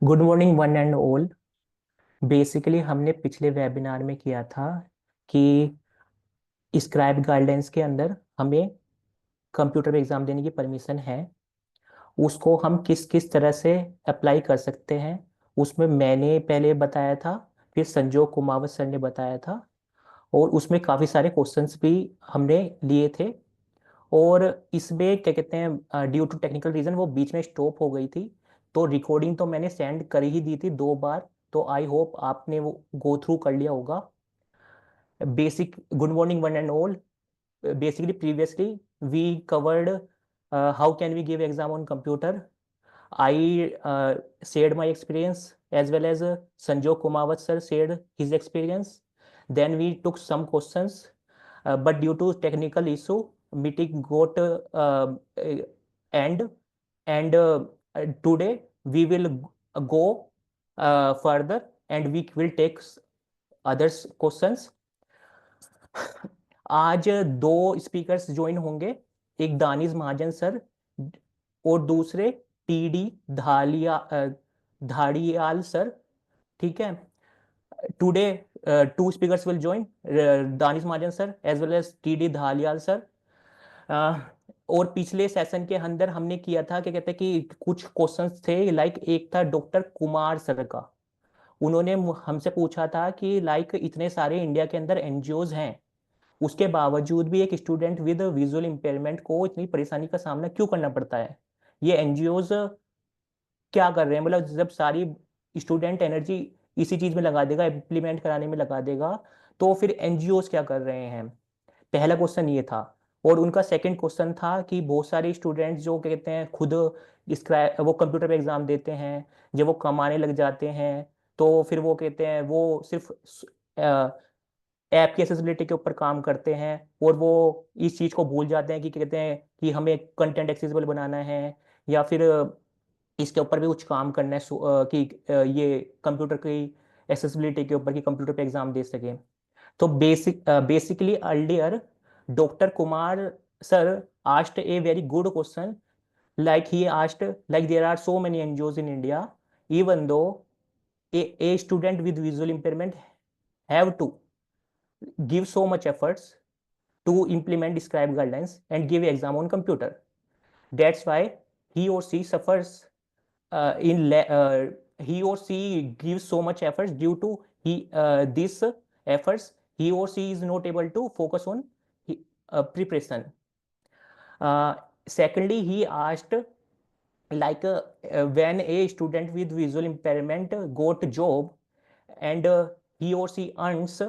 Good morning one and all. Basically हमने पिछले webinar में किया था कि स्क्राइब गाइडेंस के अंदर हमें कंप्यूटर एग्जाम देने की परमिशन है। उसको हम किस किस तरह से अप्लाई कर सकते हैं, उसमें मैंने पहले बताया था, फिर संजोग कुमावत सर ने बताया था, और उसमें काफ़ी सारे क्वेश्चंस भी हमने लिए थे। और इसमें क्या कहते हैं, ड्यू टू टेक्निकल रीज़न वो बीच में स्टॉप हो गई थी। तो रिकॉर्डिंग तो मैंने सेंड कर ही दी थी 2 बार। तो आई होप आपने वो गो थ्रू कर लिया होगा। Basic good morning one and all. Basically previously we covered how can we give exam on computer. I shared my experience, as well as Sanjog Kumawat sir shared his experience. Then we took some questions, but due to technical issue meeting got end. And today we will go further, and we will take others questions. आज दो speakers join होंगे, एक Danish Mahajan sir और दूसरे TD धाड़ियाल sir. ठीक है। Today two speakers will join, Danish Mahajan sir as well as TD Dhaliwal sir. और पिछले सेशन के अंदर हमने किया था, क्या कहते हैं कि कुछ क्वेश्चंस थे, लाइक एक था डॉक्टर कुमार सर का। उन्होंने हमसे पूछा था कि लाइक इतने सारे इंडिया के अंदर एनजीओज हैं, उसके बावजूद भी एक स्टूडेंट विद विजुअल इंपेयरमेंट को इतनी परेशानी का सामना क्यों करना पड़ता है। ये एनजीओज क्या कर रहे हैं, मतलब जब सारी स्टूडेंट एनर्जी इसी चीज में लगा देगा, इम्प्लीमेंट कराने में लगा देगा, तो फिर एनजीओज क्या कर रहे हैं। पहला क्वेश्चन ये था। और उनका सेकंड क्वेश्चन था कि बहुत सारे स्टूडेंट्स जो कहते हैं खुद वो कंप्यूटर पे एग्जाम देते हैं, जब वो कमाने लग जाते हैं तो फिर वो कहते हैं वो सिर्फ ऐप की एक्सेसिबिलिटी के ऊपर काम करते हैं, और वो इस चीज़ को भूल जाते हैं कि कहते हैं कि हमें कंटेंट एक्सेसिबल बनाना है, या फिर इसके ऊपर भी कुछ काम करना है, कि ये कंप्यूटर की एक्सेसिबिलिटी के ऊपर कि कंप्यूटर पे एग्जाम दे सके। तो basically earlier doctor Kumar sir asked a very good question. Like he asked, like there are so many NGOs in India, even though a student with visual impairment have to give so much efforts to implement scribe guidelines and give exam on computer. That's why he or she suffers he or she gives so much efforts. Due to this efforts, he or she is not able to focus on preparation. Secondly, he asked, like when a student with visual impairment got job, and he or she earns,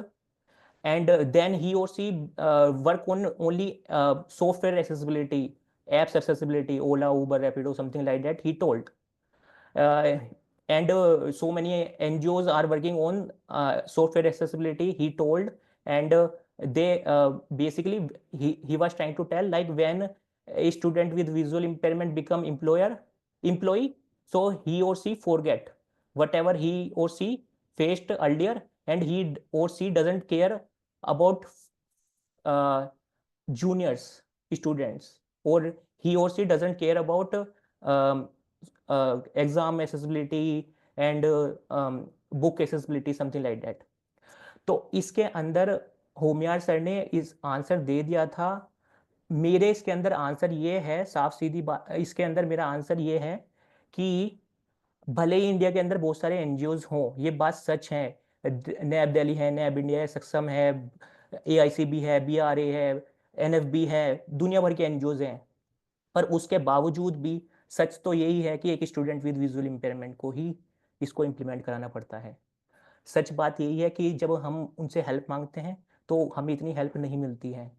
and then he or she work on only software accessibility, apps accessibility, Ola, Uber, Rapido, something like that, he told. uh, and so many NGOs are working on software accessibility, he told. And they basically he was trying to tell, like when a student with visual impairment become employee, so he or she forget whatever he or she faced earlier, and he or she doesn't care about uh, juniors students, or he or she doesn't care about um, exam accessibility and book accessibility, something like that. तो इसके अंदर होमियार sir ने इस answer दे दिया था। मेरे इसके अंदर आंसर ये है, साफ सीधी बात इसके अंदर मेरा आंसर ये है कि भले ही इंडिया के अंदर बहुत सारे एनजीओज हों, ये बात सच है। नैब दिल्ली है, नैब इंडिया है, सक्षम है, एआईसीबी है, बीआरए है, एनएफबी है, दुनिया भर के एनजीओज हैं। पर उसके बावजूद भी सच तो यही है कि एक स्टूडेंट विद विजुअल इम्पेयरमेंट को ही इसको इम्प्लीमेंट कराना पड़ता है। सच बात यही है कि जब हम उनसे हेल्प मांगते हैं तो हमें इतनी हेल्प नहीं मिलती है।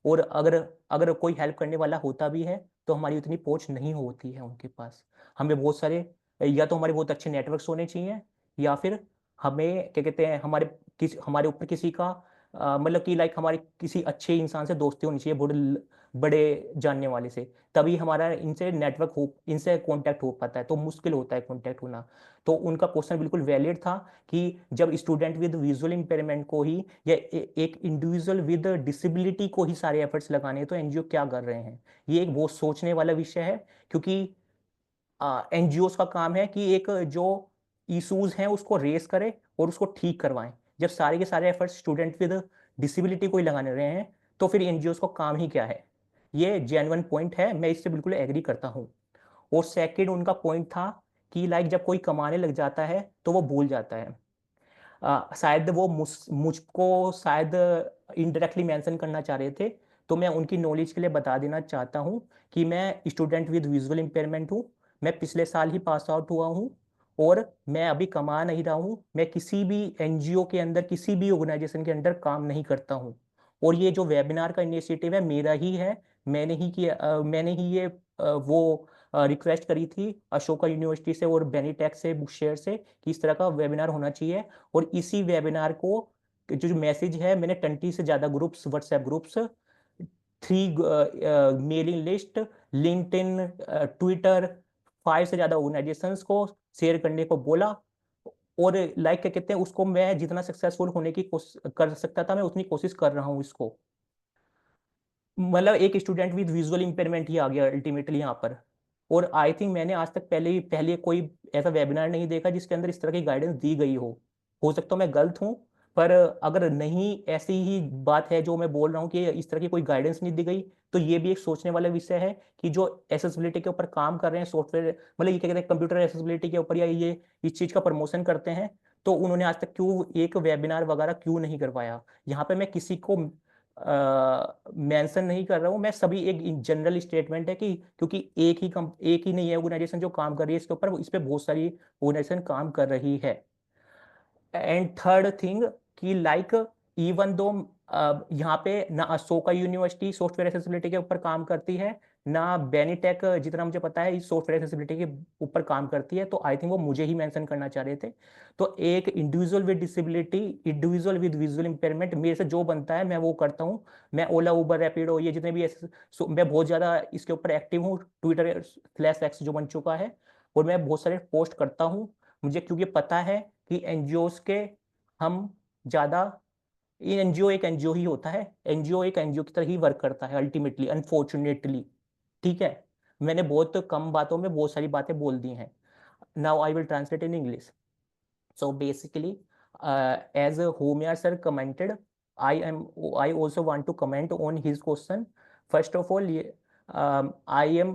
और अगर अगर कोई हेल्प करने वाला होता भी है तो हमारी उतनी पहुंच नहीं होती है उनके पास। हमें बहुत सारे, या तो हमारे बहुत अच्छे नेटवर्क्स होने चाहिए, या फिर हमें क्या कहते हैं हमारे ऊपर किसी का मतलब कि लाइक हमारे किसी अच्छे इंसान से दोस्ती होनी चाहिए, बड़े बड़े जानने वाले से, तभी हमारा इनसे नेटवर्क हो, इनसे कांटेक्ट हो पाता है। तो मुश्किल होता है कांटेक्ट होना। तो उनका क्वेश्चन बिल्कुल वैलिड था कि जब स्टूडेंट विद विजुअल इंपेयरमेंट को ही, या एक इंडिविजुअल विद डिसेबिलिटी को ही सारे एफर्ट्स लगाने हैं, तो एनजीओ क्या कर रहे हैं। ये एक बहुत सोचने वाला विषय है, क्योंकि एनजीओ का काम है कि एक जो इशूज हैं उसको रेस करे और उसको ठीक करवाएं। जब सारे के सारे एफर्ट्स स्टूडेंट विद डिसेबिलिटी को ही लगाने रहे हैं तो फिर एनजीओ को काम ही क्या है। ये जेन्युइन पॉइंट है, मैं इससे बिल्कुल एग्री करता हूँ। और सेकंड उनका पॉइंट था कि लाइक जब कोई कमाने लग जाता है तो वो भूल जाता है। शायद वो मुझको शायद इनडायरेक्टली मेंशन करना चाह रहे थे, तो मैं उनकी नॉलेज के लिए बता देना चाहता हूँ कि मैं स्टूडेंट विद विजुअल इम्पेयरमेंट हूँ। मैं पिछले साल ही पास आउट हुआ हूँ और मैं अभी कमा नहीं रहा हूँ। मैं किसी भी एनजीओ के अंदर, किसी भी ऑर्गेनाइजेशन के अंदर काम नहीं करता हूँ। और ये जो वेबिनार का इनिशिएटिव है मेरा ही है। मैंने ही ये वो रिक्वेस्ट करी थी अशोका यूनिवर्सिटी से और बेनीटेक से, बुक शेयर से, कि इस तरह का वेबिनार होना चाहिए। और इसी वेबिनार को जो मैसेज है, मैंने 20 से ज़्यादा groups, WhatsApp groups, 3 mailing list, LinkedIn, Twitter, 5 से ज़्यादा ऑर्गेनाइजेशंस को शेयर करने को बोला। और लाइक क्या कहते हैं उसको, मैं जितना सक्सेसफुल होने की कोशिश कर सकता था मैं उतनी कोशिश कर रहा हूँ इसको। मतलब एक स्टूडेंट विद विजुअल इंपेयरमेंट ही आ गया अल्टीमेटली यहाँ पर। और आई थिंक मैंने आज तक पहले कोई ऐसा वेबिनार नहीं देखा जिसके अंदर इस तरह की गाइडेंस दी गई हो सकता है मैं गलत हूँ। पर अगर नहीं ऐसी ही बात है जो मैं बोल रहा हूँ कि इस तरह की कोई गाइडेंस नहीं दी गई, तो ये भी एक सोचने वाला विषय है कि जो एसेसिबिलिटी के ऊपर काम कर रहे हैं सॉफ्टवेयर, मतलब ये क्या कहते हैं कंप्यूटर एसेसिबिलिटी के ऊपर, या ये इस चीज़ का प्रमोशन करते हैं, तो उन्होंने आज तक क्यों एक वेबिनार वगैरह क्यों नहीं करवाया। यहाँ पे मैं किसी को मेंशन नहीं कर रहा हूँ, मैं सभी एक जनरल स्टेटमेंट है कि क्योंकि एक ही नहीं है ऑर्गेनाइजेशन जो काम कर रही है इसके ऊपर, इस पे बहुत सारी ऑर्गेनाइजेशन काम कर रही है। एंड थर्ड थिंग कि लाइक इवन दो यहाँ पे ना अशोका यूनिवर्सिटी सॉफ्टवेयर एक्सेसिबिलिटी के ऊपर काम करती है, ना बेनीटेक जितना मुझे पता है इस सॉफ्टवेयर एक्सेसिबिलिटी के ऊपर काम करती है, तो आई थिंक वो मुझे ही मेंशन करना चाह रहे थे। तो एक individual with disability, individual with visual impairment, मेरे से जो बनता है मैं वो करता हूँ। मैं ओला, उबर, रैपिडो, ये जितने भी ऐसे मैं बहुत ज़्यादा इसके ऊपर एक्टिव हूँ। ट्विटर/X जो बन चुका है, और मैं बहुत सारे पोस्ट करता हूँ। मुझे क्योंकि पता है कि एनजीओज के हम ज़्यादा, ये एनजीओ एक एनजीओ ही होता है, एनजीओ एक एनजीओ की तरह ही वर्क करता है अल्टीमेटली, अनफॉर्चुनेटली। ठीक है, मैंने बहुत कम बातों में बहुत सारी बातें बोल दी हैं। Now I will translate in English. So basically, as Homya sir commented, I also want to comment on his question. First of all, I am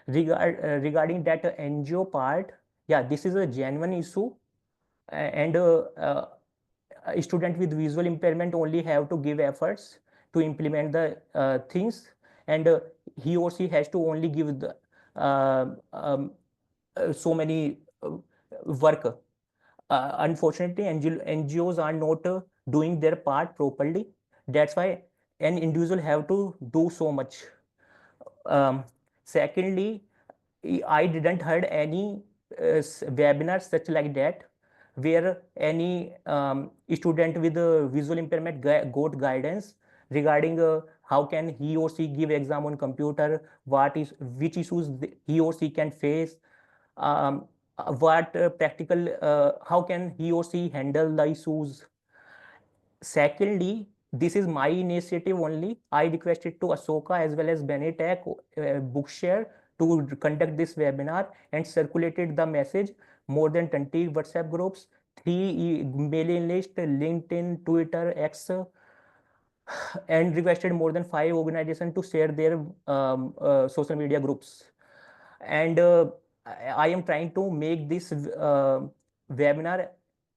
regarding that NGO part. Yeah, this is a genuine issue, and a student with visual impairment only have to give efforts to implement the things, and he or she has to only give the so many work. Unfortunately, NGOs are not doing their part properly. That's why an individual have to do so much. Secondly, I didn't heard any webinars such like that where any student with visual impairment got guidance regarding how can he or she give exam on computer, which issues he or she can face, um, what practical, how can he or she handle the issues. Secondly, this is my initiative only. I requested to Ashoka as well as Benetech, Bookshare, to conduct this webinar and circulated the message more than 20 WhatsApp groups, 3 mailing list, LinkedIn, Twitter, X, and requested more than 5 organizations to share their social media groups. And I am trying to make this webinar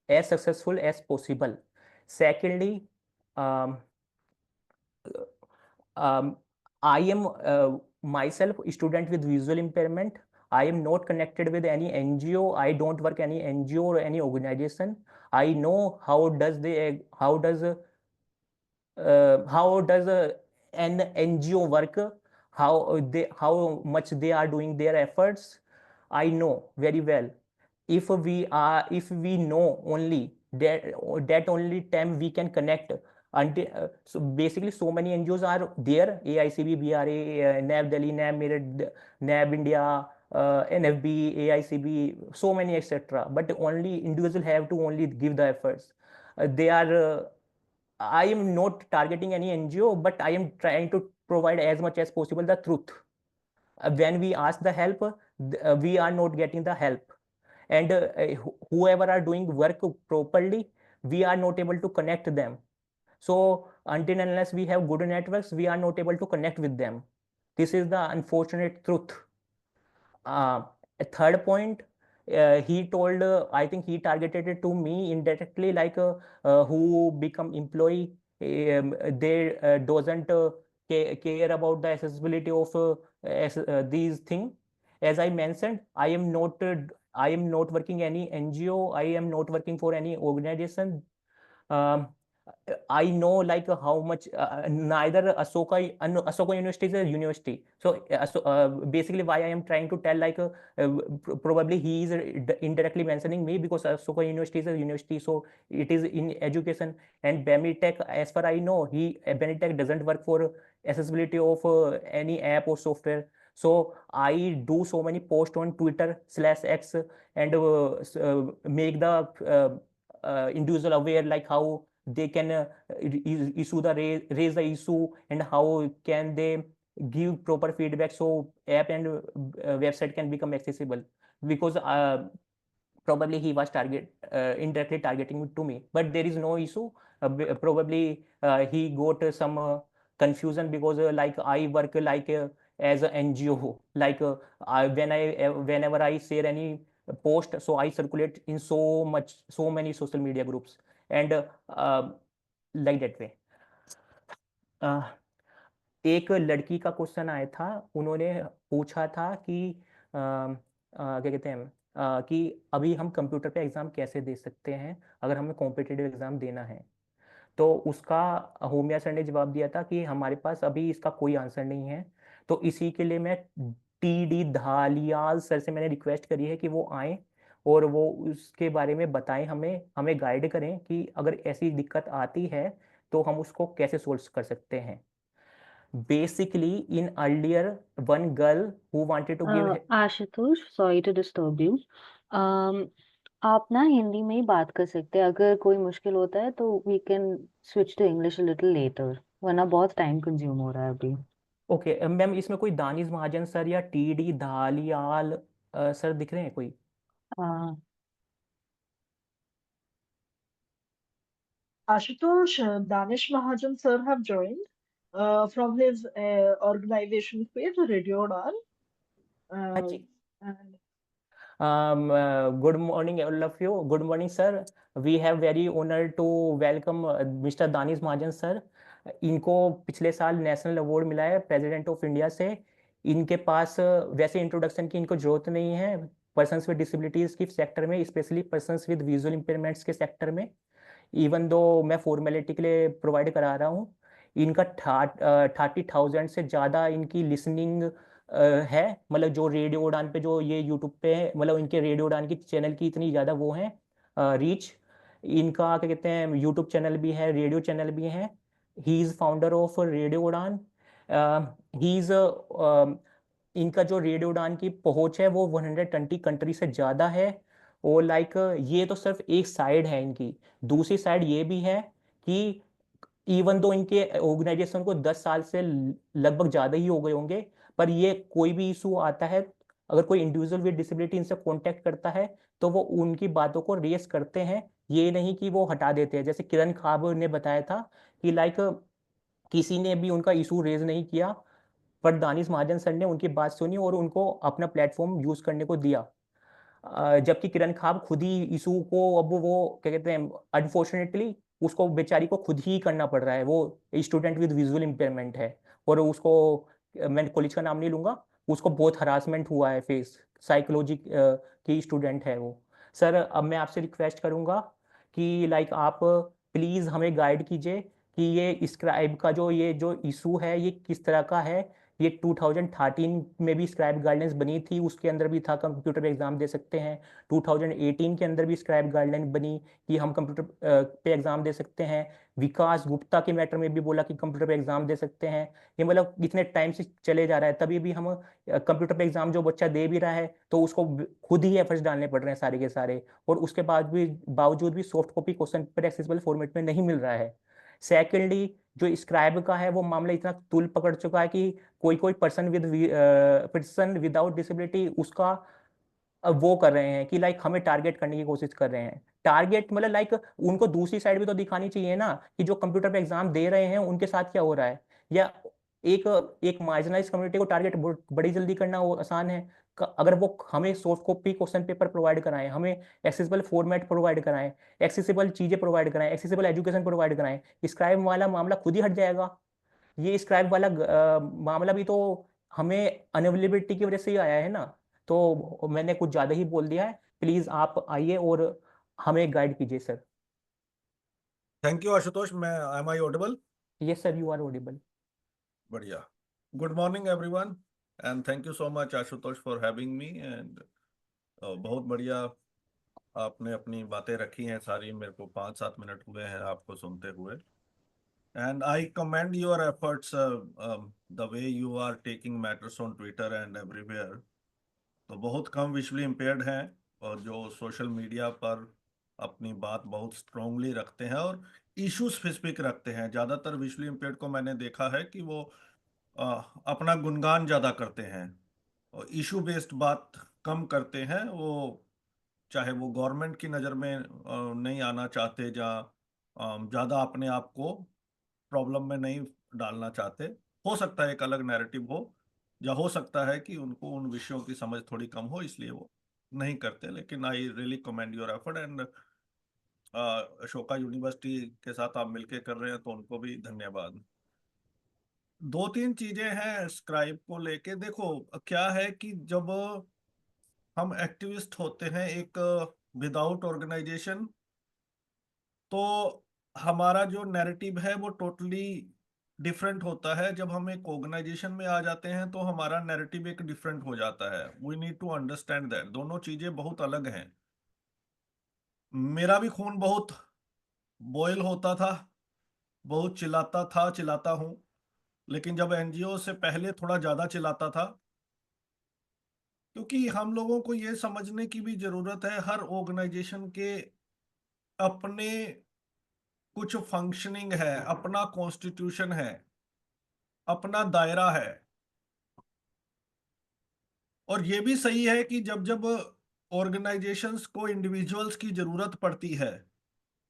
as successful as possible. Secondly, um, I am myself a student with visual impairment. I am not connected with any NGO. I don't work any NGO or any organization. I know how does an NGO work, how much they are doing their efforts. I know very well. If we know only that only time we can connect. Until so basically so many NGOs are there: AICB, BRA, NAB Delhi, NAB Meerut, NAB India, NFB, AICB, so many etc. But only individual have to only give the efforts. They are I am not targeting any NGO, but I am trying to provide as much as possible the truth. When we ask the help, we are not getting the help, and whoever are doing work properly, we are not able to connect them. So until and unless we have good networks, we are not able to connect with them. This is the unfortunate truth. A third point, he told, I think he targeted it to me indirectly, like who become employee, they doesn't care about the accessibility of these things. As I mentioned, I am not working any NGO, I am not working for any organization. um, I know like how much neither Asoka University is a university. So basically, why I am trying to tell like probably he is indirectly mentioning me, because Asoka University is a university, so it is in education. And Bemitech, as far I know, Bemitech doesn't work for accessibility of any app or software. So I do so many posts on Twitter/X and make the individual aware, like how they can issue the raise the issue, and how can they give proper feedback so app and website can become accessible. Because probably he was indirectly targeting to me, but there is no issue. Probably he got some confusion, because like I work like as an NGO, like whenever I share any post, so I circulate in so many social media groups, and like that way. uh, एक लड़की का question आया था, उन्होंने पूछा था कि क्या कहते हैं कि अभी हम कंप्यूटर पे एग्ज़ाम कैसे दे सकते हैं अगर हमें कॉम्पिटिटिव एग्ज़ाम देना है। तो उसका होमिया सर ने जवाब दिया था कि हमारे पास अभी इसका कोई आंसर नहीं है। तो इसी के लिए मैं TD धालियाल सर से मैंने रिक्वेस्ट करी है कि वो आएँ और वो उसके बारे में बताएँ, हमें गाइड करें कि अगर ऐसी दिक्कत आती है तो हम उसको कैसे सोल्व कर सकते हैं। Basically, in earlier, one girl who wanted to give Ashutosh, sorry to disturb you. आप ना हिंदी में ही बात कर सकते हैं, अगर कोई मुश्किल होता है तो we can switch to English little later, वरना बहुत टाइम कंज्यूम हो रहा है अभी। ओके मैम, इसमें कोई दानिश महाजन सर या TD धालियाल सर दिख रहे हैं कोई? Ashutosh, Danish Mahajan sir have joined from his organization page, Radio Udan. हाँ जी। And Good morning, all of you. Good morning, sir. We have very honored to welcome Mr. Danish Mahajan sir. इनको पिछले साल national award मिला है president of India से। इनके पास वैसे introduction की इनको जरूरत नहीं है पर्सन्स विद डिसेबिलिटीज के सेक्टर में, स्पेशली पर्सन्स विद विजुअल इंपेयरमेंट्स के सेक्टर में। इवन दो मैं फॉर्मेलिटी के लिए प्रोवाइड करा रहा हूँ। इनका 30,000 से ज़्यादा इनकी लिसनिंग है, मतलब जो रेडियो उड़ान पे जो ये यूट्यूब पे है, मतलब इनके रेडियो उड़ान की चैनल की इतनी ज़्यादा वो है रीच। इनका क्या कहते हैं यूट्यूब चैनल भी है, रेडियो चैनल भी है। He is founder of radio Udaan. He is इनका जो रेडियो उड़ान की पहुंच है वो 120 कंट्री से ज़्यादा है। और लाइक ये तो सिर्फ एक साइड है इनकी। दूसरी साइड ये भी है कि इवन दो इनके ऑर्गेनाइजेशन को 10 साल से लगभग ज़्यादा ही हो गए होंगे, पर ये कोई भी इशू आता है, अगर कोई इंडिविजुअल विद डिसेबिलिटी इनसे कांटेक्ट करता है तो वो उनकी बातों को रेस करते हैं, ये नहीं कि वो हटा देते हैं। जैसे किरण खाब ने बताया था कि लाइक किसी ने भी उनका इशू रेज नहीं किया, पर दानिश महाजन सर ने उनकी बात सुनी और उनको अपना प्लेटफॉर्म यूज करने को दिया। जबकि किरण खाब खुद ही इशू को अब वो क्या कहते हैं अनफॉर्चुनेटली उसको बेचारी को खुद ही करना पड़ रहा है। वो स्टूडेंट विद विजुअल इम्पेयरमेंट है और उसको मैं कॉलेज का नाम नहीं लूंगा, उसको बहुत हरासमेंट हुआ है फेस, साइकोलॉजी की स्टूडेंट है वो। सर अब मैं आपसे रिक्वेस्ट करूंगा कि लाइक आप प्लीज़ हमें गाइड कीजिए कि ये स्क्राइब का जो इशू है ये किस तरह का है। ये 2013 में भी स्क्राइब गाइडलाइंस बनी थी, उसके अंदर भी था कंप्यूटर पे एग्जाम दे सकते हैं। 2018 के अंदर भी स्क्राइब गाइडलाइन बनी कि हम कंप्यूटर पे एग्जाम दे सकते हैं। विकास गुप्ता के मैटर में भी बोला कि कंप्यूटर पे एग्जाम दे सकते हैं। ये मतलब इतने टाइम से चले जा रहा है, तभी भी हम कंप्यूटर पे एग्जाम जो बच्चा दे भी रहा है तो उसको खुद ही एफर्ट्स डालने पड़ रहे हैं सारे के सारे, और उसके बाद भी बावजूद भी soft copy question paper accessible format में नहीं मिल रहा है। सेकेंडली जो स्क्राइब का है वो मामला इतना तूल पकड़ चुका है कि कोई कोई पर्सन विदाउट डिसेबिलिटी उसका वो कर रहे हैं कि लाइक हमें टारगेट करने की कोशिश कर रहे हैं। टारगेट मतलब लाइक उनको दूसरी साइड भी तो दिखानी चाहिए ना कि जो कंप्यूटर पे एग्जाम दे रहे हैं उनके साथ क्या हो रहा है। या एक एक मार्जिनलाइज कम्युनिटी को टारगेट बड़ी जल्दी करना वो आसान है। अगर वो हमें soft copy question paper provide कराएं, हमें एक्सेसिबल फॉर्मेट प्रोवाइड कराएं, एक्सेसिबल चीजें प्रोवाइड कराएं, एक्सेसिबल एजुकेशन प्रोवाइड कराएं, स्क्राइब वाला मामला खुद ही हट जाएगा। ये स्क्राइब वाला मामला भी तो हमें अनअवेलेबिलिटी की वजह से ही आया है ना। तो मैंने कुछ ज्यादा ही बोल दिया है, प्लीज आप आइए और हमें गाइड कीजिए सर। Thank you Ashutosh. मैं am I audible? Yes sir, you are audible. बढ़िया। Good morning everyone and thank you so much Ashutosh for having me. And बहुत बढ़िया आपने अपनी बातें रखी हैं सारी। मेरे को 5-7 मिनट हुए हैं आपको सुनते हुए। And I commend your efforts, the way you are taking matters on Twitter and everywhere. तो बहुत कम विजुअली इम्पेयर्ड हैं और जो सोशल मीडिया पर अपनी बात बहुत स्ट्रांगली रखते हैं और इशू स्पेसिफिक रखते हैं। ज़्यादातर विजुअली इम्पेयर्ड को मैंने देखा है कि वो अपना गुणगान ज़्यादा करते हैं और इशू बेस्ड बात कम करते हैं। वो चाहे वो गवर्नमेंट की नज़र में नहीं आना चाहते, जहाँ ज़्यादा अपने आप को प्रॉब्लम में नहीं डालना चाहते। हो सकता है एक अलग नैरेटिव हो, या हो सकता है कि उनको उन विषयों की समझ थोड़ी कम हो इसलिए वो नहीं करते। लेकिन I really commend your effort and Ashoka university के साथ आप मिलके कर रहे हैं तो उनको भी धन्यवाद। 2-3 चीजें हैं स्क्राइब को लेके। देखो क्या है कि जब हम एक्टिविस्ट होते हैं एक विदाउट ऑर्गेनाइजेशन, तो हमारा जो नैरेटिव है वो टोटली डिफरेंट होता है। जब हम एक ऑर्गेनाइजेशन में आ जाते हैं तो हमारा नैरेटिव एक डिफरेंट हो जाता है। We need to understand that दोनों चीजें बहुत अलग हैं। मेरा भी खून बहुत बॉयल होता था, बहुत चिल्लाता था, चिल्लाता हूं। लेकिन जब एनजीओ से पहले थोड़ा ज्यादा चिल्लाता था, क्योंकि हम लोगों को ये समझने की भी जरूरत है हर ऑर्गेनाइजेशन के अपने कुछ फंक्शनिंग है, अपना कॉन्स्टिट्यूशन है, अपना दायरा है। और ये भी सही है कि जब जब ऑर्गेनाइजेशंस को इंडिविजुअल्स की जरूरत पड़ती है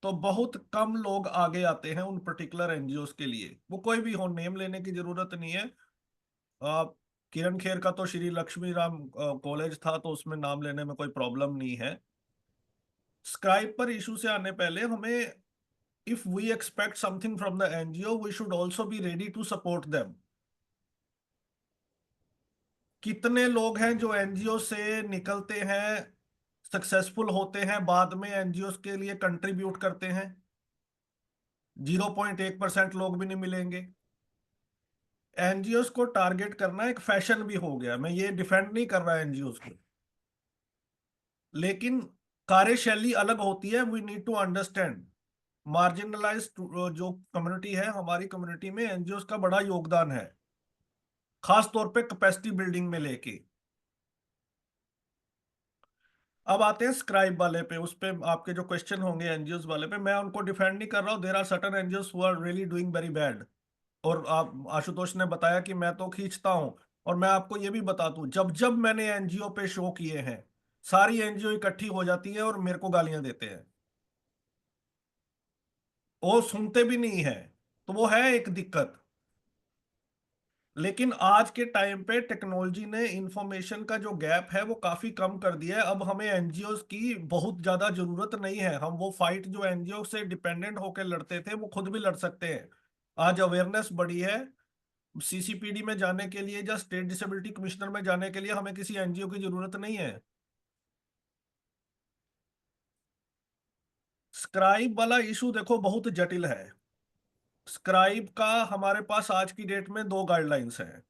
तो बहुत कम लोग आगे आते हैं उन पर्टिकुलर एनजीओस के लिए। वो कोई भी हो, नेम लेने की जरूरत नहीं है। किरण खेर का तो श्री लक्ष्मी राम कॉलेज था तो उसमें नाम लेने में कोई प्रॉब्लम नहीं है। स्क्राइब पर इशू से आने पहले हमें, if we expect something from the NGO, we should also be ready to support them. कितने लोग हैं जो एनजीओ से निकलते हैं, सक्सेसफुल होते हैं, बाद में एनजीओ के लिए कंट्रीब्यूट करते हैं? 0.1% लोग भी नहीं मिलेंगे। एनजीओ को टारगेट करना एक फैशन भी हो गया। मैं ये डिफेंड नहीं कर रहा एनजीओ को, लेकिन कार्यशैली अलग होती है। We need to understand marginalise जो कम्युनिटी है, हमारी कम्युनिटी में एनजीओ का बड़ा योगदान है, खास तौर पे कैपेसिटी बिल्डिंग में लेके। अब आते हैं स्क्राइब वाले पे। उस पे आपके जो क्वेश्चन होंगे एनजीओ वाले पे, मैं उनको डिफेंड नहीं कर रहा हूँ। There are certain NGO who are really doing very bad. और आप आशुतोष ने बताया कि मैं तो खींचता हूं। और मैं आपको ये भी बता दूं, जब जब मैंने एनजीओ पे शो किए हैं, सारी एनजीओ इकट्ठी हो जाती है और मेरे को गालियां देते हैं। वो सुनते भी नहीं है, तो वो है एक दिक्कत। लेकिन आज के टाइम पे टेक्नोलॉजी ने इंफॉर्मेशन का जो गैप है वो काफी कम कर दिया है। अब हमें एनजीओ की बहुत ज्यादा जरूरत नहीं है। हम वो फाइट जो एनजीओ से डिपेंडेंट होकर लड़ते थे वो खुद भी लड़ सकते हैं। आज अवेयरनेस बढ़ी है। सीसीपीडी में जाने के लिए या स्टेट डिसेबिलिटी कमिश्नर में जाने के लिए हमें किसी एनजीओ की जरूरत नहीं है। स्क्राइब वाला इशू देखो बहुत जटिल है। स्क्राइब का हमारे पास आज की डेट में 2 गाइडलाइंस हैं,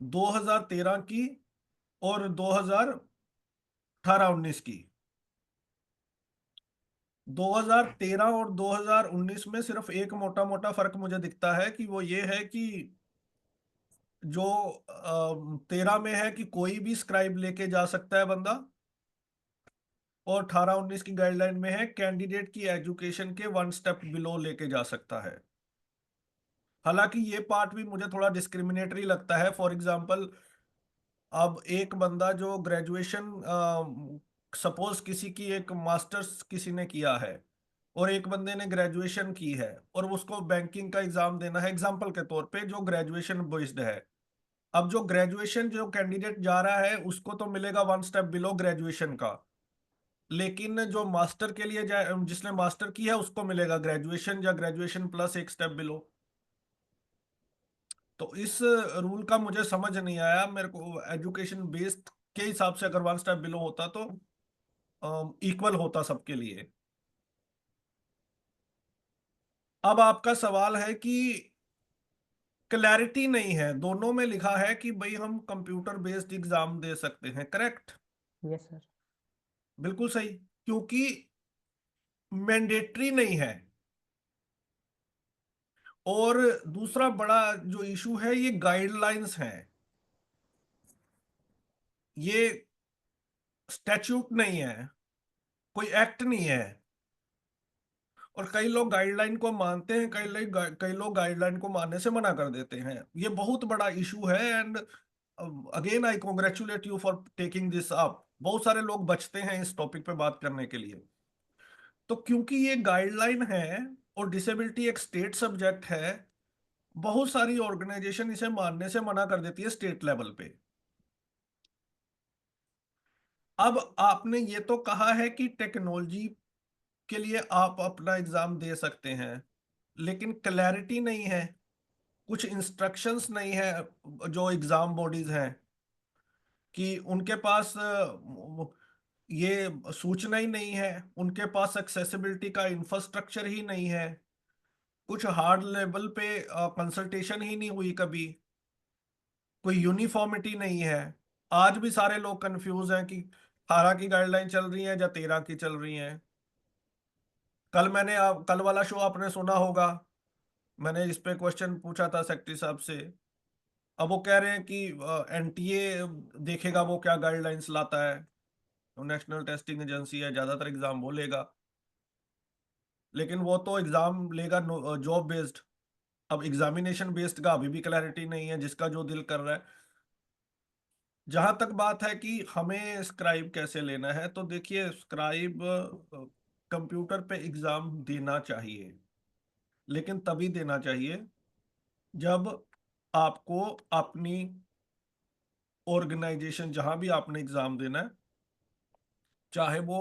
2013 की और 2018-19 की। 2013 और 2019 में सिर्फ एक मोटा मोटा फर्क मुझे दिखता है कि वो ये है कि जो 13 में है कि कोई भी स्क्राइब लेके जा सकता है बंदा, और 18-19 की गाइडलाइन में है कैंडिडेट की एजुकेशन के 1 स्टेप बिलो लेके जा सकता है। हालांकि ये पार्ट भी मुझे थोड़ा डिस्क्रिमिनेटरी लगता है। फॉर एग्जांपल, अब एक बंदा जो ग्रेजुएशन, सपोज किसी की एक मास्टर्स किसी ने किया है और एक बंदे ने ग्रेजुएशन की है और उसको बैंकिंग का एग्जाम देना है, एग्जाम्पल के तौर पे, जो ग्रेजुएशन बेस्ड है। अब जो ग्रेजुएशन जो कैंडिडेट जा रहा है उसको तो मिलेगा 1 स्टेप बिलो ग्रेजुएशन का, लेकिन जो मास्टर के लिए जिसने मास्टर की है उसको मिलेगा ग्रेजुएशन या ग्रेजुएशन प्लस 1 स्टेप बिलो। तो इस रूल का मुझे समझ नहीं आया। मेरे को एजुकेशन बेस्ड के हिसाब से अगर 1 स्टेप बिलो होता तो इक्वल होता सबके लिए। अब आपका सवाल है कि क्लैरिटी नहीं है, दोनों में लिखा है कि भाई हम कंप्यूटर बेस्ड एग्जाम दे सकते हैं, करेक्ट? Yes sir. बिल्कुल सही, क्योंकि मैंडेटरी नहीं है। और दूसरा बड़ा जो इशू है, ये गाइडलाइंस हैं, ये स्टैच्यूट नहीं है, कोई एक्ट नहीं है। और कई लोग गाइडलाइन को मानते हैं, कई लोग गाइडलाइन को मानने से मना कर देते हैं। ये बहुत बड़ा इशू है। And again I congratulate you for taking this up. बहुत सारे लोग बचते हैं इस टॉपिक पे बात करने के लिए। तो क्योंकि ये गाइडलाइन है और डिसेबिलिटी एक स्टेट सब्जेक्ट है, बहुत सारी ऑर्गेनाइजेशन इसे मानने से मना कर देती है स्टेट लेवल पे। अब आपने ये तो कहा है कि टेक्नोलॉजी के लिए आप अपना एग्जाम दे सकते हैं, लेकिन क्लैरिटी नहीं है, कुछ इंस्ट्रक्शंस नहीं है जो एग्जाम बॉडीज हैं, कि उनके पास ये सूचना ही नहीं है, उनके पास एक्सेसिबिलिटी का इंफ्रास्ट्रक्चर ही नहीं है, कुछ हार्ड लेवल पे कंसल्टेशन ही नहीं हुई कभी, कोई यूनिफॉर्मिटी नहीं है। आज भी सारे लोग कंफ्यूज हैं कि 18 की गाइडलाइन चल रही है या 13 की चल रही है। कल वाला शो आपने सुना होगा, मैंने इस पे क्वेश्चन पूछा था सेक्रेटरी साहब से। अब वो कह रहे हैं कि एनटीए देखेगा वो क्या गाइडलाइंस लाता है, तो नेशनल टेस्टिंग एजेंसी है, ज्यादातर एग्जाम वो लेगा, लेकिन वो तो एग्जाम लेगा जॉब बेस्ड। अब एग्जामिनेशन बेस्ड का अभी भी क्लैरिटी नहीं है, जिसका जो दिल कर रहा है। जहां तक बात है कि हमें स्क्राइब कैसे लेना है, तो देखिए, स्क्राइब कंप्यूटर पे एग्जाम देना चाहिए, लेकिन तभी देना चाहिए जब आपको अपनी ऑर्गेनाइजेशन, जहां भी आपने एग्जाम देना है, चाहे वो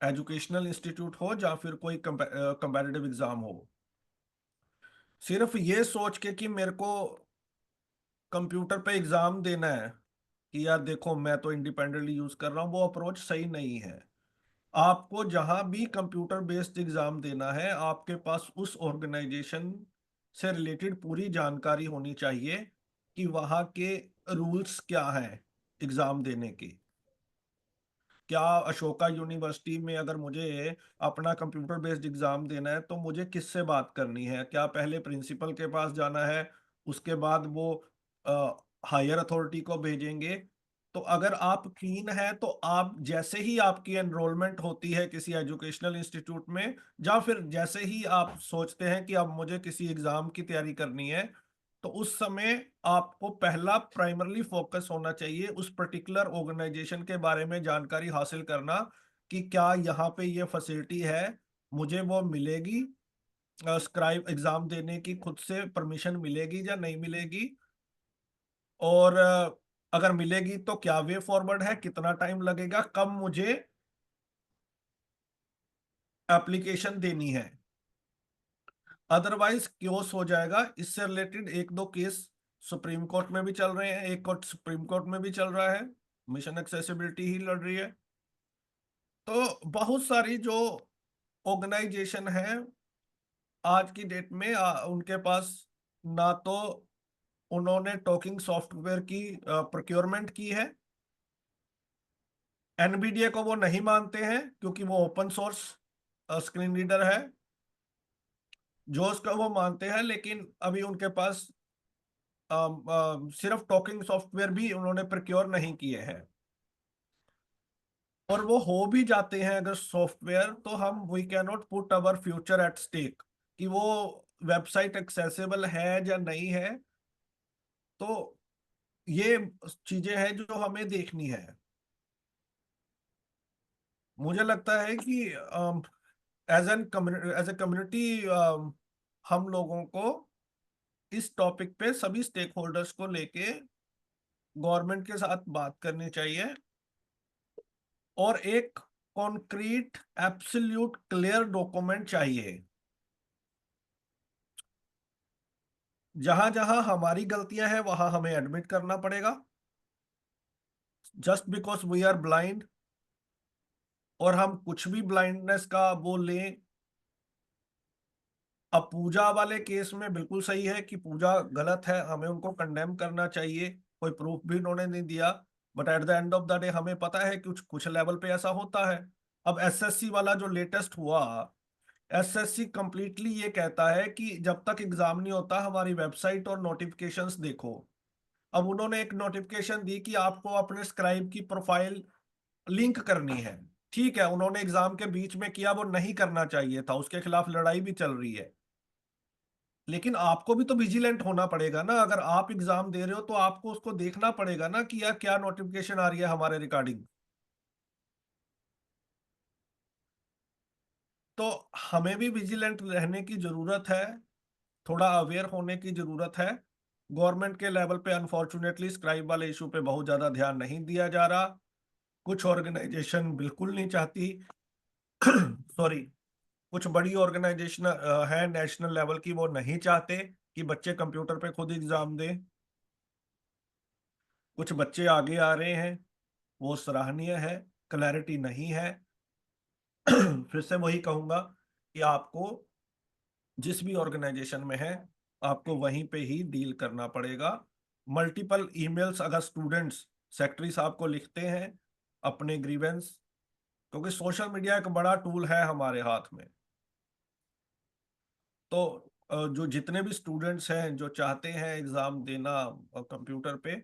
एजुकेशनल इंस्टीट्यूट हो या फिर कोई कंपैरेटिव एग्जाम हो, सिर्फ ये सोच के कि मेरे को कंप्यूटर पे एग्जाम देना है, कि यार देखो मैं तो इंडिपेंडेंटली यूज कर रहा हूँ, वो अप्रोच सही नहीं है। आपको जहां भी कंप्यूटर बेस्ड एग्जाम देना है, आपके पास उस ऑर्गेनाइजेशन से रिलेटेड पूरी जानकारी होनी चाहिए कि वहां के रूल्स क्या हैं एग्जाम देने के। क्या अशोका यूनिवर्सिटी में अगर मुझे अपना कंप्यूटर बेस्ड एग्जाम देना है तो मुझे किससे बात करनी है? क्या पहले प्रिंसिपल के पास जाना है, उसके बाद वो हायर अथॉरिटी को भेजेंगे? तो अगर आप कीन है तो आप जैसे ही आपकी एनरोलमेंट होती है किसी एजुकेशनल इंस्टीट्यूट में, या फिर जैसे ही आप सोचते हैं कि अब मुझे किसी एग्जाम की तैयारी करनी है, तो उस समय आपको पहला प्राइमरली फोकस होना चाहिए उस पर्टिकुलर ऑर्गेनाइजेशन के बारे में जानकारी हासिल करना, कि क्या यहाँ पे ये फैसिलिटी है, मुझे वो मिलेगी, स्क्राइब एग्जाम देने की खुद से परमिशन मिलेगी या नहीं मिलेगी, और अगर मिलेगी तो क्या वे फॉरवर्ड है, कितना टाइम लगेगा, कब मुझे एप्लीकेशन देनी है। अदरवाइज क्योस हो जाएगा। इससे रिलेटेड एक दो केस सुप्रीम कोर्ट में भी चल रहे हैं, एक कोर्ट सुप्रीम कोर्ट में भी चल रहा है, मिशन एक्सेसिबिलिटी ही लड़ रही है। तो बहुत सारी जो ऑर्गेनाइजेशन है आज की डेट में, उनके पास ना तो उन्होंने टॉकिंग सॉफ्टवेयर की प्रोक्योरमेंट की है, एनवीडिया को वो नहीं मानते हैं क्योंकि वो ओपन सोर्स स्क्रीन रीडर है, जोस का वो मानते हैं, लेकिन अभी उनके पास सिर्फ टॉकिंग सॉफ्टवेयर भी उन्होंने प्रोक्योर नहीं किए हैं। और वो हो भी जाते हैं अगर सॉफ्टवेयर, तो हम we can not put our future at stake, कि वो वेबसाइट एक्सेसिबल है या नहीं है, तो ये चीजें हैं जो हमें देखनी है। मुझे लगता है कि एज ए कम्युनिटी हम लोगों को इस टॉपिक पे सभी स्टेक होल्डर्स को लेके गवर्नमेंट के साथ बात करनी चाहिए और एक कॉन्क्रीट एब्सोल्यूट क्लियर डॉक्यूमेंट चाहिए। जहां जहां हमारी गलतियां हैं वहां हमें एडमिट करना पड़ेगा, just because we are blind. और हम कुछ भी ब्लाइंडनेस का वो लें। अब पूजा वाले केस में बिल्कुल सही है कि पूजा गलत है, हमें उनको कंडेम करना चाहिए, कोई प्रूफ भी उन्होंने नहीं दिया। But at the end of the day हमें पता है कि कुछ कुछ लेवल पे ऐसा होता है। अब एसएससी वाला जो लेटेस्ट हुआ, एसएससी कंप्लीटली ये कहता है कि जब तक एग्जाम नहीं होता हमारी वेबसाइट और नोटिफिकेशंस देखो। अब उन्होंने एक नोटिफिकेशन दी कि आपको अपने स्क्राइब की प्रोफाइल लिंक करनी है। ठीक है, उन्होंने एग्जाम के बीच में किया, वो नहीं करना चाहिए था, उसके खिलाफ लड़ाई भी चल रही है। लेकिन आपको भी तो विजिलेंट होना पड़ेगा ना। अगर आप एग्जाम दे रहे हो तो आपको उसको देखना पड़ेगा ना कि यार क्या नोटिफिकेशन आ रही है हमारे रिगार्डिंग। तो हमें भी विजिलेंट रहने की जरूरत है, थोड़ा अवेयर होने की जरूरत है। गवर्नमेंट के लेवल पे अनफॉर्चुनेटली स्क्राइब वाले इशू पे बहुत ज्यादा ध्यान नहीं दिया जा रहा। कुछ ऑर्गेनाइजेशन बिल्कुल नहीं चाहती सॉरी, कुछ बड़ी ऑर्गेनाइजेशन है नेशनल लेवल की, वो नहीं चाहते कि बच्चे कंप्यूटर पे खुद एग्जाम दें। कुछ बच्चे आगे आ रहे हैं, वो सराहनीय है। क्लैरिटी नहीं है फिर से वही कहूंगा कि आपको जिस भी ऑर्गेनाइजेशन में है आपको वहीं पे ही डील करना पड़ेगा। मल्टीपल ईमेल्स अगर स्टूडेंट्स सेक्रेटरी साहब को लिखते हैं अपने ग्रीवेंस, क्योंकि सोशल मीडिया एक बड़ा टूल है हमारे हाथ में। तो जो जितने भी स्टूडेंट्स हैं जो चाहते हैं एग्जाम देना कंप्यूटर पे,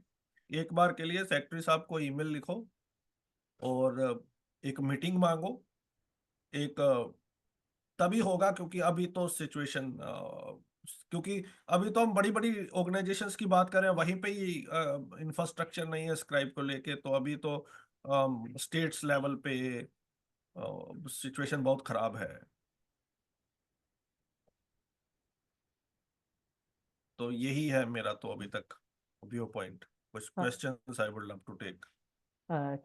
एक बार के लिए सेक्रेटरी साहब को ईमेल लिखो और एक मीटिंग मांगो। एक तभी होगा, क्योंकि अभी तो सिचुएशन, क्योंकि अभी तो हम बड़ी बड़ी ऑर्गेनाइजेशंस की बात कर रहे हैं, वहीं पे ही इंफ्रास्ट्रक्चर नहीं है स्क्राइब को लेके। तो अभी तो स्टेट्स लेवल पे सिचुएशन बहुत खराब है। तो यही है मेरा तो अभी तक व्यू पॉइंट। कुछ questions I would love to take.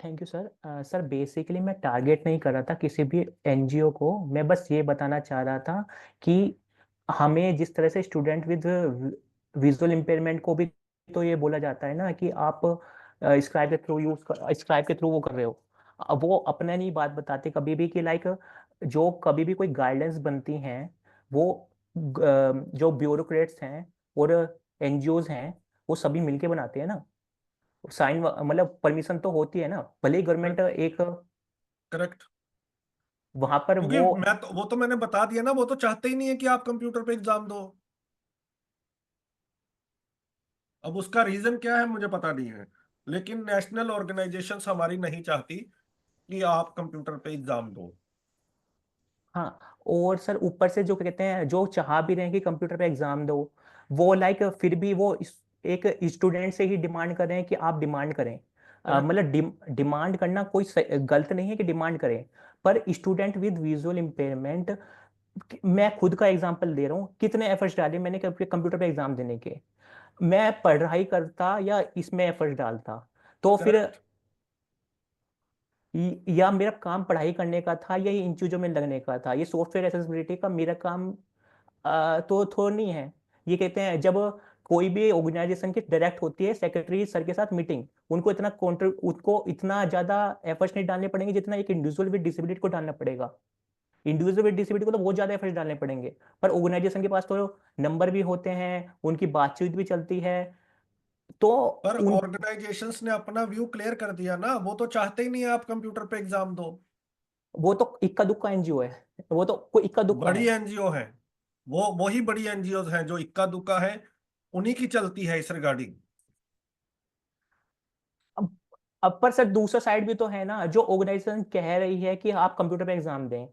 Thank you sir. Sir basically मैं टारगेट नहीं कर रहा था किसी भी एनजीओ को, मैं बस ये बताना चाह रहा था कि हमें जिस तरह से स्टूडेंट विद विजुअल इम्पेयरमेंट को भी तो ये बोला जाता है ना कि आप स्क्राइब के थ्रू स्क्राइब के थ्रू वो कर रहे हो। अब वो अपना नहीं बात बताते कभी भी कि लाइक जो कभी भी कोई गाइडेंस बनती हैं वो जो ब्यूरोक्रेट्स हैं और एनजीओज हैं वो सभी मिलके बनाते हैं ना। साइन मतलब परमिशन तो होती है ना, भले ही गवर्नमेंट एक करेक्ट। वहां पर क्योंकि वो वो तो मैंने बता दिया ना, वो तो चाहते ही नहीं है कि आप कंप्यूटर पे एग्जाम दो। अब उसका रीजन क्या है मुझे पता नहीं है, लेकिन नेशनल ऑर्गेनाइजेशंस हमारी नहीं चाहती कि आप कंप्यूटर पे एग्जाम दो। हाँ। और सर ऊपर से जो कहते हैं जो चाह भी रहे हैं कि कंप्यूटर पे एग्जाम दो, वो लाइक फिर भी वो एक स्टूडेंट से ही डिमांड कर रहे हैं कि आप डिमांड करें। करेक्ट। मतलब डिमांड करना कोई गलत नहीं है कि डिमांड करें, पर स्टूडेंट विद विजुअल इम्पेयरमेंट, मैं खुद का एग्जांपल दे रहा हूँ, कितने एफर्ट्स डाले मैंने कंप्यूटर पे एग्जाम देने के। मैं पढ़ाई करता या इसमें एफर्ट्स डालता तो फिर करेक्ट। या मेरा काम पढ़ाई करने का था या ये इन चीजों में लगने का था, ये सॉफ्टवेयर एक्सेसिबिलिटी का मेरा काम तो थोड़ा नहीं है। ये कहते हैं जब कोई भी ऑर्गेनाइजेशन की डायरेक्ट होती है सेक्रेटरी सर के साथ मीटिंग, उनको इतना ज्यादा एफर्ट्स नहीं डालने पड़ेंगे जितना एक इंडिविजुअल विद डिसेबिलिटी को डालना पड़ेगा। इंडिविजुअल विद डिसेबिलिटी को तो बहुत ज्यादा एफर्ट्स डालने पड़ेंगे, पर ऑर्गेनाइजेशन के पास तो नंबर भी होते हैं, उनकी बातचीत भी चलती है। तो पर उन ऑर्गेनाइजेशंस ने अपना व्यू क्लियर कर दिया ना, वो तो चाहते ही नहीं है आप कंप्यूटर पे एग्जाम दो। वो तो इक्का दुक्का एनजीओ है, वो तो कोई इक्का दुक्का बड़ी है। एनजीओ है, वो वही बड़ी एनजीओ हैं जो इक्का दुक्का है, उन्हीं की चलती है इस रिगार्डिंग। अब पर सर दूसरा साइड भी तो है ना, जो ऑर्गेनाइजेशन कह रही है कि आप कंप्यूटर पे एग्जाम दें,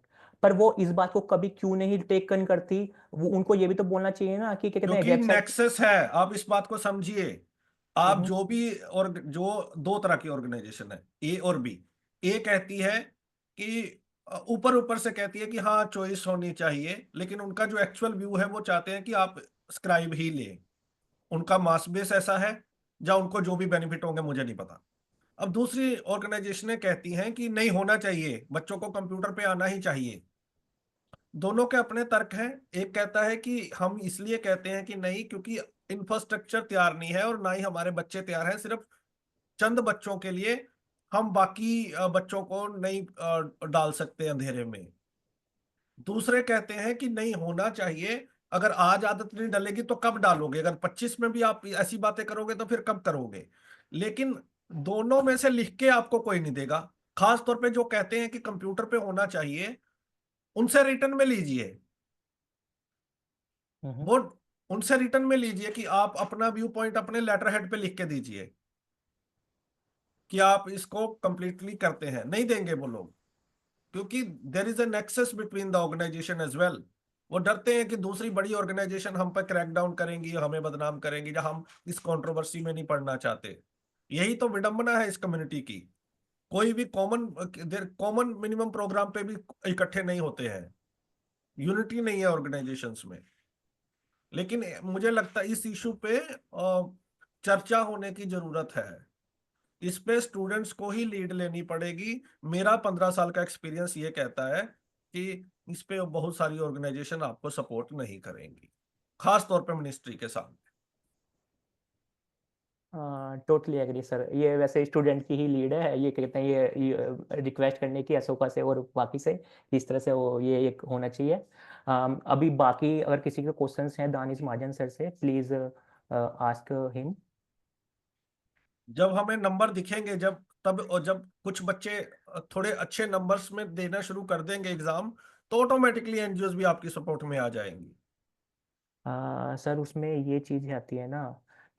पर वो इस बात को कभी क्यों नहीं टेकन करती? वो उनको ये भी तो बोलना चाहिए ना कि क्या कहते हैं क्योंकि वेबसाइट। नेक्सस है, आप इस बात को समझिए। आप जो भी, और जो दो तरह की ऑर्गेनाइजेशन है, ए और बी। ए कहती है कि ऊपर ऊपर से कहती है कि हाँ चॉइस होनी चाहिए, लेकिन उनका जो एक्चुअल व्यू है वो चाहते हैं कि आप स्क्राइब ही लें। उनका मास बेस ऐसा है, या उनको जो भी बेनिफिट होंगे मुझे नहीं पता। अब दूसरी ऑर्गेनाइजेशनें कहती हैं कि नहीं होना चाहिए, बच्चों को कंप्यूटर पे आना ही चाहिए। दोनों के अपने तर्क हैं। एक कहता है कि हम इसलिए कहते हैं कि नहीं, क्योंकि इंफ्रास्ट्रक्चर तैयार नहीं है और ना ही हमारे बच्चे तैयार हैं, सिर्फ चंद बच्चों के लिए हम बाकी बच्चों को नहीं डाल सकते अंधेरे में। दूसरे कहते हैं कि नहीं होना चाहिए। अगर आज आदत नहीं डलेगी तो कब डालोगे? अगर 25 में भी आप ऐसी बातें करोगे तो फिर कब करोगे? लेकिन दोनों में से लिख के आपको कोई नहीं देगा। खास तौर पे जो कहते हैं कि कंप्यूटर पे होना चाहिए, उनसे रिटर्न में लीजिए। वो उनसे रिटर्न में लीजिए कि आप अपना व्यू पॉइंट अपने लेटर हेड पे लिख के दीजिए कि आप इसको कंप्लीटली करते हैं। नहीं देंगे वो लोग, क्योंकि there is a nexus between the organization as well. वो डरते हैं कि दूसरी बड़ी ऑर्गेनाइजेशन हम पर क्रैकडाउन करेंगी, हमें बदनाम करेंगी, या हम इस कंट्रोवर्सी में नहीं पड़ना चाहते। यही तो विडंबना है इस कम्युनिटी की। कोई भी कॉमन मिनिमम प्रोग्राम पे भी इकट्ठे नहीं होते हैं। यूनिटी नहीं है ऑर्गेनाइजेशंस में। लेकिन मुझे लगता है इस इशू पे चर्चा होने की जरूरत है। इस पे स्टूडेंट्स को ही लीड लेनी पड़ेगी। मेरा 15 साल का एक्सपीरियंस ये कहता है कि इस पे बहुत सारी ऑर्गेनाइजेशन आपको सपोर्ट नहीं करेंगी, खास तौर पे मिनिस्ट्री के सामने। Totally agree sir. ये वैसे स्टूडेंट की ही लीड है, ये कहते हैं ये रिक्वेस्ट करने की अशोका से और बाकी से इस तरह से वो ये एक होना चाहिए। अभी बाकी अगर किसी के क्वेश्चंस हैं दानिश महाजन सर से, प्लीज आस्क हिम। जब हमें नंबर दिखेंगे, जब तब, और जब कुछ बच्चे थोड़े अच्छे नंबर्स में देना शुरू कर देंगे एग्जाम, तो ऑटोमेटिकली एनजीओज भी आपकी सपोर्ट में आ जाएंगी। सर उसमें ये चीज़ आती है ना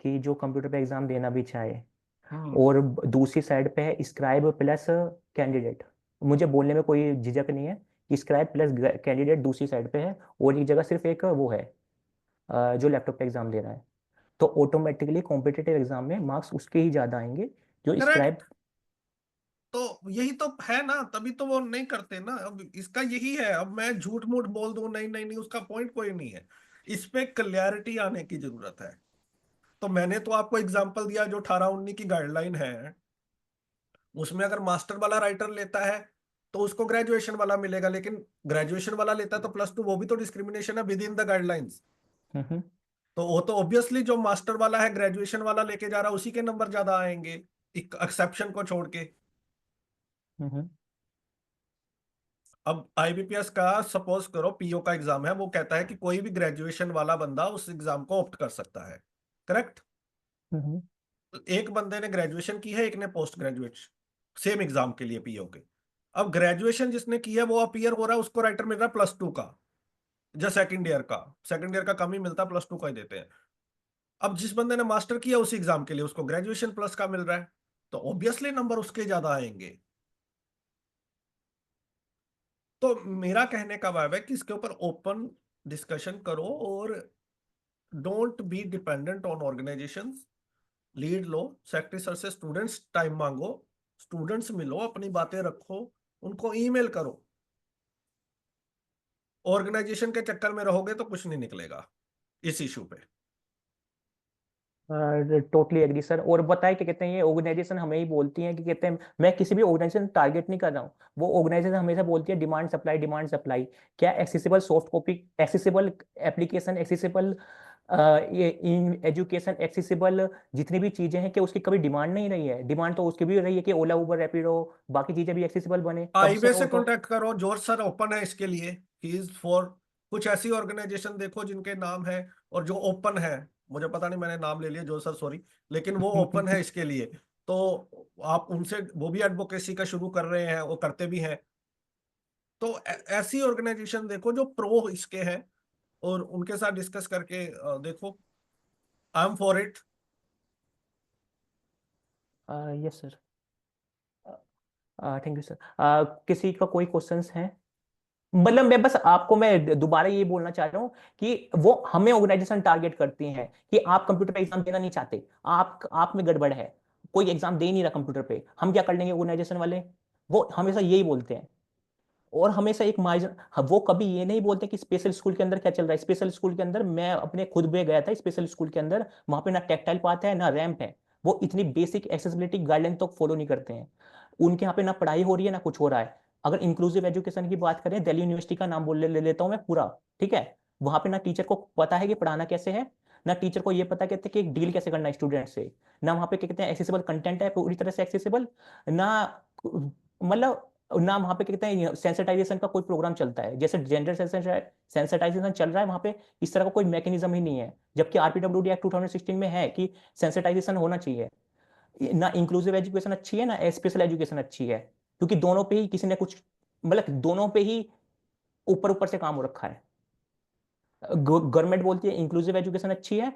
कि जो कंप्यूटर पे एग्ज़ाम देना भी चाहे हम्म। और दूसरी साइड पे है स्क्राइब प्लस कैंडिडेट। मुझे बोलने में कोई झिझक नहीं है, स्क्राइब प्लस कैंडिडेट दूसरी साइड पे है और एक जगह सिर्फ एक वो है जो लैपटॉप पे एग्ज़ाम दे रहा है। तो ऑटोमेटिकली कॉम्पिटिटिव एग्ज़ाम में मार्क्स उसके ही ज़्यादा आएंगे जो स्क्राइब। करेक्ट। तो यही तो है ना, तभी तो वो नहीं करते ना। अब इसका यही है। अब मैं झूठ मूठ बोल दूं नहीं नहीं नहीं, उसका पॉइंट कोई नहीं है। इस पे क्लैरिटी आने की जरूरत है। तो मैंने तो आपको एग्जांपल दिया जो 18-19 की गाइडलाइन है, उसमें अगर मास्टर वाला राइटर लेता है तो उसको ग्रेजुएशन वाला मिलेगा, लेकिन ग्रेजुएशन वाला लेता है तो +2, वो भी तो डिस्क्रिमिनेशन है विद इन द गाइडलाइंस। तो वो तो ऑब्वियसली जो मास्टर वाला है ग्रेजुएशन वाला लेके जा रहा है उसी के नंबर ज्यादा आएंगे, एक एक्सेप्शन को छोड़ के। अब आईबीपीएस का सपोज करो पीओ का एग्जाम है, वो कहता है कि कोई भी ग्रेजुएशन वाला बंदा उस एग्जाम को ऑप्ट कर सकता है। करेक्ट। एक बंदे ने ग्रेजुएशन की है, एक ने पोस्ट ग्रेजुएट, सेम एग्जाम के लिए पीओ के। अब ग्रेजुएशन जिसने की है वो अपीयर हो रहा है, उसको राइटर मिल रहा है +2 का। जो सेकंड ईयर का कम ही मिलता है, +2 का ही देते हैं। अब जिस बंदे ने मास्टर किया उसी एग्जाम के लिए उसको ग्रेजुएशन प्लस का मिल रहा है, तो ऑब्वियसली नंबर उसके ज्यादा आएंगे। तो मेरा कहने का भाव है कि इसके ऊपर ओपन डिस्कशन करो और don't be dependent on organisations. Lead low, secretary sir से स्टूडेंट्स टाइम मांगो, स्टूडेंट्स मिलो, अपनी बातें रखो, उनको ईमेल करो। ऑर्गेनाइजेशन के चक्कर में रहोगे तो कुछ नहीं निकलेगा इस इशू पे। Totally agree sir. और बताए कि कहते हैं ये ऑर्गेनाइजेशन हमें ही बोलती हैं कि कहते हैं मैं किसी भी ऑर्गेनाइजेशन टारगेट नहीं कर रहा हूँ, वो ऑर्गेनाइजेशन हमेशा बोलती है डिमांड सप्लाई डिमांड सप्लाई। क्या accessible soft copy, accessible application, accessible ये इन एजुकेशन, एक्सेसिबल जितनी भी चीजें हैं कि उसकी कभी डिमांड नहीं रही है? डिमांड तो उसकी भी रही है कि ओला उबर रैपिडो बाकी चीजें भी एक्सेसिबल बने। कब से आईवे से वो तो कांटेक्ट करो, जॉर्ज सर ओपन है इसके लिए, ही इज फॉर। कुछ ऐसी ऑर्गेनाइजेशन देखो जिनके नाम है और जो ओपन है। मुझे पता नहीं, मैंने नाम ले लिया जॉर्ज सर, सॉरी, लेकिन वो ओपन है इसके लिए। तो आप उनसे, वो भी एडवोकेसी का शुरू कर रहे हैं, वो करते भी हैं। तो ऐसी ऑर्गेनाइजेशन देखो जो प्रो इसके हैं और उनके साथ डिस्कस करके देखो। I am for it. Yes sir. Thank you sir. किसी का कोई क्वेश्चंस हैं? मतलब मैं बस आपको मैं दोबारा ये बोलना चाह रहा हूँ कि वो हमें ऑर्गेनाइजेशन टारगेट करती हैं कि आप कंप्यूटर पे एग्जाम देना नहीं चाहते, आप में गड़बड़ है, कोई एग्जाम दे ही नहीं रहा कंप्यूटर पे, हम क्या कर लेंगे ऑर्गेनाइजेशन वाले, वो हमेशा यही बोलते हैं। और हमेशा एक मार्जिन, वो कभी ये नहीं बोलते कि स्पेशल स्कूल के अंदर क्या चल रहा है। स्पेशल स्कूल के अंदर मैं अपने खुद में गया था स्पेशल स्कूल के अंदर, वहां पे ना टेक्टाइल पाथ है ना रैंप है, वो इतनी बेसिक एक्सेसिबिलिटी गाइडलाइन तो फॉलो नहीं करते हैं। उनके यहाँ पे ना पढ़ाई हो रही है ना कुछ हो रहा है। अगर इंक्लूसिव एजुकेशन की बात करें, दिल्ली यूनिवर्सिटी का नाम बोल ले लेता हूँ मैं पूरा, ठीक है, वहां पे ना टीचर को पता है कि पढ़ाना कैसे है, ना टीचर को ये पता कहते हैं कि एक डील कैसे करना है स्टूडेंट से, ना वहां पे क्या कहते हैं एक्सेसिबल कंटेंट है पूरी तरह से एक्सेसिबल, ना मतलब ना वहां पे क्या कहते हैं सेंसिटाइजेशन का कोई प्रोग्राम चलता है, जैसे जेंडर सेंसिटाइजेशन चल रहा है वहां पे, इस तरह का कोई मैकेनिज्म ही नहीं है, जबकि आरपीडब्ल्यूडी एक्ट 2016 में है कि सेंसिटाइजेशन होना चाहिए। ना इंक्लूसिव एजुकेशन अच्छी है ना स्पेशल एजुकेशन अच्छी है, क्योंकि दोनों पे ही किसी ने कुछ, मतलब दोनों पे ही ऊपर ऊपर से काम हो रखा है। गवर्नमेंट बोलती है इंक्लूसिव एजुकेशन अच्छी है,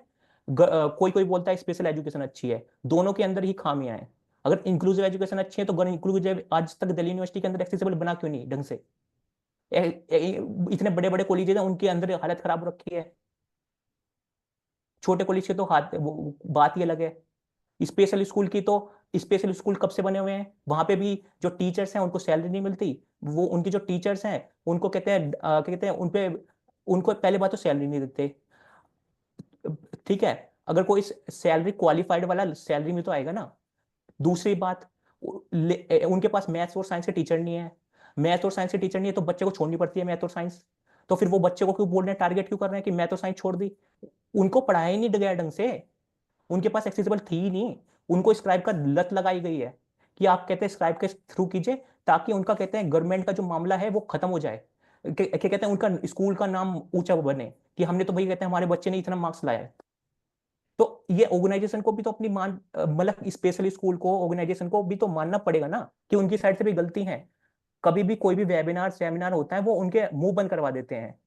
कोई कोई बोलता है स्पेशल एजुकेशन अच्छी है, दोनों के अंदर ही खामियां हैं। अगर इंक्लूसिव एजुकेशन अच्छी है तो इंक्लूसिव आज तक दिल्ली यूनिवर्सिटी के अंदर एक्सेसिबल बना क्यों नहीं ढंग से। इतने बड़े बड़े कॉलेजेस हैं उनके अंदर हालत खराब हो रखी है, छोटे कॉलेज के तो हाथ बात ही अलग है। स्पेशल स्कूल की तो, स्पेशल स्कूल कब से बने हुए हैं, वहां पे भी जो टीचर्स हैं उनको सैलरी नहीं मिलती, वो उनके जो टीचर्स हैं उनको कहते हैं क्या कहते हैं उनपे, उनको पहले बात तो सैलरी नहीं देते, ठीक है, अगर कोई सैलरी क्वालिफाइड वाला सैलरी में तो आएगा ना। दूसरी बात, उनके पास मैथ्स और साइंस के टीचर नहीं है, मैथ और साइंस के टीचर नहीं है तो बच्चे को छोड़नी पड़ती है मैथ और साइंस, तो फिर वो बच्चे को क्यों बोल रहे हैं, टारगेट क्यों कर रहे हैं कि मैथ और साइंस छोड़ दी, उनको पढ़ाया ही नहीं गया ढंग से, उनके पास एक्सेसिबल थी ही नहीं, उनको स्क्राइब का लत लगाई गई है कि आप कहते हैं स्क्राइब के थ्रू कीजिए, ताकि उनका कहते हैं गवर्नमेंट का जो मामला है वो खत्म हो जाए, क्या कहते हैं उनका स्कूल का नाम ऊंचा बने कि हमने तो भाई कहते हैं हमारे बच्चे ने इतना मार्क्स लाया है। तो ये ऑर्गेनाइजेशन को भी तो अपनी मतलब स्पेशली स्कूल को ऑर्गेनाइजेशन को भी तो मानना पड़ेगा ना कि उनकी साइड से भी गलती है। कभी भी कोई भी वेबिनार सेमिनार होता है वो उनके मुंह बंद करवा देते हैं।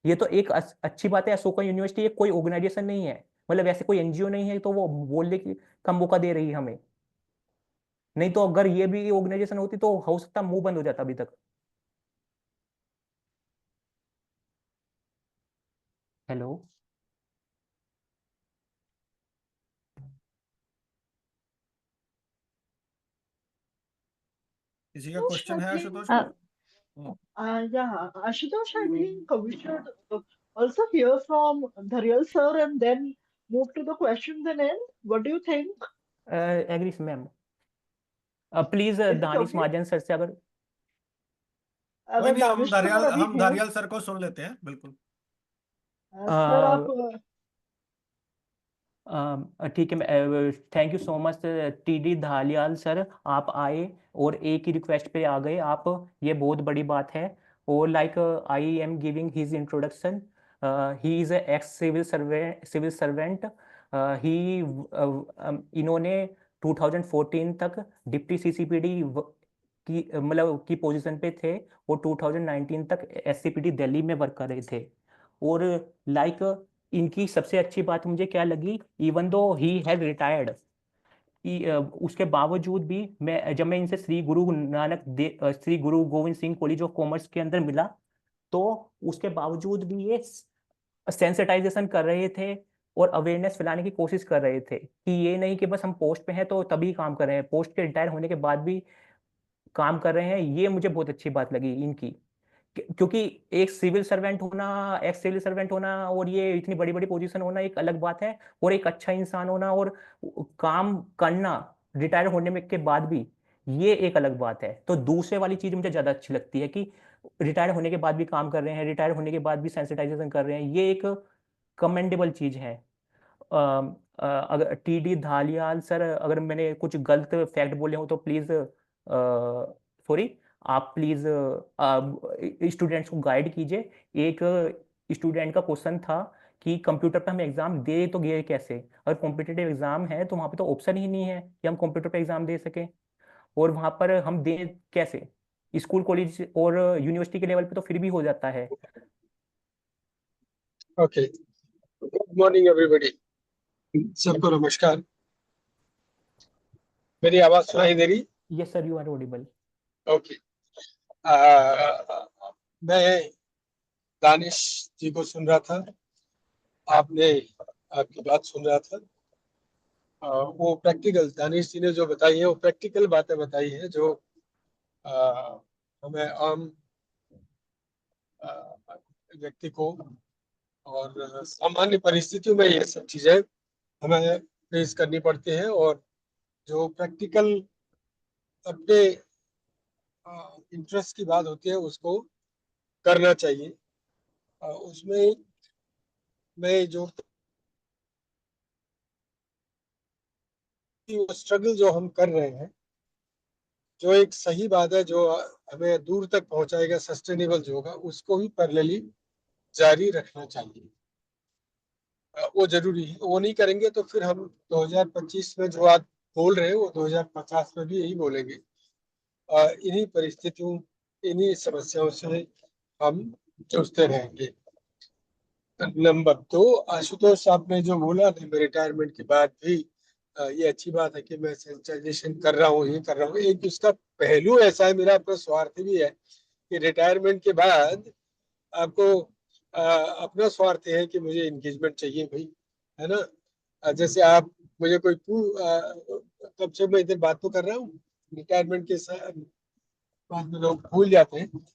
ये तो एक अच्छी बात है, अशोका यूनिवर्सिटी कोई ऑर्गेनाइजेशन नहीं है, मतलब ऐसे कोई एनजीओ नहीं है तो वो बोलने की का मौका दे रही है हमें, नहीं तो अगर ये भी ऑर्गेनाइजेशन होती तो हो सकता मुंह बंद हो जाता अभी तक। हेलो। किसी का Ashutosh, क्वेश्चन I है think, आशुतोष को? yeah, Ashutosh, I think we should also hear from Dharyal sir and then move to the questions and end. What do you think? Agree ma'am, please Is it Danish okay? Mahajan sir से अगर कोई अगर नहीं, Danish sir अभी हम हैं, धारियाल sir को सुन लेते हैं, बिल्कुल। सर आप ठीक है, thank you so much TD Dhaliwal sir, आप आए और एक ही रिक्वेस्ट पे आ गए आप, ये बहुत बड़ी बात है। और like I am giving his introduction, he is ex civil servant, he इन्होंने 2014 तक डिप्टी सीसीपीडी की मतलब की पोजीशन पे थे, और 2019 तक एससीपीडी दिल्ली में वर्क कर रहे थे। और लाइक इनकी सबसे अच्छी बात मुझे क्या लगी, even though he has retired, उसके बावजूद भी जब मैं इनसे श्री गुरु Govind Singh college of commerce के अंदर मिला, तो उसके बावजूद भी ये सेंसिटाइजेशन कर रहे थे और अवेयरनेस फैलाने की कोशिश कर रहे थे कि ये नहीं कि बस हम पोस्ट पे हैं तो तभी काम कर रहे हैं, पोस्ट के रिटायर होने के बाद भी काम कर रहे हैं। ये मुझे बहुत अच्छी बात लगी इनकी, क्योंकि एक सिविल सर्वेंट होना, एक्स सिविल सर्वेंट होना और ये इतनी बड़ी बड़ी पोजीशन होना एक अलग बात है, और एक अच्छा इंसान होना और काम करना रिटायर होने में के बाद भी, ये एक अलग बात है। तो दूसरे वाली चीज मुझे ज्यादा अच्छी लगती है कि रिटायर होने के बाद भी काम कर रहे हैं, रिटायर होने के बाद भी सेंसिटाइजेशन कर रहे हैं, ये एक कमेंडेबल चीज है। अगर टीडी धालियाल सर, अगर मैंने कुछ गलत फैक्ट बोले हो तो प्लीज सॉरी, आप प्लीज स्टूडेंट्स को गाइड कीजिए। एक स्टूडेंट का क्वेश्चन था कि कंप्यूटर पे हम एग्जाम दे तो गए कैसे, अगर कॉम्पिटिटिव एग्जाम है तो वहाँ पे तो ऑप्शन ही नहीं है कि हम कंप्यूटर पे एग्जाम दे सकें, और वहाँ पर हम दें कैसे, स्कूल कॉलेज और यूनिवर्सिटी के लेवल पे तो फिर भी हो जाता है। ओके, गुड मॉर्निंग एवरीबॉडी, सबको नमस्कार। मेरी आवाज सुनाई दे रही? Yes sir, you are audible. Okay, मैं दानिश जी को सुन रहा था, आपकी बात सुन रहा था। वो प्रैक्टिकल, दानिश जी ने जो बताई है वो प्रैक्टिकल बातें बताई है, जो हमें आम व्यक्ति को और सामान्य परिस्थितियों में ये सब चीजें हमें फेस करनी पड़ती है, और जो प्रैक्टिकल अपने इंटरेस्ट की बात होती है उसको करना चाहिए। उसमें मैं जो स्ट्रगल जो हम कर रहे हैं, जो एक सही बात है, जो हमें दूर तक पहुंचाएगा, सस्टेनेबल जो होगा, उसको भी पैरेलली जारी रखना चाहिए। वो जरूरी है। वो नहीं करेंगे तो फिर हम 2025 में जो आज बोल रहे हैं वो 2050 में भी यही बोलेंगे। इन्हीं परिस्थितियों, इन्हीं समस्याओं से हम जूझते रहेंगे। नंबर 2, आशुतोष साहब ने जो बोला था रिटायरमेंट के बाद भी, ये अच्छी बात है कि मैं सेंसिटाइजेशन कर रहा हूँ, ये कर रहा हूँ। एक उसका पहलू ऐसा है, मेरा अपना स्वार्थ भी है कि रिटायरमेंट के बाद आपको अपना स्वार्थ है कि मुझे एंगेजमेंट चाहिए भाई, है ना। जैसे आप मुझे कोई तब से मैं इधर बात तो कर रहा हूँ, रिटायरमेंट के बाद में लोग भूल जाते हैं,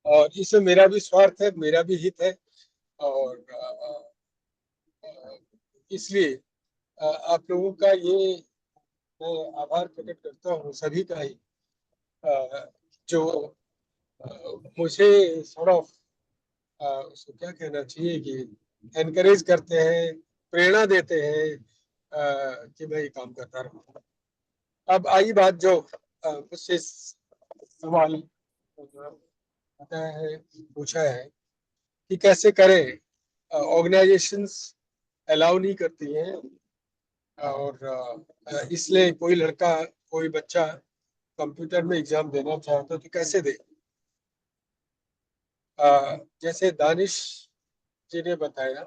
और इसमें मेरा भी स्वार्थ है, मेरा भी हित है। और इसलिए आप लोगों का ये मैं आभार प्रकट करता हूँ, सभी का ही, जो मुझे थोड़ा उसको क्या कहना चाहिए कि एनकरेज करते हैं, प्रेरणा देते हैं कि मैं ये काम करता रहूं। अब आई बात जो मुझसे सवाल आता है, पूछा है कि कैसे करें, ऑर्गेनाइजेशंस अलाउ नहीं करती हैं, और इसलिए कोई लड़का, कोई बच्चा कंप्यूटर में एग्जाम देना चाहता तो कैसे दे। जैसे दानिश जी ने बताया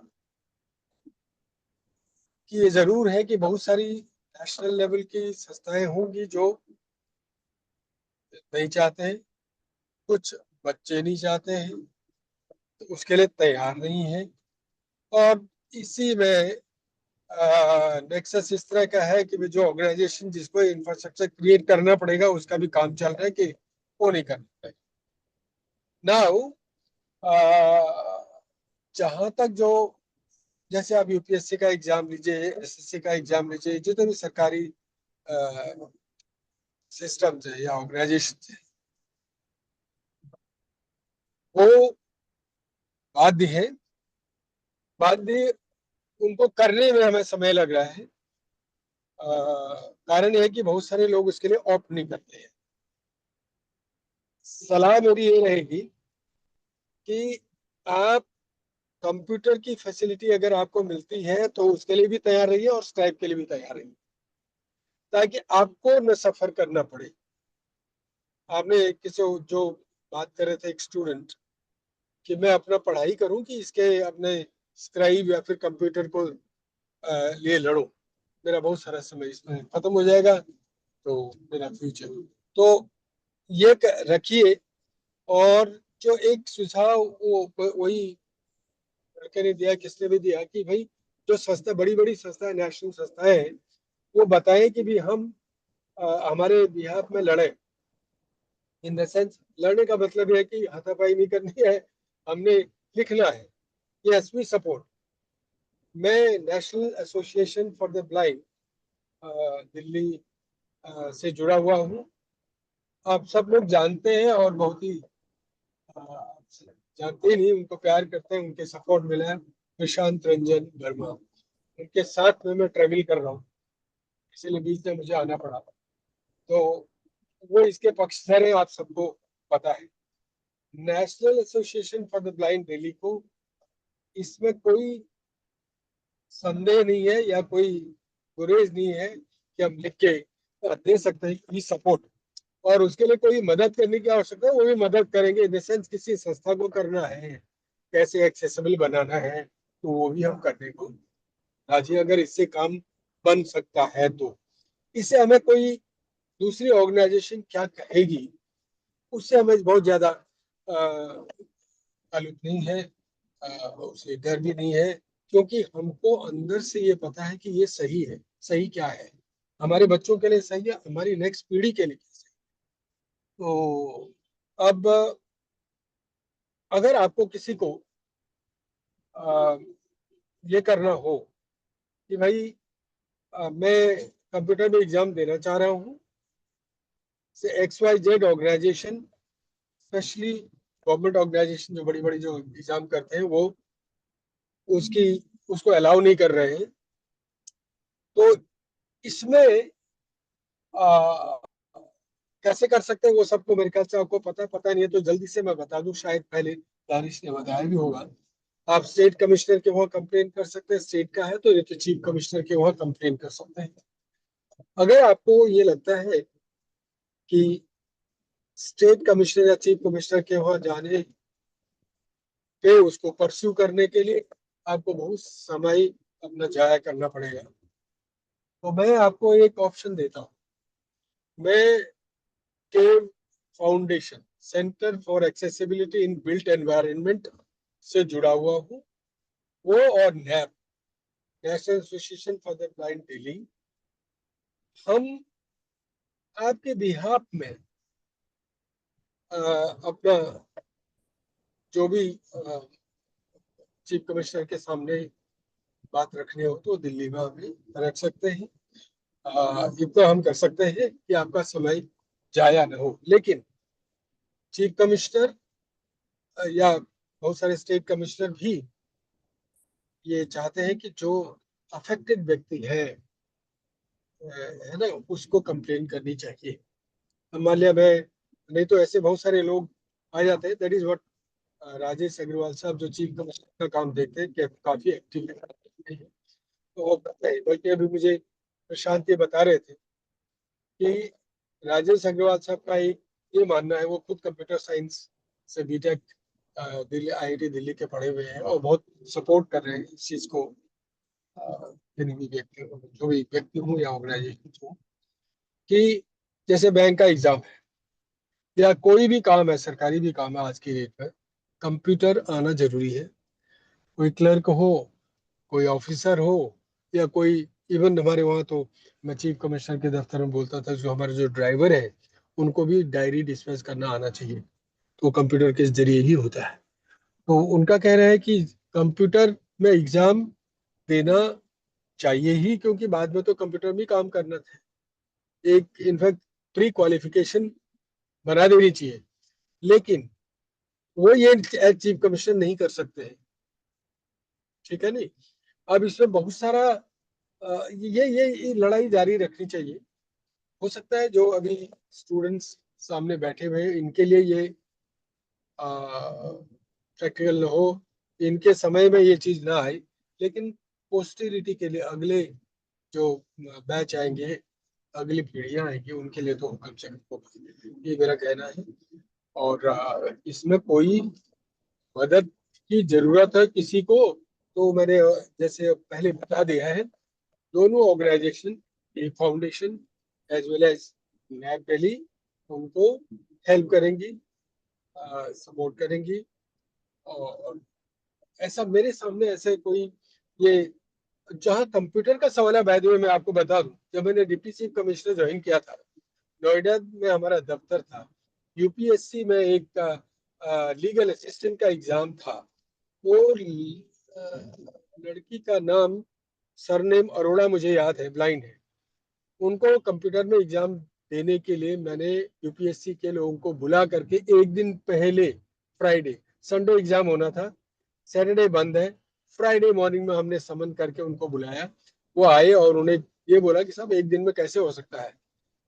कि ये जरूर है कि बहुत सारी नेशनल लेवल की संस्थाएं होंगी जो नहीं चाहते हैं, कुछ बच्चे नहीं चाहते हैं, तो उसके लिए तैयार नहीं है। और इसी में नेक्सस इस तरह का है कि जो ऑर्गेनाइजेशन जिसको इंफ्रास्ट्रक्चर क्रिएट करना पड़ेगा उसका भी काम चल रहा है कि वो नहीं करना पड़ेगा। नाउ जहां तक जो, जैसे आप यूपीएससी का एग्जाम लीजिए, एसएससी का एग्जाम लीजिए, जितने भी सरकारी सिस्टम है या ऑर्गेनाइजेशन है, वो बाध्य है, बाध्य उनको करने में हमें समय लग रहा है। कारण यह है कि बहुत सारे लोग उसके लिए ऑप्ट नहीं करते हैं। सलाह मेरी ये रहेगी कि आप कंप्यूटर की फैसिलिटी अगर आपको मिलती है तो उसके लिए भी तैयार रहिए और स्काइप के लिए भी तैयार रहिए, ताकि आपको न सफर करना पड़े। आपने किसी जो बात कर रहे थे, एक स्टूडेंट, कि मैं अपना पढ़ाई करूं कि इसके अपने स्क्राइब या फिर कंप्यूटर को लिए लड़ूं, मेरा बहुत सारा समय इसमें खत्म हो जाएगा, तो मेरा फ्यूचर। तो ये रखिए। और जो एक सुझाव वो वही लड़के ने दिया, किसने भी दिया, कि भाई जो संस्था, बड़ी बड़ी संस्थाएं, नेशनल संस्थाएं हैं, वो बताएं कि भी हम हमारे बिहाफ में लड़े। इन द सेंस, लड़ने का मतलब है कि हाथापाई नहीं करनी है, हमने लिखना है, यस वी सपोर्ट। मैं national Association for the Blind Delhi से जुड़ा हुआ हूँ। आप सब लोग जानते हैं, और बहुत ही जानते ही नहीं, उनको प्यार करते हैं, उनके सपोर्ट मिला है, प्रशांत रंजन वर्मा, उनके साथ में मैं ट्रेवल कर रहा हूँ, इसीलिए बीच में मुझे आना पड़ा। तो वो इसके पक्षधर है, आप सबको पता है। National Association for the Blind Delhi को इसमें कोई संदेह नहीं है या कोई गुरेज नहीं है कि हम लिख के दे सकते हैं कि सपोर्ट, और उसके लिए कोई मदद करने की आवश्यकता है वो भी मदद करेंगे। इन द सेंस, किसी संस्था को करना है, कैसे एक्सेसिबल बनाना है, तो वो भी हम करने को राजी, अगर इससे काम बन सकता है तो। इससे हमें कोई दूसरी ऑर्गेनाइजेशन क्या कहेगी, उससे हमें बहुत ज्यादा ताल्लुक नहीं है, उसे डर भी नहीं है, क्योंकि हमको अंदर से ये पता है कि ये सही है। सही क्या है, हमारे बच्चों के लिए सही है, हमारी नेक्स्ट पीढ़ी के लिए सही है। तो अब अगर आपको किसी को ये करना हो कि भाई मैं कंप्यूटर में एग्जाम देना चाह रहा हूँ, से XYZ organization, specially government organization जो बड़ी बड़ी जो एग्जाम करते हैं, वो उसको अलाउ नहीं कर रहे हैं। तो इसमें आ, कैसे कर सकते हैं वो सबको मेरे ख्याल से आपको पता नहीं है, तो जल्दी से मैं बता दूं, शायद पहले दानिश ने बताया भी होगा। आप स्टेट कमिश्नर के वहां कंप्लेन कर सकते हैं, स्टेट का है तो ये तो चीफ कमिश्नर के वहां कंप्लेन कर सकते हैं। अगर आपको ये लगता है कि स्टेट कमिश्नर या चीफ कमिश्नर के वहां जाने पे उसको परस्यू करने के लिए आपको बहुत समय अपना जाया करना पड़ेगा, तो मैं आपको एक ऑप्शन देता हूँ। मैं केव Foundation, Centre for Accessibility in Built Environment से जुड़ा हुआ हूँ, वो और NAB, National Association for the Blind Delhi, हम आपके बिहाफ में अपना जो भी चीफ कमिश्नर के सामने बात रखनी हो तो दिल्ली में हमें रख सकते हैं। इतना हम कर सकते हैं कि आपका समय जाया न हो। लेकिन चीफ कमिश्नर या बहुत सारे स्टेट कमिश्नर भी ये चाहते हैं कि जो अफेक्टेड व्यक्ति है ना, उसको कंप्लेन करनी चाहिए। अब मान लिया मैं, नहीं तो ऐसे बहुत सारे लोग आ जाते हैं। That is what Rajesh Agrawal साहब जो चीफ कमिश्नर का काम देखते हैं कि काफी एक्टिव है, तो वो करते हैं। बल्कि अभी मुझे प्रशांत ये बता रहे थे कि राजेश अग्रवाल साहब का एक ये मानना है, वो खुद कंप्यूटर साइंस से बीटेक दिल्ली IIT दिल्ली के पढ़े हुए हैं और बहुत सपोर्ट कर रहे हैं इस चीज को, जिन भी व्यक्ति जो भी व्यक्ति हूँ या ऑर्गेनाइजेशन हूँ, कि जैसे बैंक का एग्जाम है या कोई भी काम है, सरकारी भी काम है, आज की डेट में कंप्यूटर आना जरूरी है। कोई क्लर्क हो, कोई ऑफिसर हो, या कोई, इवन हमारे वहाँ तो मैं चीफ कमिश्नर के दफ्तर में बोलता था, जो हमारे जो ड्राइवर है उनको भी डायरी डिस्पेंस करना आना चाहिए, तो कंप्यूटर के जरिए ही होता है। तो उनका कहना है कि कंप्यूटर में एग्जाम देना चाहिए ही, क्योंकि बाद में तो कंप्यूटर में काम करना था। एक इनफैक्ट प्री क्वालिफिकेशन बना देनी चाहिए, लेकिन वो ये एज चीफ कमिश्नर नहीं कर सकते हैं, ठीक है नहीं। अब इसमें बहुत सारा ये लड़ाई जारी रखनी चाहिए। हो सकता है जो अभी स्टूडेंट्स सामने बैठे हुए हैं इनके लिए ये प्रैक्टिकल न हो, इनके समय में ये चीज ना आए, लेकिन पोस्टेरिटी के लिए, अगले जो बैच आएंगे, अगली पीढ़ियां आएंगी, उनके लिए तो कम से कम हो, ये मेरा कहना है। और इसमें कोई मदद की जरूरत है किसी को, तो मैंने जैसे पहले बता दिया है, दोनों ऑर्गेनाइजेशन, एक foundation as well as NAP Delhi, उनको हेल्प करेंगी, सपोर्ट करेंगी। और ऐसा मेरे सामने ऐसे कोई, ये जहाँ कंप्यूटर का सवाल है, बाय द वे मैं आपको बता दूं, जब मैंने डिप्टी कमिश्नर ज्वाइन किया था, नोएडा में हमारा दफ्तर था, UPSC में एक लीगल असिस्टेंट का एग्जाम था। वो लड़की का नाम, सरनेम अरोड़ा मुझे याद है, ब्लाइंड है। उनको कंप्यूटर में एग्जाम देने के लिए मैंने UPSC के लोगों को बुला करके एक दिन पहले, फ्राइडे, संडे एग्जाम होना था, सैटरडे बंद है, फ्राइडे मॉर्निंग में हमने समन करके उनको बुलाया। वो आए और उन्हें ये बोला कि साहब एक दिन में कैसे हो सकता है।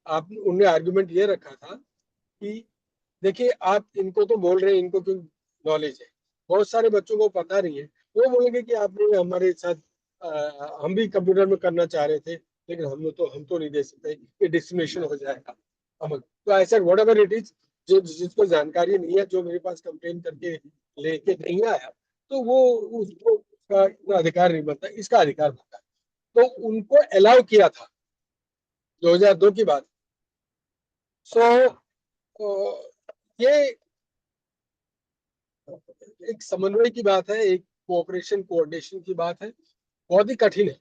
आप, उनने आर्गुमेंट ये रखा था कि देखिए आप इनको तो बोल रहे हैं, इनको क्यों नॉलेज है, बहुत सारे बच्चों को पता नहीं है। वो बोलेंगे कि आपने हमारे साथ हम भी कंप्यूटर में करना चाह रहे थे, लेकिन हम तो नहीं दे सकते, ये डिस्क्रिमिनेशन हो जाएगा। हम तो ऐसा वट एवर इट इज, जो जिसको जानकारी नहीं है, जो मेरे पास कंप्लेन करके लेके नहीं आया, तो वो उसको उसका इतना अधिकार नहीं बनता, इसका अधिकार बनता है। तो उनको अलाउ किया था 2002 की बात। सो ये एक समन्वय की बात है, एक कोऑपरेशन कोऑर्डिनेशन की बात है, बहुत ही कठिन है।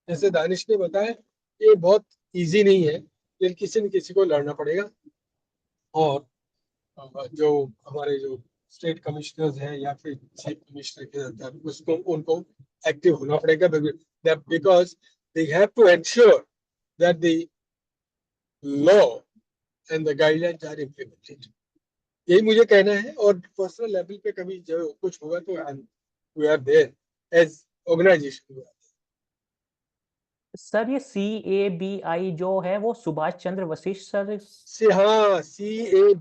जैसे दानिश ने बताया, ये बहुत इजी नहीं है, लेकिन किसी न किसी को लड़ना पड़ेगा। और जो हमारे जो स्टेट कमिश्नर्स हैं या फिर चीफ कमिश्नर के अंदर, उसको उनको एक्टिव होना पड़ेगा, because they have to ensure that the law and the guidelines are implemented. यही मुझे कहना है। और पर्सनल लेवल पे कभी जो कुछ होगा तो we are there as organization. Sir ये CABI जो है वो सुभाष चंद्र वशिष्ठ सर सी हाँ CA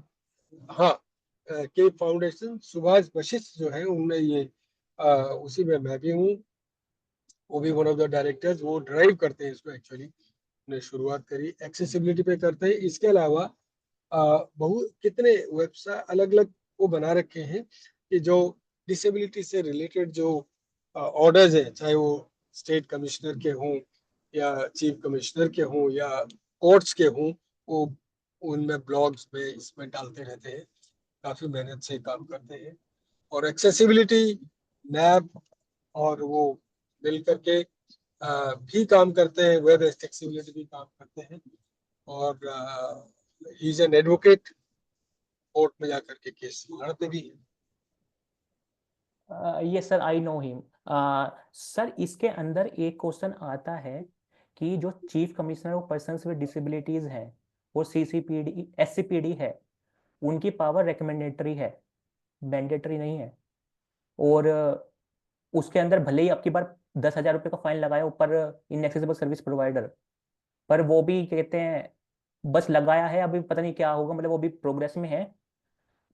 हाँ के फाउंडेशन सुभाष वशिष्ठ जो है उनने ये उसी में मैं भी हूँ, वो भी वन ऑफ द डायरेक्टर्स, वो ड्राइव करते हैं इसको। एक्चुअली ने शुरुआत करी एक्सेसिबिलिटी पे करते हैं। इसके अलावा बहुत कितने वेबसाइट अलग अलग वो बना रखे हैं कि जो डिसेबिलिटी से रिलेटेड जो ऑर्डर्स हैं, चाहे वो स्टेट कमिश्नर के हों या चीफ कमिश्नर के हों या कोर्ट्स के हों, वो उनमें ब्लॉग्स में इसमें डालते रहते हैं। काफी मेहनत से काम करते हैं। और एक्सेसिबिलिटी नैब और वो मिल करके भी काम करते हैं, वेब एक्सेसिबिलिटी भी काम करते हैं। और he is an advocate, court में जाकर के केस लड़ते भी हैं। ये sir I know him. Sir इसके अंदर एक क्वेश्चन आता है कि जो chief commissioner of persons with disabilities हैं और CCPD SCPD है, उनकी पावर रिकमेंडेटरी है, मैंडेटरी नहीं है। और उसके अंदर भले ही आपकी बार 10,000 रुपये का फाइन लगाया ऊपर इनएक्सेसिबल सर्विस प्रोवाइडर, पर वो भी कहते हैं बस लगाया है, अभी पता नहीं क्या होगा, मतलब वो भी प्रोग्रेस में है।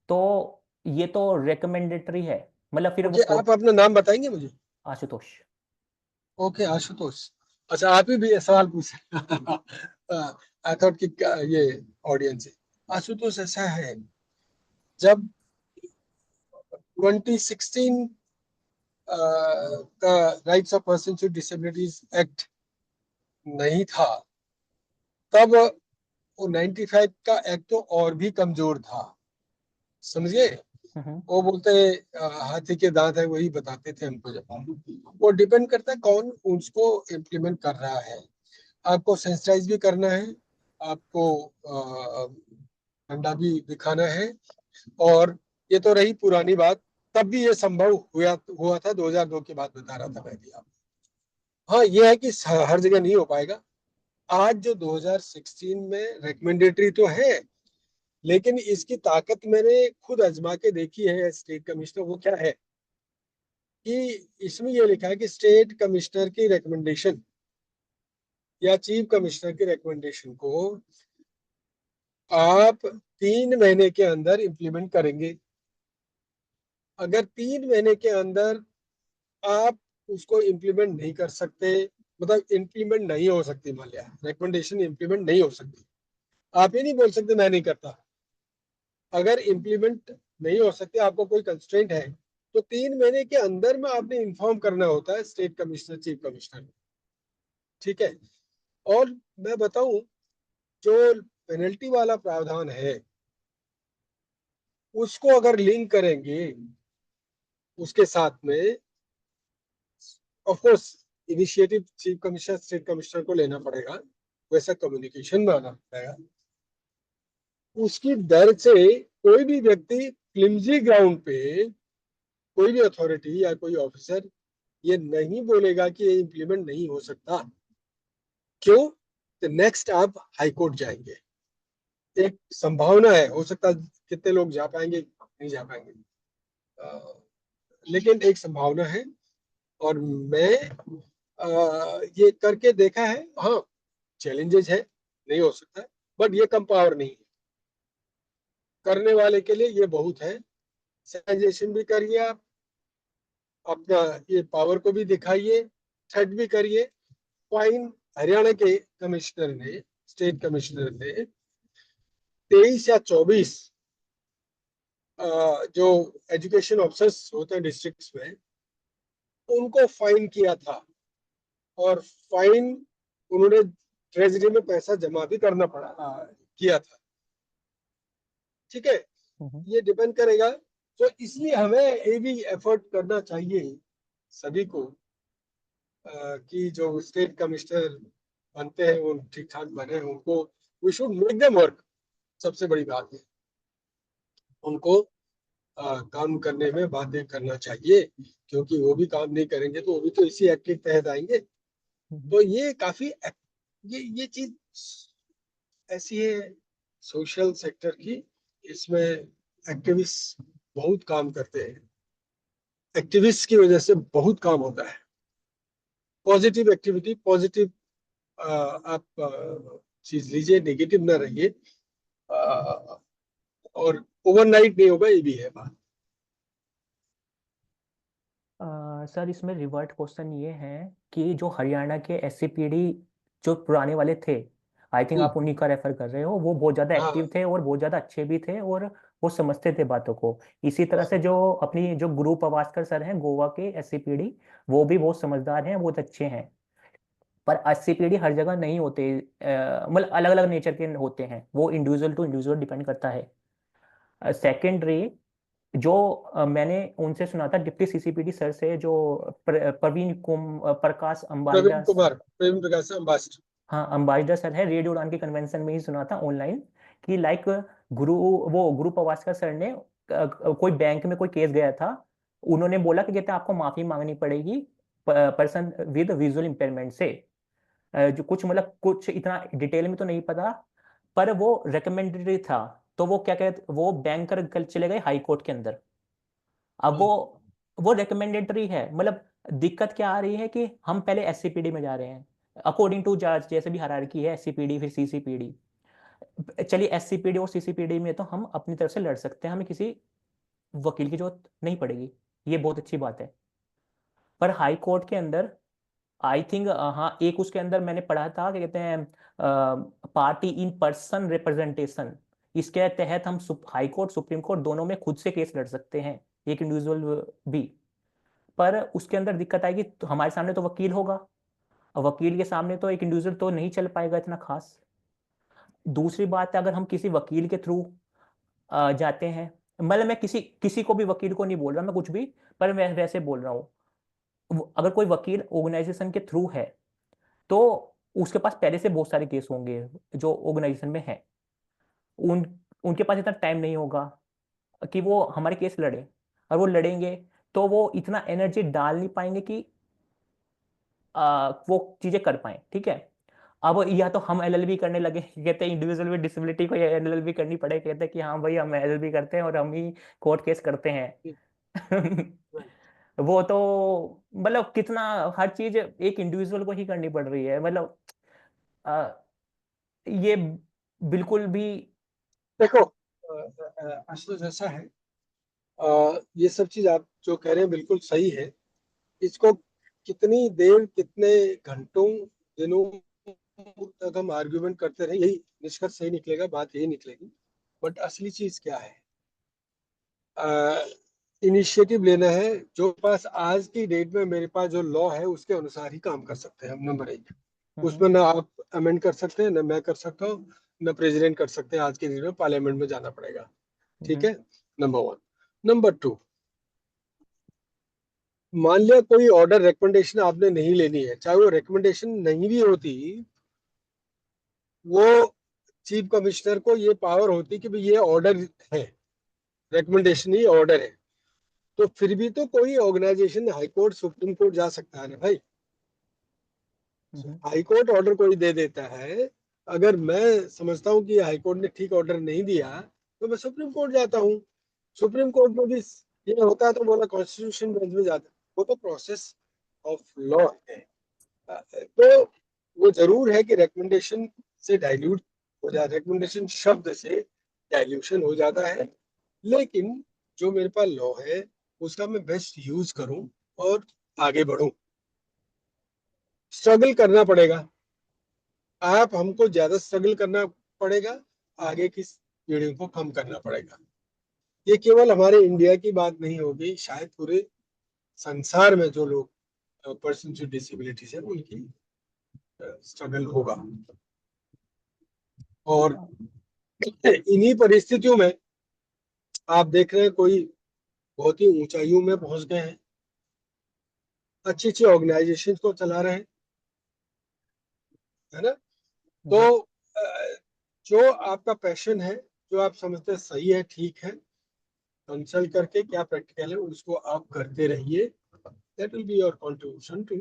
तो ये तो रिकमेंडेटरी है, मतलब फिर वो मुझे आप अपना नाम बताएंगे मुझे? आशुतोष। ओके आशुतोष। अच्छा, आप ही भी ये सवाल पूछ आई थॉट कि ये ऑडियंस है। आशुतोष, ऐसा है, जब 2016 का rights of person with disabilities act नहीं था, तब वो 95 का एक्ट तो और भी कमजोर था, समझिए। वो बोलते हाथी के दांत है वही बताते थे हमको। जब वो डिपेंड करता है कौन उसको इम्प्लीमेंट कर रहा है। आपको सेंसिटाइज भी करना है, आपको डंडा भी दिखाना है। और ये तो रही पुरानी बात, तब भी ये संभव हुआ था 2002 के बाद, बता रहा था मैं भी आपको। हाँ, ये है कि हर जगह नहीं हो पाएगा। आज जो 2016 में रिकमेंडेटरी तो है, लेकिन इसकी ताकत मैंने खुद आजमा के देखी है स्टेट कमिश्नर। वो क्या है कि इसमें ये लिखा है कि स्टेट कमिश्नर की रिकमेंडेशन या चीफ कमिश्नर की रिकमेंडेशन को आप 3 महीने के अंदर इंप्लीमेंट करेंगे। अगर 3 महीने के अंदर आप उसको इंप्लीमेंट नहीं कर सकते, मतलब इंप्लीमेंट नहीं हो सकती, मान लिया रिकमेंडेशन इंप्लीमेंट नहीं हो सकती, आप ये नहीं बोल सकते मैं नहीं करता। अगर इंप्लीमेंट नहीं हो सकते, आपको कोई कंस्ट्रेंट है, तो 3 महीने के अंदर में आपने इन्फॉर्म करना होता है स्टेट कमिश्नर चीफ कमिश्नर, ठीक है। और मैं बताऊं, जो पेनल्टी वाला प्रावधान है उसको अगर लिंक करेंगे उसके साथ में, of course initiative chief commissioner state commissioner को लेना पड़ेगा, वैसा कम्युनिकेशन में आना पड़ेगा। उसकी डर से कोई भी व्यक्ति फ्लिमजी ग्राउंड पे, कोई भी अथॉरिटी या कोई ऑफिसर ये नहीं बोलेगा कि ये इंप्लीमेंट नहीं हो सकता। क्यों? तो नेक्स्ट आप हाई कोर्ट जाएंगे। एक संभावना है, हो सकता है कितने लोग जा पाएंगे नहीं जा पाएंगे, लेकिन एक संभावना है। और मैं ये करके देखा है। हाँ, चैलेंजेस है, नहीं हो सकता, बट ये कम पावर नहीं है। करने वाले के लिए ये बहुत है। सेंसिटाइजेशन भी करिए आप, अपना ये पावर को भी दिखाइए, थ्रेट भी करिए। फाइन हरियाणा के कमिश्नर ने, स्टेट कमिश्नर ने 23 या 24 जो एजुकेशन ऑफिसर्स होते हैं डिस्ट्रिक्ट्स में, उनको फाइन किया था। और फाइन उन्होंने ट्रेजरी में पैसा जमा भी करना पड़ा किया था, ठीक है। ये डिपेंड करेगा तो इसलिए हमें ये भी एफर्ट करना चाहिए सभी को कि जो स्टेट कमिश्नर बनते हैं वो ठीक ठाक बने, उनको we should make them work. सबसे बड़ी बात है उनको काम करने में बाध्य करना चाहिए, क्योंकि वो भी काम नहीं करेंगे तो वो भी तो इसी एक्ट के तहत आएंगे। तो ये काफी ये चीज ऐसी है सोशल सेक्टर की, इसमें एक्टिविस्ट बहुत काम करते हैं। एक्टिविस्ट की वजह से बहुत काम होता है। पॉजिटिव एक्टिविटी, पॉजिटिव आप चीज लीजिए, नेगेटिव ना रहिए। और ओवरनाइट नहीं होगा, ये भी है बात। सर इसमें रिवर्ट क्वेश्चन ये है कि जो हरियाणा के एससीपीडी जो पुराने वाले थे, आई थिंक आप उन्हीं का रेफर कर रहे हो, वो बहुत ज़्यादा हाँ एक्टिव थे और बहुत ज़्यादा अच्छे भी थे और वो समझते थे बातों को। इसी तरह से जो अपनी जो गुरु पवास्कर सर हैं गोवा के एससीपीडी, वो भी बहुत समझदार हैं, बहुत अच्छे हैं। पर एससीपीडी हर जगह नहीं होते, मतलब अलग अलग नेचर के होते हैं, वो इंडिविजुअल टू इंडिविजुअल डिपेंड करता है। सेकेंडरी जो मैंने उनसे सुना था डिप्टी सीसीपीडी सर से, जो प्रकाश प्रवीण अंबाजदा, कुमार, प्रवीण प्रकाश अम्बासिडर। हाँ अंबाजदा सर है, रेडियो उड़ान के कन्वेंशन में ही सुना था ऑनलाइन कि लाइक गुरु पवास्कर सर ने कोई बैंक में कोई केस गया था, उन्होंने बोला कि कहते हैं आपको माफी मांगनी पड़ेगी पर्सन विद विजुअल इम्पेयरमेंट से। जो कुछ मतलब कुछ इतना डिटेल में तो नहीं पता, पर वो रिकमेंडेटरी था। तो वो क्या कहते, वो बैंकर कल चले गए हाई कोर्ट के अंदर। अब वो रिकमेंडेटरी है, मतलब दिक्कत क्या आ रही है कि हम पहले एससीपीडी में जा रहे हैं अकॉर्डिंग टू जज, जैसे भी हायरार्की है एससीपीडी फिर सीसीपीडी। चलिए एससीपीडी और सीसीपीडी में तो हम अपनी तरफ से लड़ सकते हैं, हमें किसी वकील की जरूरत नहीं पड़ेगी, ये बहुत अच्छी बात है। पर हाई कोर्ट के अंदर आई थिंक, हाँ एक उसके अंदर मैंने पढ़ा था कि कहते हैं पार्टी इन पर्सन रिप्रेजेंटेशन, इसके तहत हम हाई कोर्ट सुप्रीम कोर्ट दोनों में खुद से केस लड़ सकते हैं, एक इंडिविजुअल भी। पर उसके अंदर दिक्कत आएगी तो हमारे सामने तो वकील होगा, और वकील के सामने तो एक इंडिविजुअल तो नहीं चल पाएगा इतना खास। दूसरी बात है अगर हम किसी वकील के थ्रू जाते हैं, मतलब मैं किसी किसी को भी वकील को नहीं बोल रहा मैं कुछ भी, पर मैं वैसे बोल रहा हूँ अगर कोई वकील ऑर्गेनाइजेशन के थ्रू है तो उसके पास पहले से बहुत सारे केस होंगे जो ऑर्गेनाइजेशन में है, उन उनके पास इतना टाइम नहीं होगा कि वो हमारे केस लड़े, और वो लड़ेंगे तो वो इतना एनर्जी डाल नहीं पाएंगे कि वो चीजें कर पाए, ठीक है। अब या तो हम एलएलबी करने लगे, कहते हैं इंडिविजुअल विद डिसेबिलिटी को एलएलबी करनी पड़े, कहते हैं कि हाँ भाई हम एलएलबी करते हैं और हम ही कोर्ट केस करते हैं। वो तो मतलब कितना हर चीज एक इंडिविजुअल को ही करनी पड़ रही है, मतलब ये बिल्कुल भी। देखो आशुतोष ऐसा है, ये सब चीज आप जो कह रहे हैं बिल्कुल सही है। इसको कितनी देर, कितने घंटों, दिनों तक हम आर्ग्यूमेंट करते रहे, यही निष्कर्ष सही निकलेगा, बात यही निकलेगी। बट असली चीज क्या है, इनिशिएटिव लेना है। जो पास आज की डेट में मेरे पास जो लॉ है उसके अनुसार ही काम कर सकते हैं हम, नंबर 1। उसमें ना आप अमेंड कर सकते हैं, ना मैं कर सकता हूँ, ना प्रेसिडेंट कर सकते हैं। आज के दिन में पार्लियामेंट में जाना पड़ेगा, ठीक है, नंबर 1। नंबर 2, मान लिया कोई ऑर्डर रिकमेंडेशन आपने नहीं लेनी है, चाहे वो रिकमेंडेशन नहीं भी होती, वो चीफ कमिश्नर को ये पावर होती कि भाई ये ऑर्डर है, रिकमेंडेशन ही ऑर्डर है, तो फिर भी तो कोई organization high court supreme court जा सकता है ना भाई। हाई कोर्ट ऑर्डर कोई दे देता है, अगर मैं समझता हूँ कि हाई कोर्ट ने ठीक ऑर्डर नहीं दिया तो मैं सुप्रीम कोर्ट जाता हूँ। सुप्रीम कोर्ट में भी ये होता है तो बोला कॉन्स्टिट्यूशन बेंच में जाता है, वो तो प्रोसेस ऑफ लॉ है। तो वो जरूर है कि रिकमेंडेशन से डाइल्यूट हो जाता है, रिकमेंडेशन शब्द से डाइल्यूशन हो जाता है, लेकिन जो मेरे पास लॉ है उसका मैं बेस्ट यूज करूं और आगे बढ़ूं। स्ट्रगल करना पड़ेगा, आप हमको ज्यादा स्ट्रगल करना पड़ेगा, आगे की पीढ़ियों को कम करना पड़ेगा। ये केवल हमारे इंडिया की बात नहीं होगी, शायद पूरे संसार में जो लोग पर्सन विद डिसेबिलिटीज है उनकी स्ट्रगल होगा। और इन्हीं परिस्थितियों में आप देख रहे हैं कोई बहुत ही ऊंचाइयों में पहुंच गए हैं, अच्छी अच्छी ऑर्गेनाइजेशन को चला रहे हैं, है ना। तो जो आपका पैशन है, जो आप समझते हैं सही है, ठीक है, कंसल्ट करके क्या प्रैक्टिकल है उसको आप करते रहिए। That will be your contribution to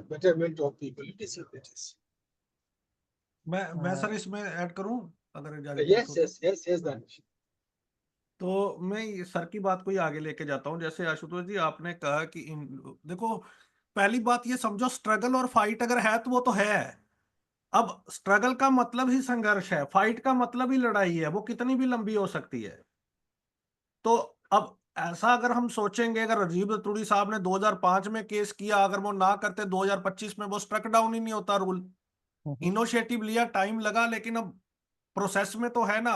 betterment of people with disabilities. मैं सर इसमें ऐड करूं अगर इजाजत हो यस तो। Yes yes yes Danish. तो मैं सर की बात को ही आगे लेके जाता हूँ। जैसे आशुतोष जी आपने कहा कि देखो, पहली बात ये समझो, स्ट्रगल और फाइट अगर है तो वो तो है। अब स्ट्रगल का मतलब ही संघर्ष है, फाइट का मतलब ही लड़ाई है, वो कितनी भी लंबी हो सकती है। तो अब ऐसा अगर हम सोचेंगे, अगर राजीव रतूड़ी साहब ने 2005 में केस किया, अगर वो ना करते 2025 में, वो स्ट्रक डाउन ही नहीं होता रूल। इनिशिएटिव लिया, टाइम लगा, लेकिन अब प्रोसेस में तो है ना।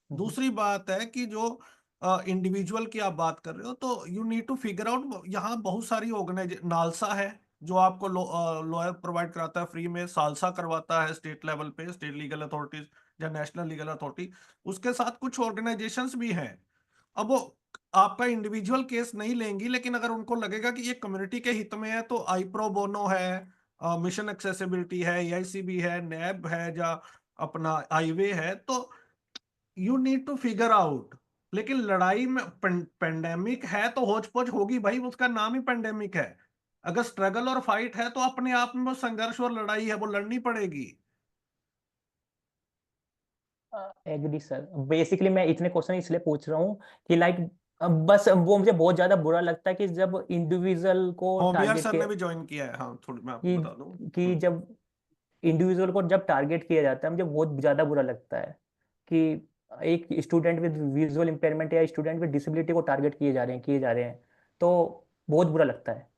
दूसरी बात है कि जो इंडिविजुअल की आप बात कर रहे हो, तो you need to figure out, यहाँ बहुत सारी ऑर्गेनाइजेशन, नालसा है जो आपको लॉयर प्रोवाइड कराता है फ्री में, सालसा करवाता है स्टेट लेवल पे, स्टेट लीगल अथॉरिटीज या नेशनल लीगल अथॉरिटी, उसके साथ कुछ ऑर्गेनाइजेशंस भी हैं। अब वो आपका इंडिविजुअल केस नहीं लेंगी, लेकिन अगर उनको लगेगा कि ये कम्युनिटी के हित में है, तो आई प्रो बोनो है, मिशन एक्सेसिबिलिटी है, एआईसीबी है, नैब है, या अपना हाईवे है, तो you need to figure out. लेकिन लड़ाई में पेंडेमिक है तो होच पोच होगी भाई, उसका नाम ही पेंडेमिक है। अगर स्ट्रगल और फाइट है तो अपने आप में वो संघर्ष और लड़ाई है, वो लड़नी पड़ेगी। Agree sir. बेसिकली मैं इतने क्वेश्चन इसलिए पूछ रहा हूँ कि लाइक बस वो मुझे बहुत ज्यादा बुरा लगता है कि जब इंडिविजुअल को होमियर टारगेट सर किया ने भी ज्वाइन किया है, हाँ थोड़ी मैं आपको बता दूं। कि जब इंडिविजुअल को जब टारगेट किया जाता है, मुझे बहुत ज्यादा बुरा लगता है कि एक स्टूडेंट विद विजुअल इम्पेयरमेंट या स्टूडेंट विद डिसेबिलिटी को टारगेट किए जा रहे हैं, तो बहुत बुरा लगता है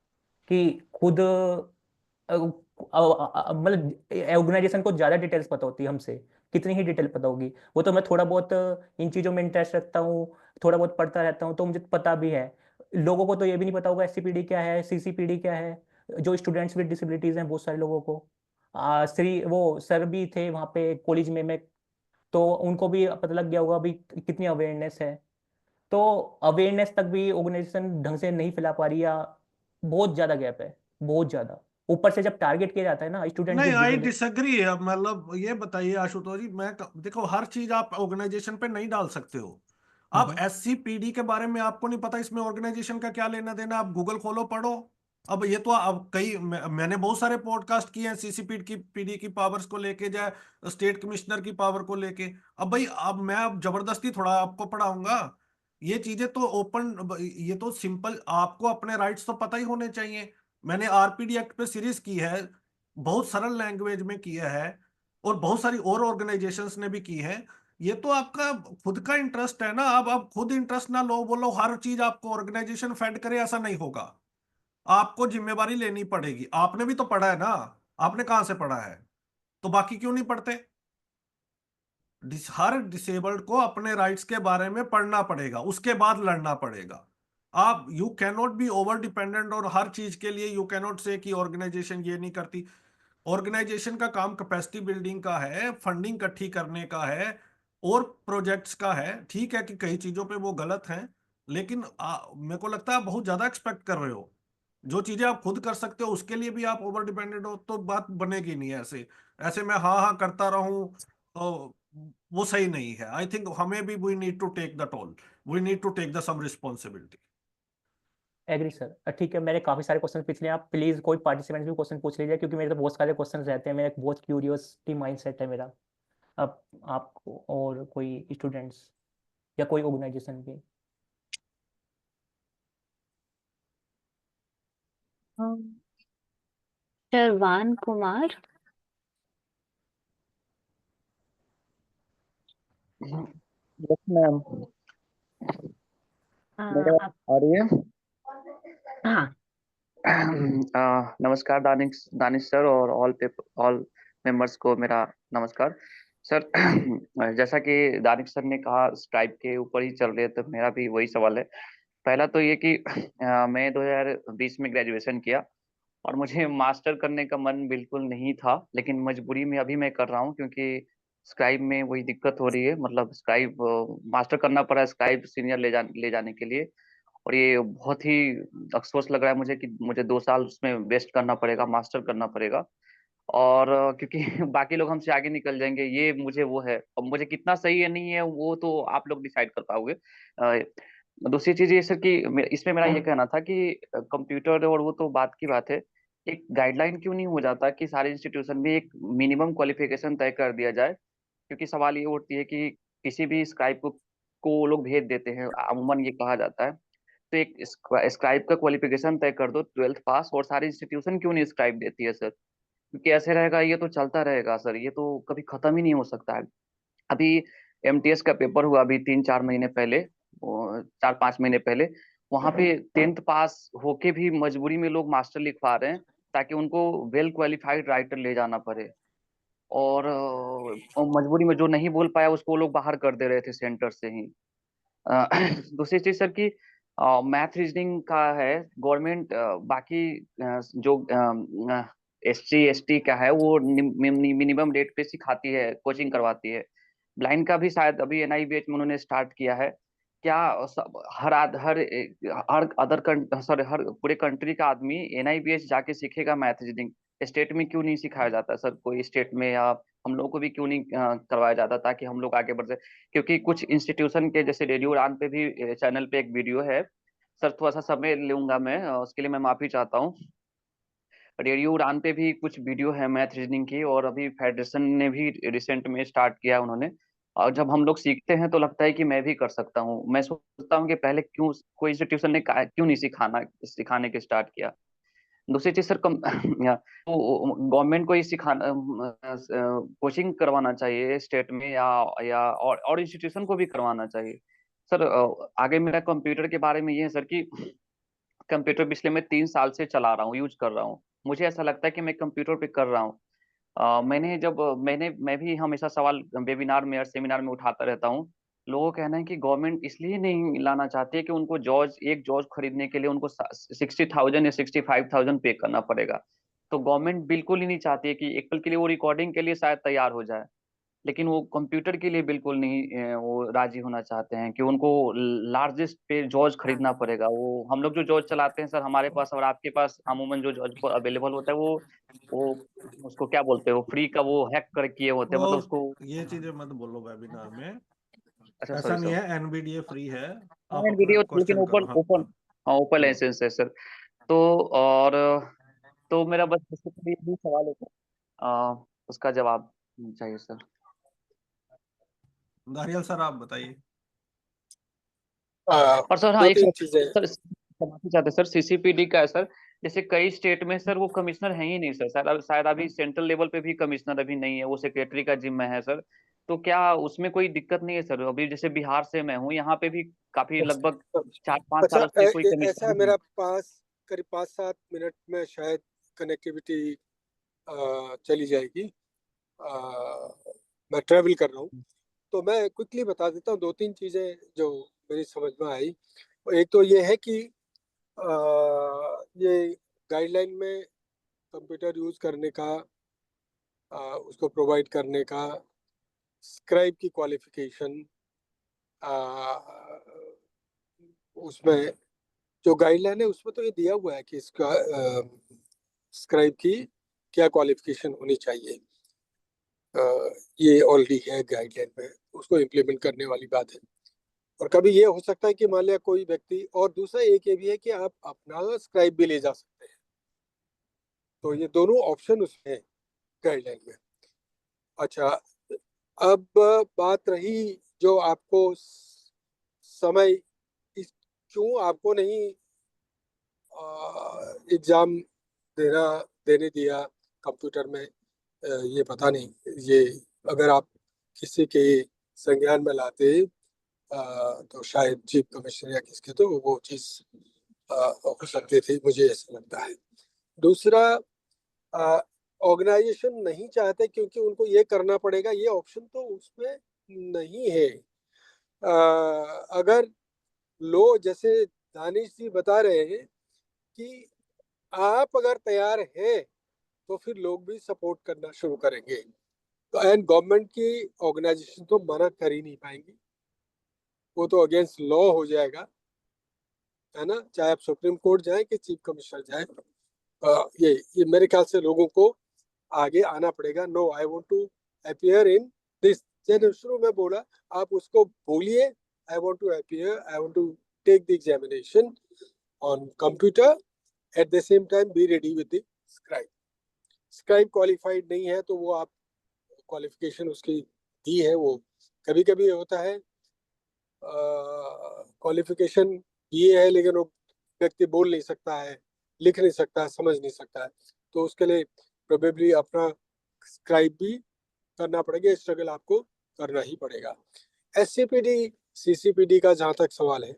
कि खुद मतलब ऑर्गेनाइजेशन को ज़्यादा डिटेल्स पता होती है हमसे। कितनी ही डिटेल पता होगी, वो तो मैं थोड़ा बहुत इन चीज़ों में इंटरेस्ट रखता हूँ, थोड़ा बहुत पढ़ता रहता हूँ, तो मुझे पता भी है। लोगों को तो ये भी नहीं पता होगा एससीपीडी क्या है, सीसीपीडी क्या है, जो स्टूडेंट्स विद डिसेबिलिटीज़ हैं बहुत सारे लोगों को। श्री वो सर भी थे वहाँ पे कॉलेज में, तो उनको भी पता लग गया होगा अभी कितनी अवेयरनेस है। तो अवेयरनेस तक भी ऑर्गेनाइजेशन ढंग से नहीं फैला पा रही, या बहुत ज़्यादा गैप है, बहुत ज़्यादा। ऊपर से जब टारगेट किया जाता है ना स्टूडेंट नहीं, विद आई डिसेबिलिटी। डिसएग्री है। मतलब ये बताइए आशुतोष जी, देखो, हर चीज आप ऑर्गेनाइजेशन पे नहीं डाल सकते हो। अब एससीपीडी के बारे में आपको नहीं पता, इसमें ऑर्गेनाइजेशन का क्या लेना देना, आप गूगल खोलो पढ़ो। अब ये तो अब मैंने बहुत सारे पॉडकास्ट किए हैं सीसीपीडी की, पीडी की पावर्स को लेके, या स्टेट कमिश्नर की पावर को लेके। अब भाई, अब मैं अब जबरदस्ती थोड़ा आपको पढ़ाऊंगा? ये चीजें तो ओपन, ये तो सिंपल, आपको अपने राइट्स तो पता ही होने चाहिए। मैंने आरपीडी एक्ट पे सीरीज की है, बहुत सरल लैंग्वेज में किया है, और बहुत सारी और ऑर्गेनाइजेशंस ने भी की है। ये तो आपका खुद का इंटरेस्ट है ना। अब आप खुद इंटरेस्ट ना लो, बोलो हर चीज आपको ऑर्गेनाइजेशन फेड करे, ऐसा नहीं होगा। आपको जिम्मेवारी लेनी पड़ेगी। आपने भी तो पढ़ा है ना, आपने कहां से पढ़ा है? तो बाकी क्यों नहीं पढ़ते? हर डिसेबल्ड को अपने राइट्स के बारे में पढ़ना पड़ेगा, उसके बाद लड़ना पड़ेगा। आप you cannot be over dependent, और हर चीज के लिए यू कैनॉट से कि ऑर्गेनाइजेशन ये नहीं करती। ऑर्गेनाइजेशन का काम कैपेसिटी बिल्डिंग का है, फंडिंग इकट्ठी करने का है, और प्रोजेक्ट्स का है। ठीक है कि कई चीजों पे वो गलत हैं, लेकिन मेरे को लगता है आप बहुत ज्यादा एक्सपेक्ट कर रहे हो। जो चीजें आप खुद कर सकते हो उसके लिए भी आप ओवर डिपेंडेंट हो, तो बात बनेगी नहीं। ऐसे ऐसे मैं हाँ हाँ करता रहूं तो वो सही नहीं है। आई थिंक हमें भी we need to take the toll, we need to take the some responsibility. Agree sir. ठीक है, मेरे काफ़ी सारे क्वेश्चन पिछले, आप प्लीज़ कोई पार्टिसिपेंट भी क्वेश्चन पूछ लीजिए, क्योंकि मेरे तो बहुत सारे क्वेश्चन रहते हैं, मेरा एक बहुत क्यूरियोसिटी माइंड सेट है मेरा। अब आपको और कोई स्टूडेंट्स या कोई ऑर्गेनाइजेशन भी। शरवान कुमार। Yes ma'am. मेरा आप आ रही है? हाँ। नमस्कार दानिश दानिश सर और ऑल मेंबर्स को मेरा नमस्कार सर। जैसा कि दानिश सर ने कहा स्ट्राइप के ऊपर ही चल रहे हैं, तो मेरा भी वही सवाल है। पहला तो ये कि मैं 2020 में ग्रेजुएशन किया और मुझे मास्टर करने का मन बिल्कुल नहीं था, लेकिन मजबूरी में अभी मैं कर रहा हूँ, क्योंकि स्क्राइब में वही दिक्कत हो रही है, मतलब स्क्राइब मास्टर करना पड़ा, स्क्राइब सीनियर ले जाने के लिए। और ये बहुत ही अफसोस लग रहा है मुझे कि मुझे 2 साल उसमें वेस्ट करना पड़ेगा, मास्टर करना पड़ेगा। और क्योंकि बाकी लोग हमसे आगे निकल जाएंगे, ये मुझे वो है। अब मुझे कितना सही है नहीं है वो तो आप लोग डिसाइड कर पाओगे। दूसरी चीज ये सर कि इसमें मेरा ये कहना था कि कंप्यूटर और वो तो बात की बात है, एक गाइडलाइन क्यों नहीं हो जाता कि सारे इंस्टीट्यूशन में एक मिनिमम क्वालिफिकेशन तय कर दिया जाए। क्योंकि सवाल ये उठती है कि किसी भी स्क्राइब को वो लोग भेज देते हैं, अमूमन ये कहा जाता है। तो एक स्क्राइब का क्वालिफिकेशन तय कर दो, 12th पास, और सारी इंस्टीट्यूशन क्यों नहीं स्क्राइब देती है सर? क्योंकि ऐसे रहेगा ये तो चलता रहेगा सर, ये तो कभी खत्म ही नहीं हो सकता है। अभी एमटीएस का पेपर हुआ अभी 3-4 महीने पहले, 4-5 महीने पहले। वहां पे 10th पास होके भी मजबूरी में लोग मास्टर लिखवा रहे हैं ताकि उनको वेल क्वालिफाइड राइटर ले जाना पड़े। और मजबूरी में जो नहीं बोल पाया उसको लोग बाहर कर दे रहे थे सेंटर से ही। अ, दूसरी चीज सर कि मैथ रीजनिंग का है, गवर्नमेंट बाकी जो SC ST का है वो मिनिमम रेट पे सिखाती है, कोचिंग करवाती है। ब्लाइंड का भी शायद अभी NIBH में उन्होंने स्टार्ट किया है। क्या हर सॉरी, हर पूरे कंट्री का आदमी NIBH जाके सीखेगा मैथ रीजनिंग? स्टेट में क्यों नहीं सिखाया जाता सर? कोई स्टेट में या हम लोग को भी क्यों नहीं करवाया जाता ताकि हम लोग आगे बढ़ सके? क्योंकि कुछ इंस्टीट्यूशन के जैसे रेडियो उड़ान पे भी चैनल पे एक वीडियो है सर, थोड़ा सा समय लूंगा मैं, उसके लिए मैं माफी चाहता हूँ। रेडियो उड़ान पे भी कुछ वीडियो है मैथ रीजनिंग की, और अभी फेडरेशन ने भी रिसेंट में स्टार्ट किया उन्होंने। और जब हम लोग सीखते हैं तो लगता है कि मैं भी कर सकता हूँ। मैं सोचता हूँ कि पहले क्यों कोई इंस्टीट्यूशन ने क्यों नहीं सिखाने के स्टार्ट किया। दूसरी चीज सर, कम तो गवर्नमेंट को ही सिखाना, कोचिंग करवाना चाहिए स्टेट में, या और इंस्टीट्यूशन को भी करवाना चाहिए सर। आगे मेरा कंप्यूटर के बारे में ये है सर कि कंप्यूटर पिछले मैं 3 साल से चला रहा हूँ, यूज कर रहा हूँ। मुझे ऐसा लगता है कि मैं कंप्यूटर पे कर रहा हूँ। मैं भी हमेशा सवाल वेबिनार में और सेमिनार में उठाता रहता हूँ। लोगों का कहना है कि गवर्नमेंट इसलिए नहीं लाना चाहती है कि उनको एक जॉर्ज खरीदने के लिए उनको 60,000 या 65,000 पे करना पड़ेगा। तो गवर्नमेंट बिल्कुल ही नहीं चाहती है कि एक पल के लिए वो रिकॉर्डिंग के लिए शायद तैयार हो जाए, लेकिन वो कंप्यूटर के लिए बिल्कुल नहीं वो राजी होना चाहते हैं कि उनको लार्जेस्ट पे जॉर्ज खरीदना पड़ेगा। वो हम लोग जो जॉर्ज चलाते हैं सर, हमारे पास और आपके पास अमूमन जो जॉर्ज अवेलेबल होता है वो उसको क्या बोलते हैं, वो फ्री का वो हैक कर किए होते हैं, मतलब वो उसको। ये चीजें मत बोलो वेबिनार में, अच्छा ऐसा सॉरी नहीं सर। है, NVDA फ्री है। हाँ आप अपना वीडियो, लेकिन क्वेश्चन करो। ओपन हाँ ओपन, हाँ। हाँ ओपन हम्म। लाइसेंस है सर। तो और तो मेरा बस बेसिकली यही सवाल है सर, उसका जवाब चाहिए सर। दानियल सर आप बताइए। और सर हाँ दो एक तीन सर, चीजें। माफी चाहते हैं सर, CCPD का है सर। जैसे कई स्टेट में सर वो कमिश्नर है ही नहीं सर, शायद अभी सेंट्रल लेवल पे भी कमिश्नर अभी नहीं है, वो सेक्रेटरी का जिम्मा है सर। तो क्या उसमें कोई दिक्कत नहीं है सर? अभी जैसे बिहार से मैं हूँ, यहाँ पे भी काफी लगभग 4-5 अच्छा, सालों से कोई कमिश्नर ऐसा ही नहीं। मेरा पास करीब 5-7 मिनट में शायद कनेक्टिविटी चली जाएगी। मैं ट्रेवल कर रहा हूँ, तो मैं क्विकली बता देता हूँ 2-3 चीज़ें जो मेरी समझ में आई। एक तो ये है कि ये गाइडलाइन में कंप्यूटर यूज करने का, उसको प्रोवाइड करने का, स्क्राइब की क्वालिफिकेशन, उसमें जो गाइडलाइन है उसमें तो ये दिया हुआ है कि इसका स्क्राइब की क्या क्वालिफिकेशन होनी चाहिए। ये ऑलरेडी है गाइडलाइन में, उसको इम्प्लीमेंट करने वाली बात है। और कभी ये हो सकता है कि मान लिया कोई व्यक्ति, और दूसरा एक ये भी है कि आप अपना स्क्राइब भी ले जा सकते हैं। तो ये दोनों ऑप्शन उसमें गाइडलाइन में। अच्छा, अब बात रही जो आपको समय, क्यों आपको नहीं एग्जाम देने दिया कंप्यूटर में, ये पता नहीं। ये अगर आप किसी के संज्ञान में लाते तो शायद चीफ कमिश्नर या किसके, तो वो चीज हो सकती थी, मुझे ऐसा लगता है। दूसरा, ऑर्गेनाइजेशन नहीं चाहते क्योंकि उनको ये करना पड़ेगा, ये ऑप्शन तो उसमें नहीं है। अगर लो, जैसे दानिश जी बता रहे हैं कि आप अगर तैयार हैं तो फिर लोग भी सपोर्ट करना शुरू करेंगे। एंड गवर्नमेंट की ऑर्गेनाइजेशन तो मना कर ही नहीं पाएंगी, वो तो अगेंस्ट लॉ हो जाएगा, है ना, चाहे आप सुप्रीम कोर्ट जाए कि चीफ कमिश्नर जाए। ये मेरे ख्याल से लोगों को आगे आना पड़ेगा। No, I want to appear in this. जैसे शुरू में बोला, आप उसको बोलिए, I want to appear, I want to take the examination on computer, at the same time be ready with the scribe. Scribe qualified नहीं है तो वो आप क्वालिफिकेशन उसकी दी है, वो कभी कभी होता है क्वालिफिकेशन ये है लेकिन वो व्यक्ति बोल नहीं सकता है, लिख नहीं सकता है, समझ नहीं सकता है, तो उसके लिए प्रोबेबली अपना स्क्राइब भी करना पड़ेगा, स्ट्रगल आपको करना ही पड़ेगा। SCPD CCPD का जहाँ तक सवाल है,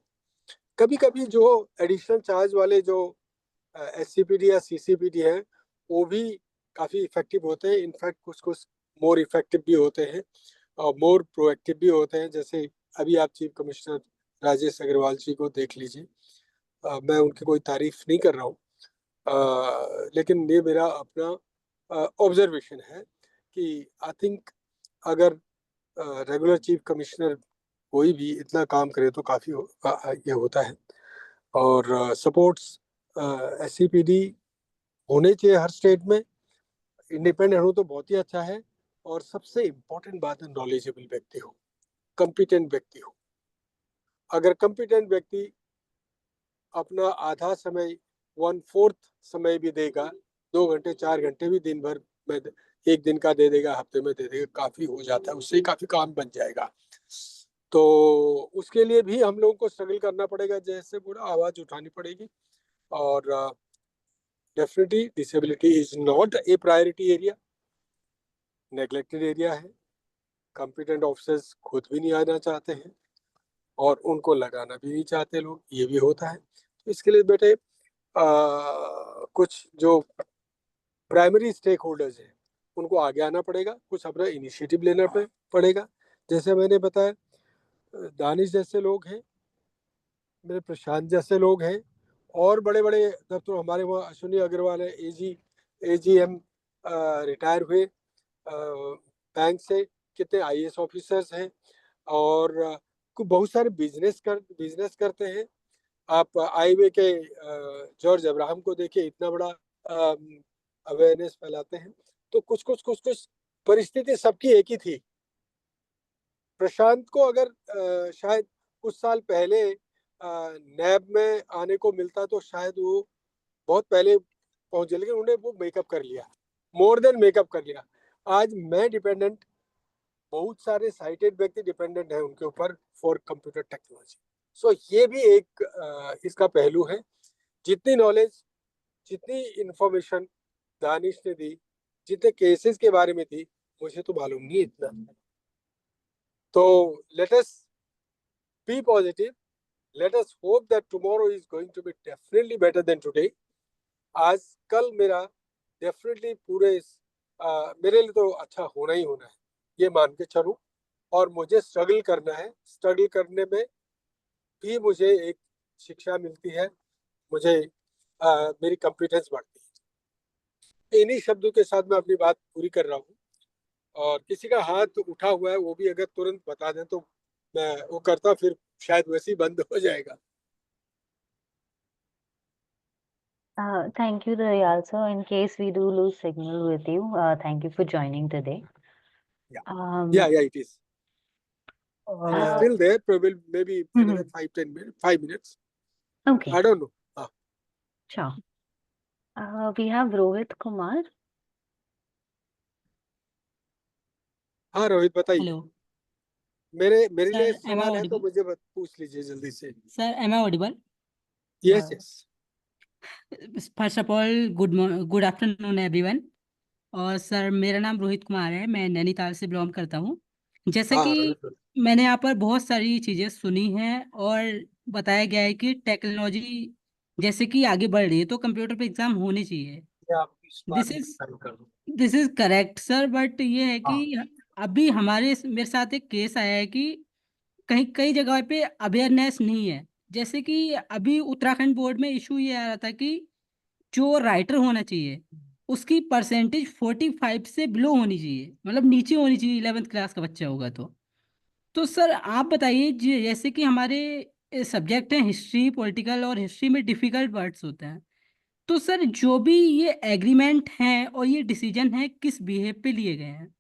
कभी कभी जो एडिशनल चार्ज वाले जो SCPD या CCPD है वो भी काफ़ी इफेक्टिव होते हैं। इनफैक्ट कुछ कुछ मोर इफेक्टिव भी होते हैं और मोर प्रोएक्टिव भी होते हैं। जैसे अभी आप चीफ कमिश्नर राजेश अग्रवाल जी को देख लीजिए, मैं उनकी कोई तारीफ नहीं कर रहा हूँ, लेकिन ये मेरा अपना ऑब्जर्वेशन है कि आई थिंक अगर रेगुलर चीफ कमिश्नर कोई भी इतना काम करे तो काफ़ी ये होता है। और सपोर्ट्स SCPD होने चाहिए हर स्टेट में। इंडिपेंडेंट हो तो बहुत ही अच्छा है, और सबसे इम्पोर्टेंट बात है नॉलेजेबल व्यक्ति हो, कॉम्पिटेंट व्यक्ति हो। अगर कॉम्पिटेंट व्यक्ति अपना आधा समय 1/4 समय भी देगा, 2 घंटे 4 घंटे भी दिन भर में एक दिन का दे देगा, हफ्ते में दे देगा, काफी हो जाता है, उससे ही काफी काम बन जाएगा। तो उसके लिए भी हम लोगों को स्ट्रगल करना पड़ेगा, जैसे पूरा आवाज उठानी पड़ेगी। और definitely disability is not a priority area, neglected area है। कॉम्पिटेंट ऑफिसर्स खुद भी नहीं आना चाहते हैं और उनको लगाना भी नहीं चाहते लोग, ये भी होता है। तो इसके लिए बेटे कुछ जो प्राइमरी स्टेक होल्डर्स हैं उनको आगे आना पड़ेगा, कुछ अपना इनिशिएटिव लेना पड़ेगा। जैसे मैंने बताया, दानिश जैसे लोग हैं, मेरे प्रशांत जैसे लोग हैं, और बड़े बड़े दफ्तर हमारे वहाँ अश्विनी अग्रवाल है, AGM रिटायर हुए बैंक से, कितने IAS ऑफिसर्स हैं, और बहुत सारे बिजनेस करते हैं। आप IWay के जॉर्ज अब्राहम को देखिए, इतना बड़ा अवेयरनेस फैलाते हैं। तो कुछ परिस्थिति सबकी एक ही थी। प्रशांत को अगर शायद कुछ साल पहले नैब में आने को मिलता तो शायद वो बहुत पहले पहुंच जाए, लेकिन उन्हें वो मेकअप कर लिया, मोर देन मेकअप कर लिया। आज मैं डिपेंडेंट, बहुत सारे साइटेड व्यक्ति डिपेंडेंट है उनके ऊपर फॉर कंप्यूटर टेक्नोलॉजी। सो ये भी एक इसका पहलू है। जितनी नॉलेज, जितनी इंफॉर्मेशन दानिश ने दी, जितने केसेस के बारे में दी, मुझे तो मालूम नहीं इतना। तो let us be positive, let us hope that tomorrow is going to be definitely better than today. आज कल मेरा डेफिनेटली मेरे लिए तो अच्छा होना ही होना है, ये मान के चलूं। और मुझे स्ट्रगल करना है, स्ट्रगल करने में भी मुझे एक शिक्षा मिलती है, मुझे मेरी कॉम्पिटेंस बढ़ती है। इन्हीं शब्दों के साथ मैं अपनी बात पूरी कर रहा हूँ। और किसी का हाथ उठा हुआ है, वो भी अगर तुरंत बता दें तो मैं वो करता, फिर शायद वैसे ही बंद हो जाएगा। Thank you, Dayal sir. In case we do lose signal with you, thank you for joining today. Yeah, it is. It's still there, probably maybe another 5 minutes. Okay, I don't know. sure. We have Rohit Kumar. हाँ रोहित बताइए। Hello मेरे लिए sir, am I सवाल है तो audible? मुझे पूछ लीजिए जल्दी से। Sir, am I audible? Yes yes. First of all good afternoon everyone. और सर, मेरा नाम रोहित कुमार है, मैं नैनीताल से बिलोंग करता हूँ। जैसे हाँ कि मैंने यहाँ पर बहुत सारी चीज़ें सुनी हैं और बताया गया है कि टेक्नोलॉजी जैसे कि आगे बढ़ रही है तो कंप्यूटर पे एग्ज़ाम होने चाहिए। This is correct sir, but ये है कि अभी मेरे साथ एक केस आया है कि कई जगह पे अवेयरनेस नहीं है। जैसे कि अभी उत्तराखंड बोर्ड में इशू ये आ रहा था कि जो राइटर होना चाहिए उसकी परसेंटेज 45 से बिलो होनी चाहिए, मतलब नीचे होनी चाहिए 11th क्लास का बच्चा होगा तो सर आप बताइए जैसे कि हमारे सब्जेक्ट हैं हिस्ट्री पॉलिटिकल, और हिस्ट्री में डिफिकल्ट वर्ड्स होते हैं, तो सर जो भी ये एग्रीमेंट हैं और ये डिसीजन है किस बिहेव पे लिए गए हैं,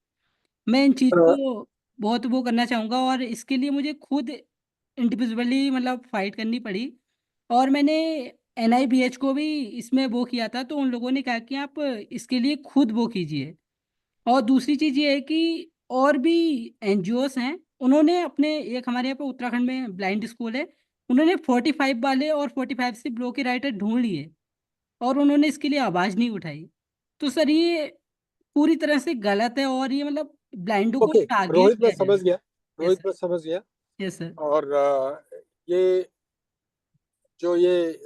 मैं इन चीज़ को बहुत वो करना चाहूँगा, और इसके लिए मुझे खुद इंडिविजुअली मतलब फाइट करनी पड़ी। और मैंने NIBH को भी इसमें वो किया था, तो उन लोगों ने कहा कि आप इसके लिए खुद वो कीजिए। और दूसरी चीज़ ये है कि और भी NGOs हैं, उन्होंने अपने एक हमारे यहाँ पे उत्तराखंड में ब्लाइंड स्कूल है, उन्होंने 45 वाले और 45 से बिलो के राइटर ढूंढ लिए, और उन्होंने इसके लिए आवाज़ नहीं उठाई। तो सर ये पूरी तरह से गलत है, और ये मतलब ब्लाइंडो को ओके टारगेट रोहित, मैं किया जा समझ रहा है। गया, यस रोहित सर। मैं समझ गया। Yes sir. और ये जो ये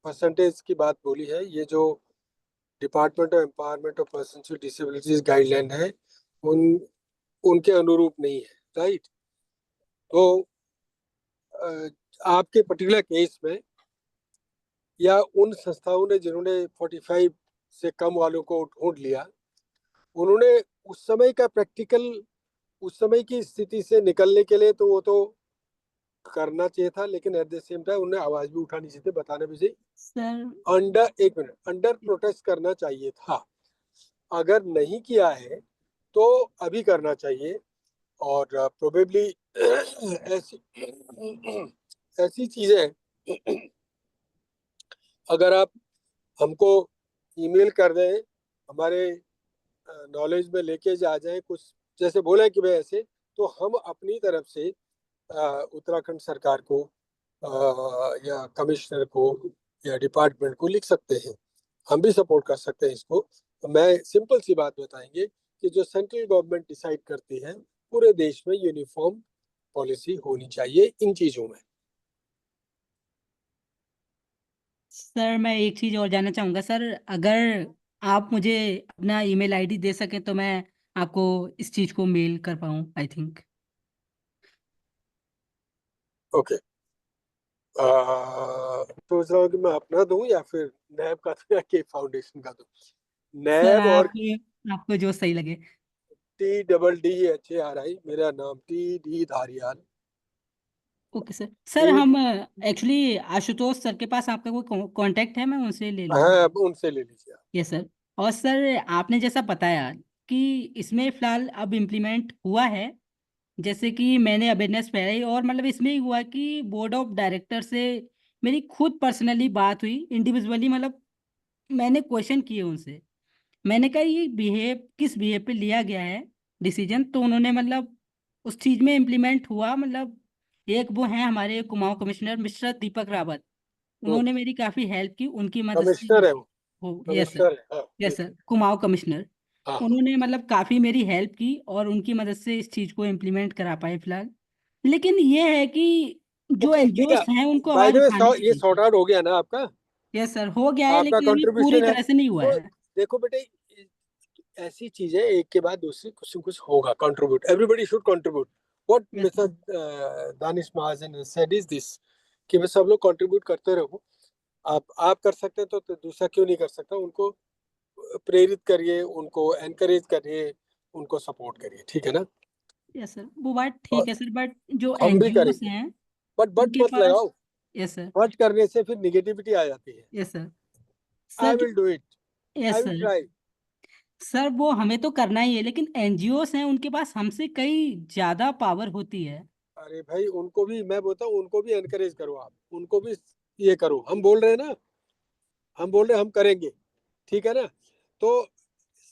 परसेंटेज की बात बोली है, ये जो department of empowerment of persons with disabilities guideline है, उनके अनुरूप नहीं है, राइट? तो आपके पर्टिकुलर केस में या उन संस्थाओं ने जिन्होंने 45 से कम वालों को ढूंढ लिया, उन्होंने उस समय का प्रैक्टिकल, उस समय की स्थिति से निकलने के लिए तो वो तो करना चाहिए था, लेकिन एट द सेम टाइम उन्हें आवाज भी उठानी चाहिए थी, बताना भी चाहिए। सर अंडर प्रोटेस्ट करना चाहिए था। अगर नहीं किया है तो अभी करना चाहिए। और प्रोबेबली ऐसी ऐसी चीजें अगर आप हमको ईमेल कर दें, हमारे नॉलेज में लेके जा जाए, कुछ जैसे बोला कि भाई ऐसे, तो हम अपनी तरफ से उत्तराखंड सरकार को या कमिश्नर को या डिपार्टमेंट को लिख सकते हैं। हम भी सपोर्ट कर सकते हैं इसको। मैं सिंपल सी बात बताएंगे कि जो सेंट्रल गवर्नमेंट डिसाइड करती है, पूरे देश में यूनिफॉर्म पॉलिसी होनी चाहिए इन चीजों में। सर मैं एक चीज़ और जानना चाहूँगा सर, अगर आप मुझे अपना ईमेल आईडी दे सकें तो मैं आपको इस चीज़ को मेल कर पाऊँ, आई थिंक। ओके, सोच रहा हूँ कि मैं अपना दूं या फिर नैब का दूं या के फाउंडेशन का दूं। सर नैब और आपको जो सही लगे। TDDHARI, मेरा नाम TD Dhaliwal. Okay sir. Sir हम एक्चुअली आशुतोष सर के पास आपका कोई कांटेक्ट है, मैं उनसे ले लूँगा। हाँ, अब उनसे ले लीजिए। Yes sir. और सर आपने जैसा बताया कि इसमें फिलहाल अब इम्प्लीमेंट हुआ है, जैसे कि मैंने अवेयरनेस फैलाई, और मतलब इसमें ही हुआ कि बोर्ड ऑफ डायरेक्टर से मेरी खुद पर्सनली बात हुई इंडिविजुअली, मतलब मैंने क्वेश्चन किए उनसे, मैंने कहा ये बिहेव किस बिहेव पे लिया गया है डिसीजन, तो उन्होंने मतलब उस चीज़ में इम्प्लीमेंट हुआ, मतलब एक वो हैं हमारे कुमाऊं कमिश्नर मिस्टर दीपक रावत, उन्होंने मेरी काफ़ी हेल्प की, उनकी मदद से कमिश्नर है वो, हो। Yes sir. कमिश्नर है, हाँ यस ठीक सर, है। कुमाऊं कमिश्नर, हाँ उन्होंने मतलब काफ़ी मेरी हेल्प की, और उनकी मदद से इस चीज़ को इम्प्लीमेंट करा पाए फिलहाल। लेकिन ये है कि जो ओके, ठीक NGOs है। हैं उनको बाय द आवाज़ उठानी वे, ये चाहिए। सॉर्ट आउट हो गया ना आपका? यस सर, हो गया है, आपका लेकिन अभी पूरी कंट्रीब्यूशन है तरह से नहीं हुआ तो है। देखो बेटे, ऐसी चीजें एक के बाद दूसरी कुछ न कुछ होगा। Contribute, everybody should contribute. What yes mister sir. Danish Mahajan said is this, कि बस सब लोग कंट्रीब्यूट करते रहो। आप कर सकते हैं तो दूसरा क्यों नहीं कर सकता? उनको प्रेरित करिए, उनको एनकरेज करिए, उनको सपोर्ट करिए, ठीक है ना? यस सर, वो बात और ठीक है सर, बट जो हम भी NGOs करेंगे, हैं बट उनके मत पास। लगाओ। Yes sir. बट करने से फिर निगेटिविटी आ जाती है। Yes sir. I sir will do it, I yes will sir. Try. Sir वो हमें तो करना ही है, लेकिन NGOs हैं उनके पास हमसे कई ज़्यादा पावर होती है। अरे भाई, उनको भी मैं बोलता हूँ, उनको भी एनकरेज करो, आप उनको भी ये करो। हम बोल रहे हैं ना, हम बोल रहे हैं हम करेंगे, ठीक है ना? तो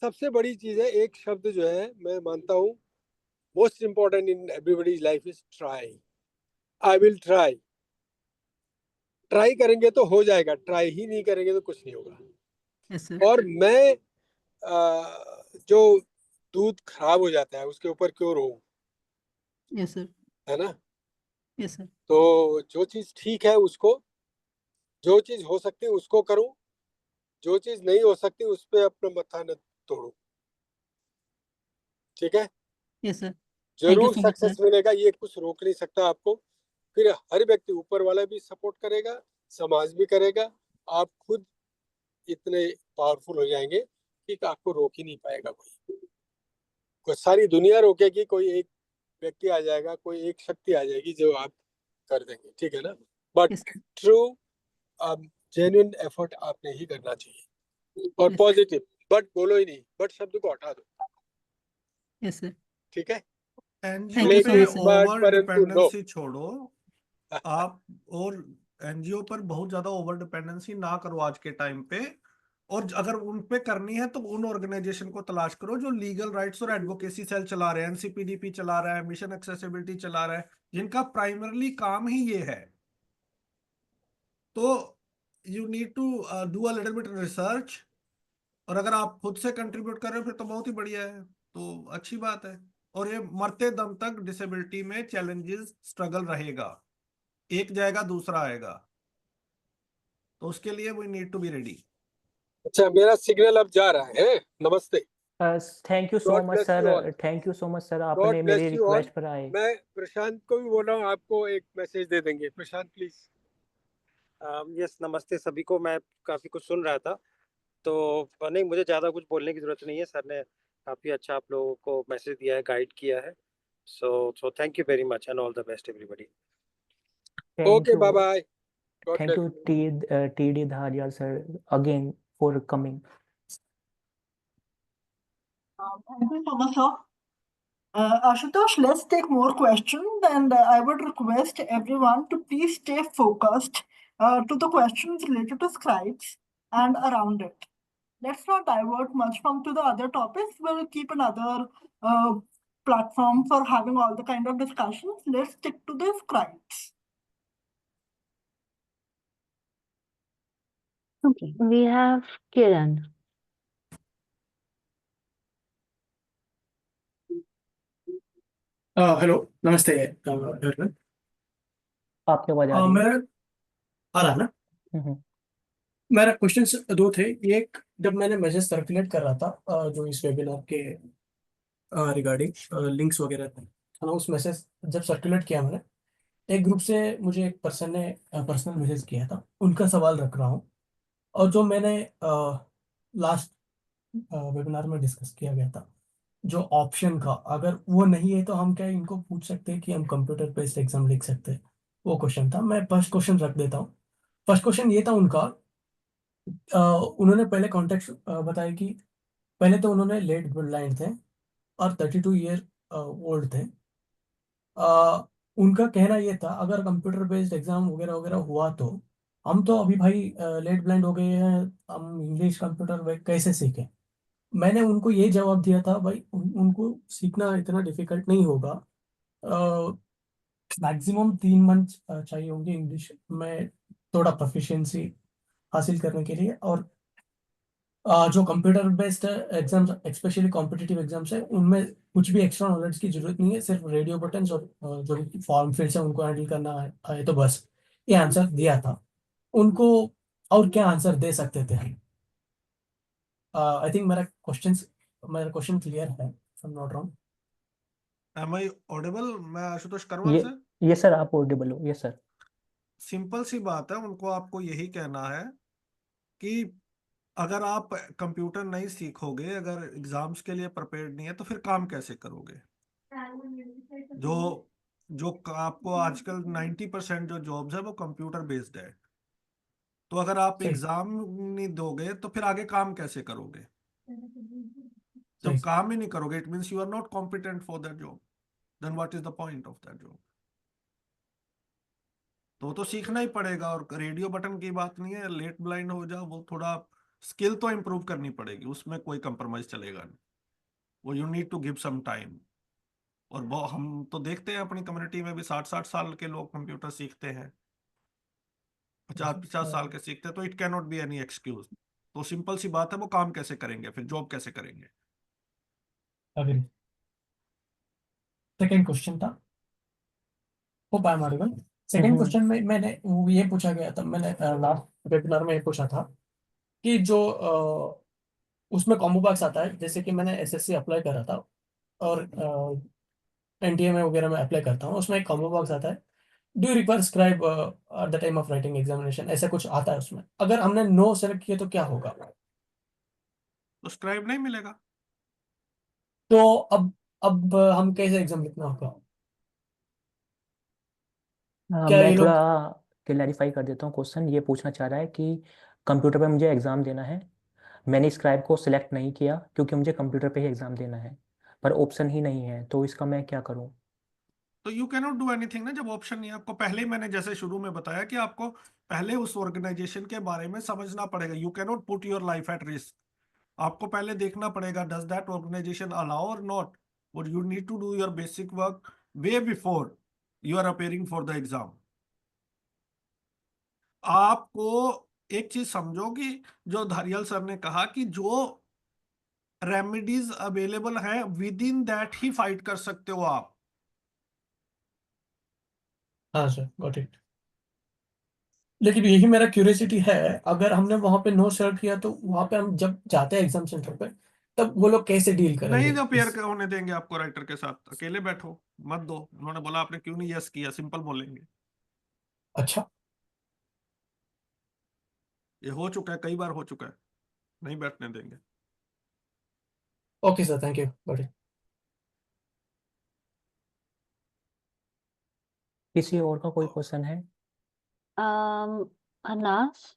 सबसे बड़ी चीज है, एक शब्द जो है मैं मानता हूँ most important in everybody's life is try. I will try. Try करेंगे तो हो जाएगा, ट्राई ही नहीं करेंगे तो कुछ नहीं होगा। Yes sir. और मैं जो दूध खराब हो जाता है उसके ऊपर क्यों रहूं, यस सर। है ना? Yes sir. तो जो चीज ठीक है उसको, जो चीज हो सकती है उसको करूं, जो चीज नहीं हो सकती उस पर अपना मत्था न तोड़ू, ठीक है? Yes sir. थैंक यू जरूर सो मच सक्सेस सर। मिलेगा, ये कुछ रोक नहीं सकता आपको। फिर हर व्यक्ति, ऊपर वाला भी सपोर्ट करेगा, समाज भी करेगा, आप खुद इतने पावरफुल हो जाएंगे कि आपको रोक ही नहीं पाएगा कोई सारी दुनिया रोकेगी, कोई एक व्यक्ति आ जाएगा, कोई एक शक्ति आ जाएगी जो आप कर देंगे, ठीक है ना। But yes true genuine effort आपने ही करना चाहिए और यस पॉजिटिव, बट बोलो ही नहीं, बट शब्द को हटा दो, यस सर ठीक है। एनजीओ थैंक यू सो पे मच सर बट ओवर परंतु नो डिपेंडेंसी छोड़ो आप, और एनजीओ पर बहुत ज्यादा ओवर डिपेंडेंसी ना करो आज के टाइम पे। और अगर उन पे करनी है तो उन ऑर्गेनाइजेशन को तलाश करो जो लीगल राइट्स और एडवोकेसी सेल चला रहे हैं, एनसीपीडीपी चला रहा है, मिशन एक्सेसिबिलिटी चला रहा है, जिनका प्राइमरली काम ही ये है। तो you need to do a little bit research, और अगर आप खुद से कंट्रीब्यूट कर रहे हो फिर तो बहुत ही बढ़िया है, तो अच्छी बात है। और ये मरते दम तक डिसेबिलिटी में चैलेंजेस स्ट्रगल रहेगा, एक जाएगा दूसरा आएगा, तो उसके लिए we need to be ready. अच्छा, मेरा सिग्नल अब जा रहा है, नमस्ते। Thank you so god much bless you all, sir, thank you so much sir, god आपने ब्लेस मेरी यू ऑल। रिक्वेस्ट पर आए। मैं प्रशांत को भी बोल रहा हूँ, आपको एक मैसेज दे देंगे। प्रशांत प्लीज। यस, नमस्ते सभी को। मैं काफ़ी कुछ सुन रहा था, तो नहीं, मुझे ज़्यादा कुछ बोलने की ज़रूरत नहीं है। सर ने काफ़ी अच्छा आप लोगों को मैसेज दिया है, गाइड किया है। So thank you very much and all the best everybody. Thank okay, you, bye bye, god thank bless you you. TD Dharia sir again for coming. Thank you so much, sir. Ashutosh, let's take more questions, and I would request everyone to please stay focused to the questions related to scribes and around it. Let's not divert much from to the other topics. We'll keep another platform for having all the kind of discussions. Let's stick to the scribes. Okay, we have Kiran. Hello, नमस्ते everyone। आपकी आवाज आ रही है? मेरा आ रहा है ना? हम्म, मेरा क्वेश्चन दो थे। एक, जब मैंने मैसेज सर्कुलेट कर रहा था जो इस वेबिनार के रिगार्डिंग लिंक्स वगैरह थे, है ना, उस मैसेज जब सर्कुलेट किया मैंने, एक ग्रुप से मुझे एक पर्सन ने पर्सनल मैसेज किया था, उनका सवाल रख रहा हूँ। और जो मैंने लास्ट वेबिनार में डिस्कस किया गया था, जो ऑप्शन का, अगर वो नहीं है तो हम क्या इनको पूछ सकते हैं कि हम कंप्यूटर बेस्ड एग्जाम लिख सकते हैं? वो क्वेश्चन था। मैं फर्स्ट क्वेश्चन रख देता हूँ। फर्स्ट क्वेश्चन ये था उनका, उन्होंने पहले कॉन्टेक्स्ट बताया कि पहले तो उन्होंने लेट ब्लाइंड थे और 32 ईयर ओल्ड थे। उनका कहना ये था अगर कंप्यूटर बेस्ड एग्जाम वगैरह वगैरह हुआ तो हम तो अभी भाई लेट ब्लाइंड हो गए हैं, हम इंग्लिश कंप्यूटर कैसे सीखें? मैंने उनको ये जवाब दिया था, भाई उनको सीखना इतना डिफिकल्ट नहीं होगा। मैक्सिमम 3 मंथ चाहिए होंगे इंग्लिश में थोड़ा प्रोफिशिएंसी हासिल करने के लिए। और जो computer based exams, specially competitive exams है, उनमें कुछ भी एक्स्ट्रा नॉलेज की जरूरत नहीं है, सिर्फ रेडियो बटन्स और जो फॉर्म फिल्स है उनको हैंडल करना है तो बस। ये आंसर दिया था उनको। और क्या आंसर दे सकते थे हम? आई थिंक मेरा क्वेश्चन क्लियर है, I am not wrong. Am I audible? मैं आशुतोष करवाल ये से। ये सर आप ऑडिबल हो? ये सर सिंपल सी बात है, उनको आपको यही कहना है कि अगर आप कंप्यूटर नहीं सीखोगे, अगर एग्जाम्स के लिए प्रिपेयर्ड नहीं है, तो फिर काम कैसे करोगे? जो जो आपको आजकल 90% जो जॉब्स है वो कंप्यूटर बेस्ड है, तो अगर आप सही एग्जाम नहीं दोगे तो फिर आगे काम कैसे करोगे? जब सही काम ही नहीं करोगे, it means you are not competent for that job, then what is the point of that job? तो सीखना ही पड़ेगा। और रेडियो बटन की बात नहीं है, लेट ब्लाइंड हो जाओ, वो थोड़ा स्किल तो इम्प्रूव करनी पड़ेगी, उसमें कोई कंप्रोमाइज चलेगा नहीं। वो you need to give some time. और वो हम तो देखते हैं अपनी कम्युनिटी में भी 60-60 साल के लोग कंप्यूटर सीखते हैं, 50-50 साल के सीखते हैं, तो it can not be any excuse. तो सिंपल सी बात है, वो काम कैसे करेंगे, फिर जॉब कैसे करेंगे? अग्री। सेकंड क्वेश्चन था, हो पाया हमारे बल। सेकंड हम्म, क्वेश्चन में मैंने वो ये पूछा गया था, मैंने लास्ट वेबिनार में ये पूछा था कि जो उसमें कॉम्बो बॉक्स आता है, जैसे कि मैंने एसएससी अप्लाई करा था और एनटीए में वगैरह में अप्लाई करता हूँ, उसमें एक कॉम्बो बॉक्स आता है, do require scribe at the time of writing examination, ऐसा कुछ आता है उसमें। अगर हमने नो सेलेक्ट किया तो क्या होगा? तो स्क्राइब नहीं मिलेगा। तो अब हम कैसे एग्जाम लिखना होगा? क्या मैं ये थोड़ा लोग? क्लैरिफाई कर देता हूँ। क्वेश्चन ये पूछना चाह रहा है कि कंप्यूटर पे मुझे एग्ज़ाम देना है, मैंने स्क्राइब को सिलेक्ट नहीं किया क्योंकि मुझे कंप्यूटर पे ही एग्ज़ाम देना है, पर ऑप्शन ही नहीं है, तो इसका मैं क्या करूँ? तो यू कैनॉट डू एनीथिंग ना, जब ऑप्शन नहीं है आपको। पहले ही मैंने जैसे शुरू में बताया कि आपको पहले उस ऑर्गेनाइजेशन के बारे में समझना पड़ेगा। You cannot put your life at risk. आपको पहले देखना पड़ेगा डज दैट ऑर्गेनाइजेशन अलाउ और नॉट, और you need to do your basic work way before you are appearing for the exam. आपको एक चीज समझो कि जो धारियल सर ने कहा कि जो रेमेडीज अवेलेबल हैं with in that he fight कर सकते हो आप। हाँ सर, गॉट इट। लेकिन यही मेरा क्यूरियोसिटी है, अगर हमने वहां पे नो सेलेक्ट किया तो वहां पे हम जब जाते हैं एग्जाम सेंटर पे, तब वो लोग कैसे डील नहीं करेंगे अपेयर इस? होने देंगे आपको राइटर के साथ, अकेले बैठो, मत दो। उन्होंने बोला आपने क्यों नहीं यस किया, सिंपल बोलेंगे। अच्छा। ये हो चुका है, कई बार हो चुका है, नहीं बैठने देंगे। Okay sir, thank you, got it. किसी और का कोई क्वेश्चन है? अनास,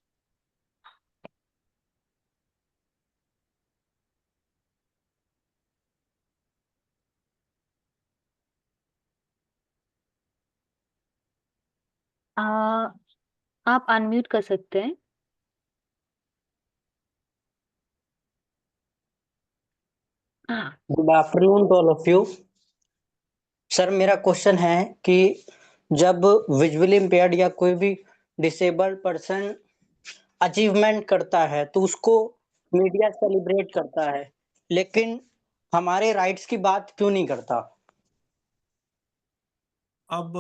आ, आप अनम्यूट कर सकते हैं। हाँ, good afternoon to all of you. Sir मेरा क्वेश्चन है कि जब विजुअली इम्पेयर्ड या कोई भी डिसेबल्ड पर्सन अचीवमेंट करता है तो उसको मीडिया सेलिब्रेट करता है, लेकिन हमारे राइट्स की बात क्यों नहीं करता? अब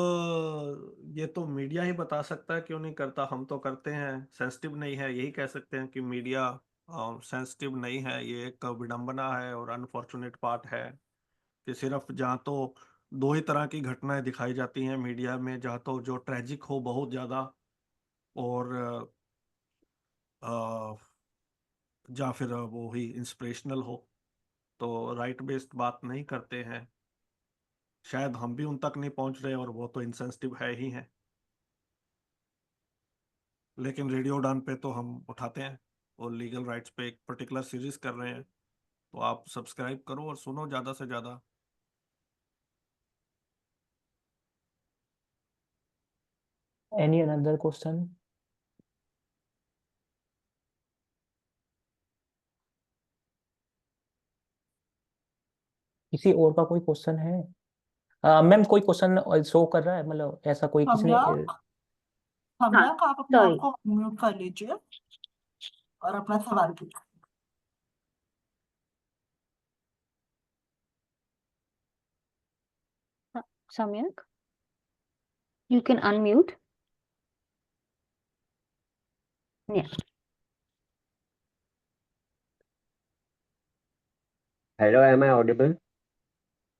ये तो मीडिया ही बता सकता है क्यों नहीं करता, हम तो करते हैं। सेंसिटिव नहीं है, यही कह सकते हैं कि मीडिया सेंसिटिव नहीं है। ये एक विडंबना है और अनफॉर्चुनेट पार्ट है कि सिर्फ जहाँ तो दो ही तरह की घटनाएं दिखाई जाती हैं मीडिया में, जहाँ तो जो ट्रेजिक हो बहुत ज्यादा, और अ, या फिर वो ही इंस्पिरेशनल हो, तो राइट बेस्ड बात नहीं करते हैं। शायद हम भी उन तक नहीं पहुंच रहे, और वो तो इनसेंसिटिव है ही है। लेकिन रेडियो डान पे तो हम उठाते हैं, और लीगल राइट्स पे एक पर्टिकुलर सीरीज कर रहे हैं, तो आप सब्सक्राइब करो और सुनो ज्यादा से ज्यादा। Any another question? किसी और का कोई क्वेश्चन है? मैम कोई क्वेश्चन शो कर रहा है, मतलब ऐसा कोई किसी ने सम्यक, हाँ, सम्यक आप अपने आप सॉरी, को म्यूट कर लीजिए और अपना सवाल कीजिए। सम्यक, you can unmute. Yeah. Hello, am I audible?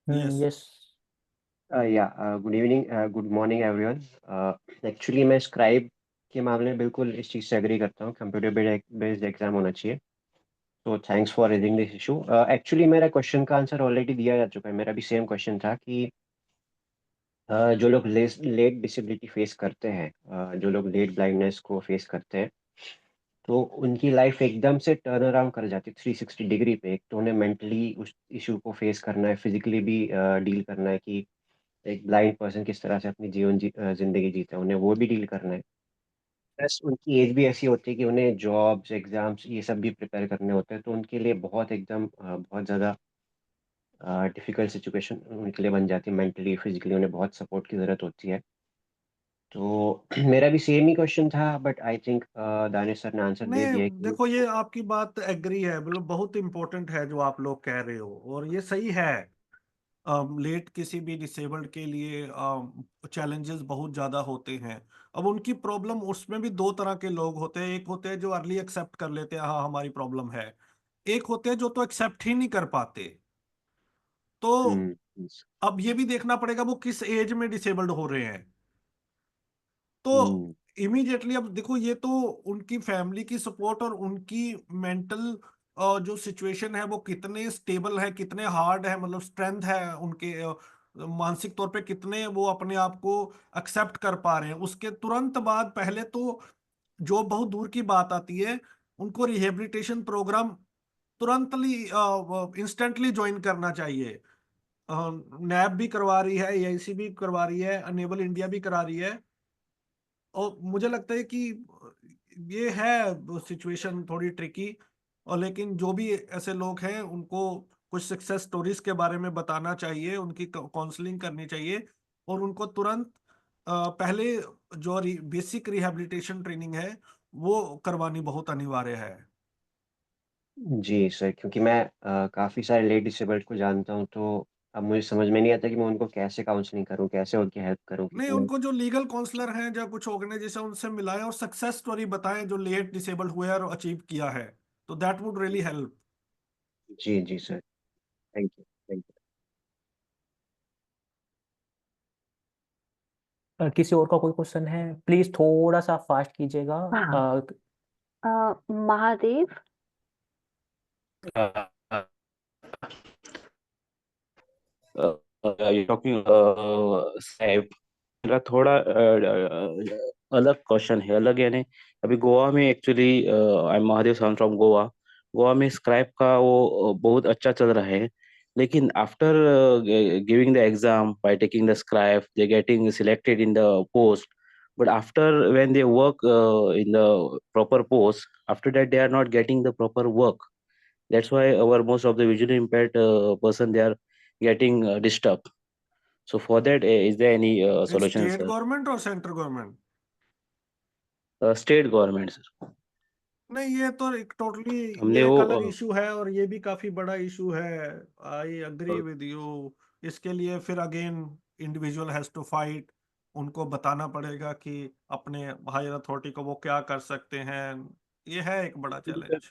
Yes. Yes. Good evening, good morning everyone. Actually मैं स्क्राइब के मामले में बिल्कुल इस चीज़ से एग्री करता हूँ, कंप्यूटर बेस्ड एग्जाम होना चाहिए। तो thanks for raising this issue. Actually मेरा क्वेश्चन का आंसर ऑलरेडी दिया जा चुका है। मेरा भी सेम क्वेश्चन था कि जो लोग लेट डिसेबिलिटी फेस करते हैं, जो लोग लेट ब्लाइंडनेस को फेस करते हैं, तो उनकी लाइफ एकदम से टर्न अराउंड कर जाती है 360 डिग्री पे। एक तो उन्हें मेंटली उस इशू को फेस करना है, फिजिकली भी डील करना है कि एक ब्लाइंड पर्सन किस तरह से अपनी जिंदगी जीता है, उन्हें वो भी डील करना है। प्लस उनकी एज भी ऐसी होती है कि उन्हें जॉब्स, एग्जाम्स, ये सब भी प्रिपेयर करने होते हैं, तो उनके लिए बहुत एकदम बहुत ज़्यादा डिफिकल्ट सिचुएशन उनके लिए बन जाती है। मेंटली फिजिकली उन्हें बहुत सपोर्ट की ज़रूरत होती है। तो मेरा भी सेम ही क्वेश्चन था, but I think Danish sir ने आंसर दे नहीं दिया है कि देखो, ये आपकी बात एग्री है, मतलब बहुत इंपॉर्टेंट है जो आप लोग कह रहे हो, और ये सही है। लेट किसी भी डिसेबल्ड के लिए चैलेंजेस बहुत ज्यादा होते हैं। अब उनकी प्रॉब्लम, उसमें भी दो तरह के लोग होते हैं। एक होते हैं जो अर्ली एक्सेप्ट कर लेते हैं, हाँ हमारी प्रॉब्लम है। एक होते हैं जो तो एक्सेप्ट ही नहीं कर पाते। तो हम्म अब ये भी देखना पड़ेगा वो किस एज में डिसेबल्ड हो रहे हैं। तो हम्म इमीडिएटली अब देखो, ये तो उनकी फैमिली की सपोर्ट और उनकी मेंटल जो सिचुएशन है वो कितने स्टेबल है, कितने हार्ड है, मतलब स्ट्रेंथ है उनके मानसिक तौर पे कितने वो अपने आप को एक्सेप्ट कर पा रहे हैं। उसके तुरंत बाद पहले तो जो बहुत दूर की बात आती है, उनको रिहेबिलिटेशन प्रोग्राम तुरंतली इंस्टेंटली ज्वाइन करना चाहिए। नैब भी करवा रही है, एआईसी भी करवा रही है, अनेबल इंडिया भी करा रही है। और मुझे लगता है कि ये है सिचुएशन थोड़ी ट्रिकी, और लेकिन जो भी ऐसे लोग हैं उनको कुछ सक्सेस स्टोरीज के बारे में बताना चाहिए, उनकी काउंसलिंग करनी चाहिए, और उनको तुरंत पहले जो बेसिक रिहैबिलिटेशन ट्रेनिंग है वो करवानी बहुत अनिवार्य है। जी सर, क्योंकि मैं काफ़ी सारे लेट डिसेबल्ड को जानता हूँ, तो अब मुझे समझ में नहीं आता कि मैं उनको कैसे काउंसलिंग करूँ, कैसे उनकी हेल्प करूँ, नहीं, क्योंकि मैं उनको जो लीगल काउंसलर हैं या कुछ ऑर्गेनाइजेशन उनसे मिलाएं और सक्सेस स्टोरी बताएं जो लेट डिसेबल्ड हुए और अचीव किया है, तो दैट वुड रियली हेल्प। जी जी सर, थैंक यू थैंक किसी और का कोई क्वेश्चन है? प्लीज थोड़ा सा फास्ट कीजिएगा। हाँ महादेव। यू टॉकिंग साहब, मेरा थोड़ा अलग क्वेश्चन है, अलग यानी अभी गोवा में actually I am Mahadev, I am from Goa. Goa में स्क्राइब का वो बहुत अच्छा चल रहा है, लेकिन after giving the exam by taking the scribe they getting selected in the post, but after when they work in the proper post, after that they are not getting the proper work. That's why our most of the visually impaired person, they are getting disturbed. So for that, is there any solution, state sir? Government और central government? State government, sir. नहीं, ये तो एक totally, हमने ये एक वो अलग इशू है और ये भी काफी बड़ा इशू है। I agree with you. इसके लिए फिर again individual has to fight, उनको बताना पड़ेगा कि अपने हायर अथॉरिटी को वो क्या कर सकते हैं। ये है एक बड़ा चैलेंज।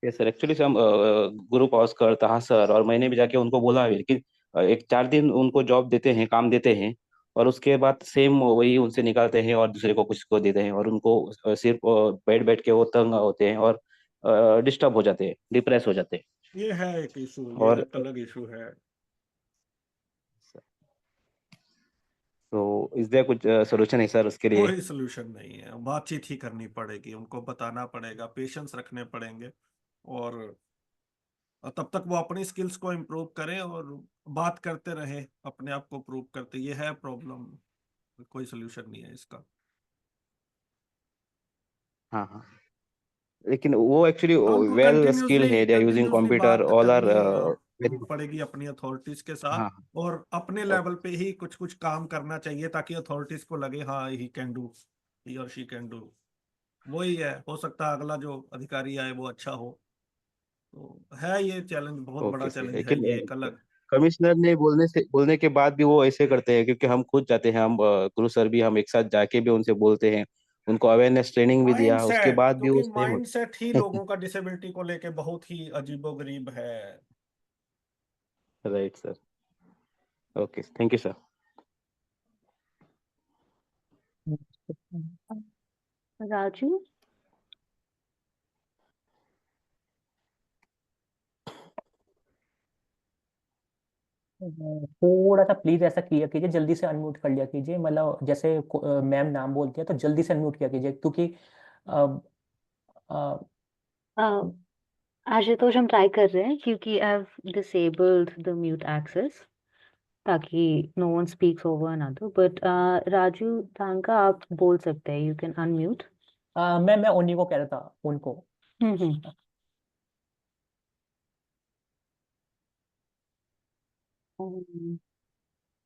यस सर, एक्चुअली से हम ग्रुप ऑस्कर तहा सर और मैंने भी जाके उनको बोला है, लेकिन एक 4 दिन उनको जॉब देते हैं, काम देते हैं, और उसके बाद सेम वही उनसे निकालते हैं और दूसरे को कुछ को देते हैं, और उनको सिर्फ बैठ बैठ के वो तंग होते हैं और डिस्टर्ब हो जाते हैं, डिप्रेस हो जाते हैं। ये है एक इशू, ये और एक अलग इशू है। तो इस देयर कुछ सोल्यूशन है सर उसके लिए? कोई सोल्यूशन नहीं है, बातचीत ही करनी पड़ेगी, उनको बताना पड़ेगा, पेशेंस रखने पड़ेंगे, और तब तक वो अपनी स्किल्स को इम्प्रूव करें और बात करते रहे, अपने आप को प्रूव करते। ये है प्रॉब्लम, कोई सोल्यूशन नहीं है इसका। हाँ हाँ, लेकिन वो एक्चुअली हाँ, उनको वेल स्किल है, they are using continuously computer, बात ऑल आर करनी वेरी गुड। पड़ेगी अपनी अथॉरिटीज के साथ, हाँ और अपने हाँ, लेवल पे ही कुछ कुछ काम करना चाहिए ताकि अथॉरिटीज को लगे हाँ ही कैन डू, ही और शी कैन डू। वही है, हो सकता है अगला जो अधिकारी आए वो अच्छा हो। तो है ये चैलेंज, बहुत बड़ा ओके सर, चैलेंज है लेकिन ये, एक अलग। कमिश्नर ने बोलने के बाद भी वो ऐसे करते हैं, क्योंकि हम खुद जाते हैं, हम गुरु सर भी, हम एक साथ जाके भी उनसे बोलते हैं, उनको अवेयरनेस ट्रेनिंग भी दिया, उसके माइंडसेट, बाद भी क्योंकि वो सेम माइंडसेट ही होता लोगों का डिसेबिलिटी को लेके बहुत ही अजीबोगरीब है। है। Right sir, okay, thank you sir. Raju. थोड़ा सा प्लीज ऐसा किया कीजिए, जल्दी से अनम्यूट कर लिया कीजिए, मतलब जैसे मैम नाम बोलती है तो जल्दी से अनम्यूट किया कीजिए, क्योंकि अ, अ, आशुतोष हम ट्राई कर रहे हैं क्योंकि I have disabled the mute access ताकि no one speaks over another, but Raju Tanka आप बोल सकते हैं, यू कैन अनम्यूट। मैं उन्हीं को कह रहा था, उनको। हम्म।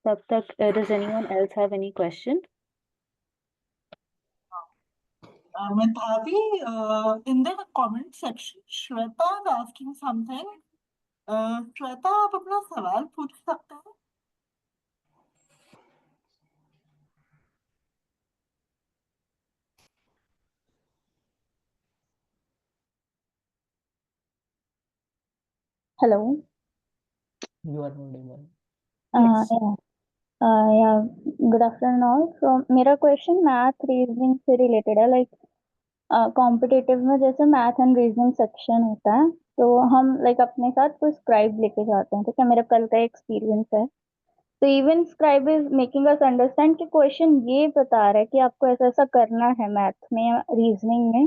तब तक does anyone else have any question? Medhavi, in the comment section, Shweta is asking something. Shweta, आप अपना सवाल पूछ सकते हैं? Hello. You are audible. Uh, Yes. yeah. Yeah. Good afternoon all. So मेरा क्वेश्चन मैथ रीजनिंग से रिलेटेड है, like competitive में जैसे मैथ एंड रीजनिंग सेक्शन होता है, तो हम लाइक अपने साथ कोई स्क्राइब लेके जाते हैं, ठीक है, मेरा कल का एक्सपीरियंस है। तो even scribe is making us understand कि क्वेश्चन ये बता रहा है कि आपको ऐसा ऐसा करना है मैथ में या रीजनिंग में।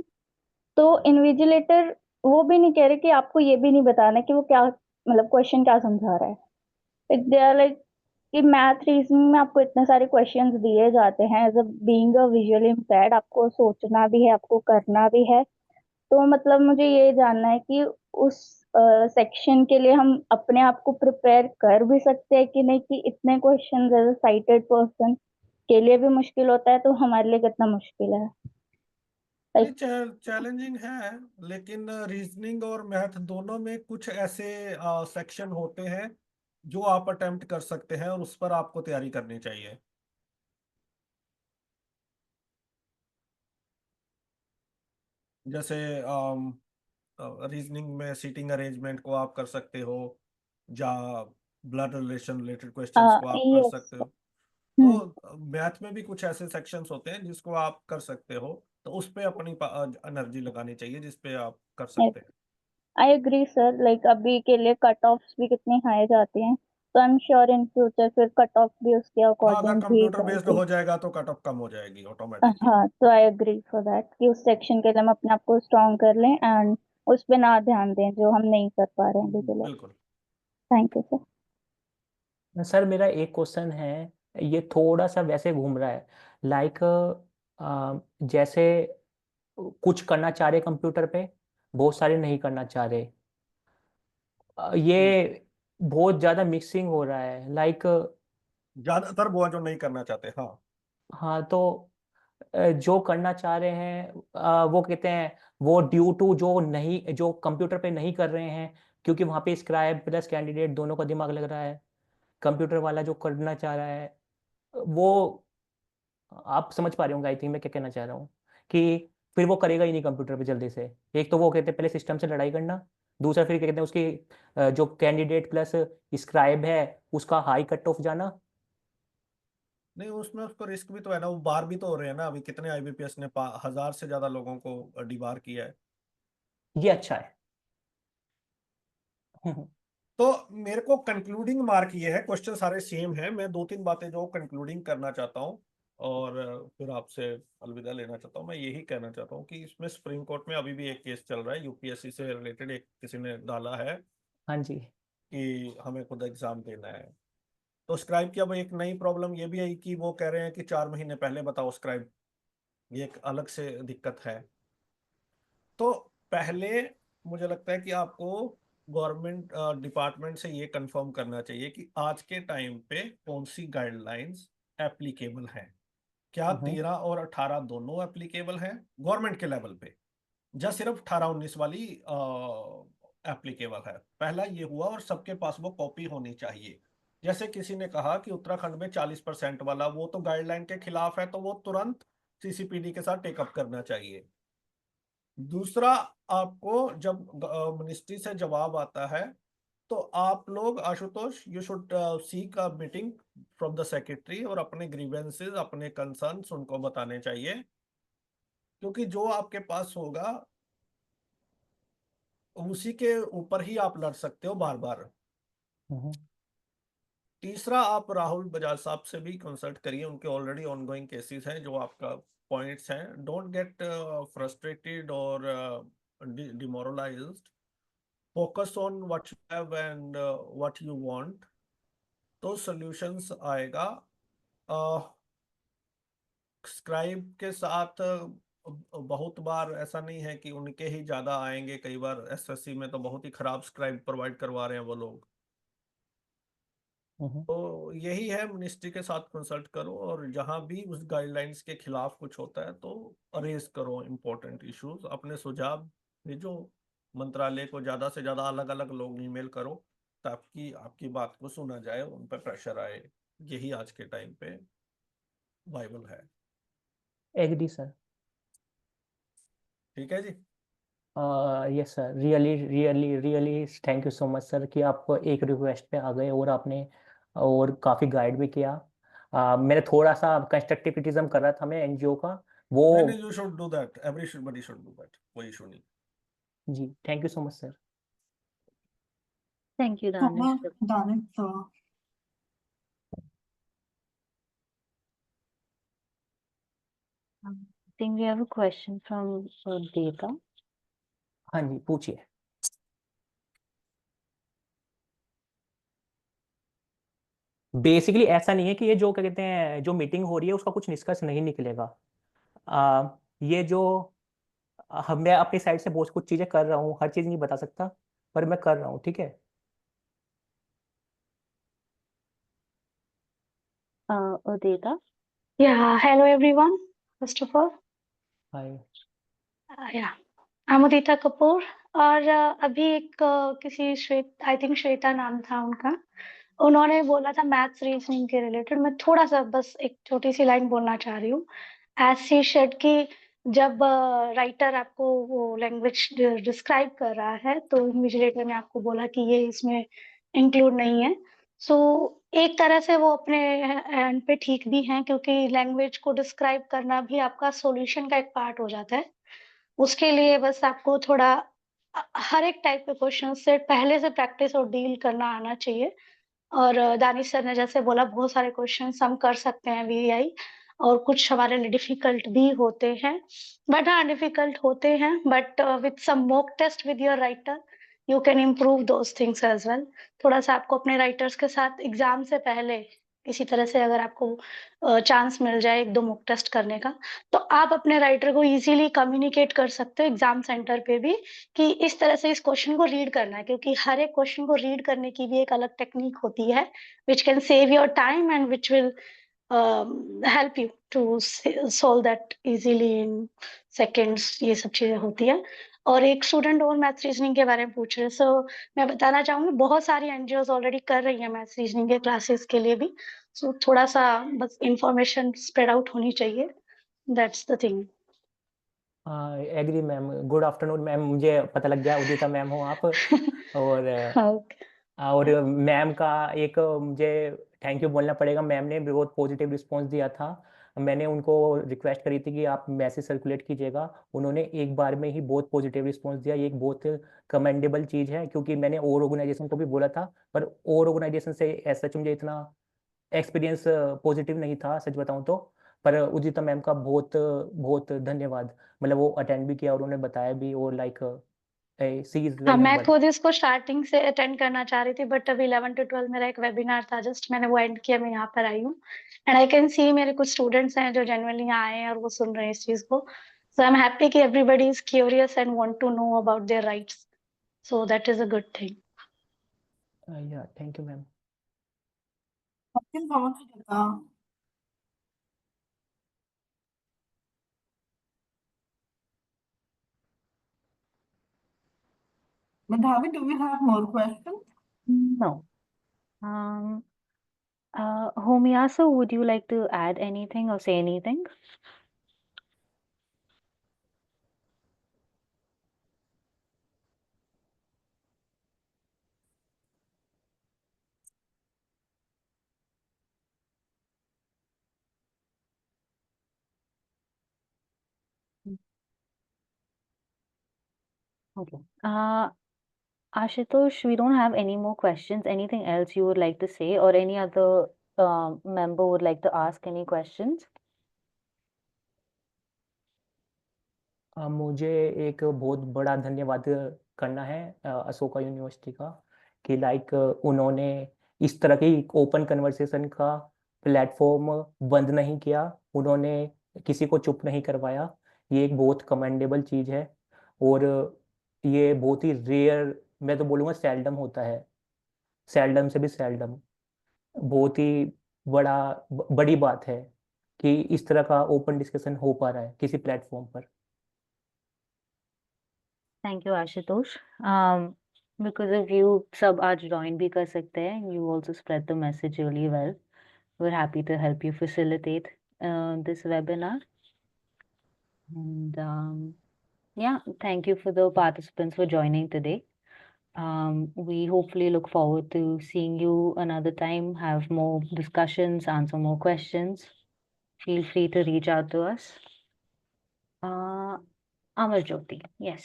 तो इन्विजिलेटर वो भी नहीं कह रहे कि आपको ये भी नहीं बताना कि वो क्या मतलब क्वेश्चन क्या समझा रहा है। लाइक दे आर लाइक कि मैथ रीजनिंग में आपको इतने सारे क्वेश्चंस दिए जाते हैं, as a being a visually impaired आपको सोचना भी है, आपको करना भी है। तो मतलब मुझे ये जानना है कि उस सेक्शन के लिए हम अपने आप को प्रिपेयर कर भी सकते हैं कि नहीं, कि इतने questions as a sighted person के लिए भी मुश्किल होता है, तो हमारे लिए कितना मुश्किल है। नहीं, लाइक चैलेंजिंग है, लेकिन रीजनिंग और मैथ दोनों में कुछ ऐसे सेक्शन होते हैं जो आप अटेम्प्ट कर सकते हैं और उस पर आपको तैयारी करनी चाहिए। जैसे रीजनिंग में सीटिंग अरेंजमेंट को आप कर सकते हो, या ब्लड रिलेशन रिलेटेड क्वेश्चंस को आप कर यस। सकते हो। तो मैथ में भी कुछ ऐसे सेक्शंस होते हैं जिसको आप कर सकते हो, तो उस पे अपनी एनर्जी लगानी चाहिए जिस पे आप कर सकते हैं। आई एग्री सर, लाइक अभी के लिए कट ऑफ्स भी कितनी हाई जाती हैं, तो I am sure in future फिर कट ऑफ भी उसके हाँ, अगर अकॉर्डिंग भी कंप्यूटर बेस्ड जाएगी। हो जाएगा तो कट ऑफ कम हो जाएगी ऑटोमेटिकली। हाँ, तो आई एग्री फॉर दैट कि उस सेक्शन के लिए हम अपने आप को स्ट्रॉन्ग कर लें एंड उस पे ना ध्यान दें जो हम नहीं कर पा रहे हैं अभी के लिए। बिल्कुल। Thank you sir. सर मेरा एक क्वेश्चन है, ये थोड़ा सा वैसे घूम रहा है, लाइक जैसे कुछ करना चाह रहे कंप्यूटर पे, बहुत सारे नहीं करना चाह रहे। ये बहुत ज़्यादा मिक्सिंग हो रहा है, लाइक ज्यादातर वो जो नहीं करना चाहते, हाँ। हाँ, तो जो करना चाह रहे हैं वो कहते हैं वो ड्यू टू जो नहीं, जो कंप्यूटर पे नहीं कर रहे हैं, क्योंकि वहाँ पे स्क्राइब प्लस कैंडिडेट दोनों का दिमाग लग रहा है। कंप्यूटर वाला जो करना चाह रहा है वो, आप समझ पा रहे होंगे आई थिंक मैं क्या कहना चाह रहा हूँ, कि फिर वो करेगा ही नहीं कंप्यूटर पे जल्दी से। एक तो वो कहते हैं पहले सिस्टम से लड़ाई करना, दूसरा फिर क्या कहते हैं उसकी जो कैंडिडेट प्लस स्क्राइब है उसका हाई कट ऑफ जाना। नहीं, उसमें उसको रिस्क भी तो है ना, वो बार भी तो हो रहे हैं ना। अभी कितने आईबीपीएस ने 1000 से ज्यादा लोगों को डिबार किया है। ये अच्छा है। तो मेरे को कंक्लूडिंग मार्क ये है, क्वेश्चन सारे सेम है, मैं दो तीन बातें जो कंक्लूडिंग करना चाहता हूँ और फिर आपसे अलविदा लेना चाहता हूँ। मैं यही कहना चाहता हूँ कि इसमें सुप्रीम कोर्ट में अभी भी एक केस चल रहा है, यूपीएससी से रिलेटेड, एक किसी ने डाला है हाँ जी। कि हमें खुद एग्जाम देना है। तो स्क्राइब की अब एक नई प्रॉब्लम ये भी आई कि वो कह रहे हैं कि 4 महीने पहले बताओ स्क्राइब, ये एक अलग से दिक्कत है। तो पहले मुझे लगता है कि आपको गवर्नमेंट डिपार्टमेंट से ये कंफर्म करना चाहिए कि आज के टाइम पे कौन सी गाइडलाइंस एप्लीकेबल हैं। क्या 13 और 18 दोनों एप्लीकेबल हैं गवर्नमेंट के लेवल पे, या सिर्फ 18-19 वाली एप्लीकेबल है? पहला ये हुआ, और सबके पास वो कॉपी होनी चाहिए। जैसे किसी ने कहा कि उत्तराखंड में 40% वाला, वो तो गाइडलाइन के खिलाफ है, तो वो तुरंत सीसीपीडी के साथ टेकअप करना चाहिए। दूसरा, आपको जब मिनिस्ट्री से जवाब आता है तो आप लोग, Ashutosh, you should seek a meeting from the secretary और अपने ग्रीवेंसेस, अपने कंसर्न्स उनको बताने चाहिए, क्योंकि जो आपके पास होगा उसी के ऊपर ही आप लड़ सकते हो बार बार। तीसरा, आप राहुल बजाज साहब से भी कंसल्ट करिए, उनके ऑलरेडी ऑनगोइंग केसेस हैं जो आपका पॉइंट्स हैं। डोंट गेट फ्रस्ट्रेटेड और demoralised, focus on what you have and what you want, तो सॉल्यूशंस आएगा। स्क्राइब के साथ बहुत बार ऐसा नहीं है कि उनके ही ज्यादा आएंगे, कई बार एसएससी में तो बहुत ही खराब स्क्राइब प्रोवाइड करवा रहे हैं वो लोग। तो यही है, मिनिस्ट्री के साथ कंसल्ट करो, और जहां भी उस गाइडलाइंस के खिलाफ कुछ होता है तो अरेज करो इंपॉर्टेंट इश्यूज, अपने सुझाव भेजो मंत्रालय को, ज्यादा से ज्यादा अलग अलग लोग ईमेल करो ताकि आपकी बात को सुना जाए, उन पर प्रेशर आए। यही आज के टाइम पे वाइबल है। Agree sir. ठीक है जी। Yes sir, really really really thank you so much sir कि आप एक रिक्वेस्ट पे आ गए और आपने और काफ़ी गाइड भी किया। मैंने थोड़ा सा कंस्ट्रक्टिव क्रिटिज्म कर रहा था मैं एनजीओ का, वो नहीं, you should do that. Everybody should do that. कोई इशू नहीं. जी, thank you so much sir. Thank you, Danish. Danish, sir. I think we have a question from Data. हाँ जी, पूछिए. बेसिकली ऐसा नहीं है कि ये जो क्या कहते हैं जो मीटिंग हो रही है उसका कुछ निष्कर्ष नहीं निकलेगा. ये जो मैं अपनी साइड से बहुत कुछ चीजें कर रहा हूँ, हर चीज नहीं बता सकता पर मैं कर रहा हूँ. ठीक है. Data. Yeah, hello everyone. First of all, hi. yeah, I'm Udita Kapoor और अभी एक किसी आई थिंक श्वेता नाम था उनका, उन्होंने बोला था मैथ्स रीजनिंग के रिलेटेड. मैं थोड़ा सा बस एक छोटी सी लाइन बोलना चाह रही हूँ. एज सी शेड की जब राइटर आपको वो लैंग्वेज डिस्क्राइब कर रहा है तो इन्विजिलेटर ने आपको बोला कि ये इसमें इंक्लूड नहीं है. सो एक तरह से वो अपने एंड पे ठीक भी हैं क्योंकि लैंग्वेज को डिस्क्राइब करना भी आपका सॉल्यूशन का एक पार्ट हो जाता है. उसके लिए बस आपको थोड़ा हर एक टाइप के क्वेश्चन से पहले से प्रैक्टिस और डील करना आना चाहिए. और दानिश सर ने जैसे बोला बहुत सारे क्वेश्चन हम कर सकते हैं वीआई और कुछ हमारे लिए डिफिकल्ट भी होते हैं. बट हाँ, डिफिकल्ट होते हैं but with some mock test with your writer you can improve those things as well. थोड़ा सा आपको अपने राइटर्स के साथ एग्जाम से पहले किसी तरह से अगर आपको चांस मिल जाए एक दो मॉक टेस्ट करने का तो आप अपने राइटर को इजीली कम्युनिकेट कर सकते हो एग्जाम सेंटर पे भी कि इस तरह से इस क्वेश्चन को रीड करना है क्योंकि हर एक क्वेश्चन को रीड करने की भी एक अलग टेक्निक होती है which can save your time and which will help you to solve that easily in seconds. ये सब चीजें होती है. और एक स्टूडेंट और मैथ्स रीजनिंग के बारे में पूछ रहे. सो मैं बताना चाहूंगी बहुत सारी एनजीओज ऑलरेडी कर रही हैं मैथ्स रीजनिंग के क्लासेस के लिए भी. सो थोड़ा सा बस इंफॉर्मेशन स्प्रेड आउट होनी चाहिए. That's the thing. Agree ma'am. Good afternoon ma'am. मुझे पता लग गया उदिता मैम हो आप. और मैम का एक मुझे थैंक यू बोलना पड़ेगा. मैम ने बहुत पॉजिटिव रिस्पांस दिया था. मैंने उनको रिक्वेस्ट करी थी कि आप मैसेज सर्कुलेट कीजिएगा. उन्होंने एक बार में ही बहुत पॉजिटिव रिस्पांस दिया. ये एक बहुत कमेंडेबल चीज़ है क्योंकि मैंने और ऑर्गेनाइजेशन को भी बोला था पर और ऑर्गेनाइजेशन से ऐसा मुझे इतना एक्सपीरियंस पॉजिटिव नहीं था सच बताऊं तो. पर उदिता मैम का बहुत बहुत धन्यवाद. मतलब वो अटेंड भी किया और उन्होंने बताया भी और लाइक सी इज हाँ, वेरी मैं हम्बल. खुद इसको स्टार्टिंग से अटेंड करना चाह रही थी बट अभी 11 to 12 मेरा एक वेबिनार था जस्ट मैंने वो एंड किया. मैं यहाँ पर आई हूँ एंड आई कैन सी मेरे कुछ स्टूडेंट्स हैं जो जेन्युइनली यहाँ आए हैं और वो सुन रहे हैं इस चीज को. सो आई एम हैप्पी कि everybody is curious and want to know about their rights. So that is a good thing. Yeah thank you ma'am. Thank you so much, Udita. Madhavi, do we have more questions? No. Homiasa, would you like to add anything or say anything? Okay. Ashutosh, we don't have any more questions. Anything else you would like to say or any other member would like to ask any questions? मुझे एक बहुत बड़ा धन्यवाद करना है Ashoka university का कि like उन्होंने इस तरह की ओपन कन्वर्सेशन का प्लेटफॉर्म बंद नहीं किया. उन्होंने किसी को चुप नहीं करवाया. ये एक बहुत कमेंडेबल चीज़ है और ये बहुत ही रेयर, मैं तो बोलूँगा सेल्डम होता है. सेल्डम से भी सेल्डम. बहुत ही बड़ी बात है कि इस तरह का ओपन डिस्कशन हो पा रहा है किसी प्लेटफॉर्म पर. Thank you, Ashutosh. Because of you, सब आज join भी कर सकते हैं. You also spread the message really well. We're happy to help you facilitate this webinar. And yeah, thank you for the participants for joining today. We hopefully look forward to seeing you another time, have more discussions, answer more questions. Feel free to reach out to us. Amar Jyoti, yes.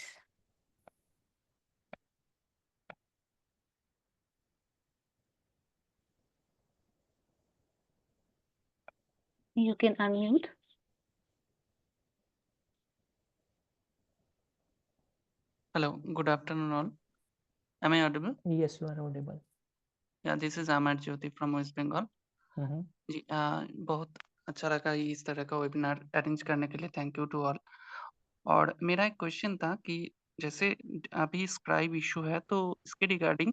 You can unmute. Hello, good afternoon all. Am I audible? Yes, you are audible. Yeah, this is Amar Jyoti from West Bengal. जी बहुत अच्छा लगा इस तरह का webinar arrange करने के लिए, thank you to all. और मेरा एक क्वेश्चन था कि जैसे अभी स्क्राइब इशू है तो इसके रिगार्डिंग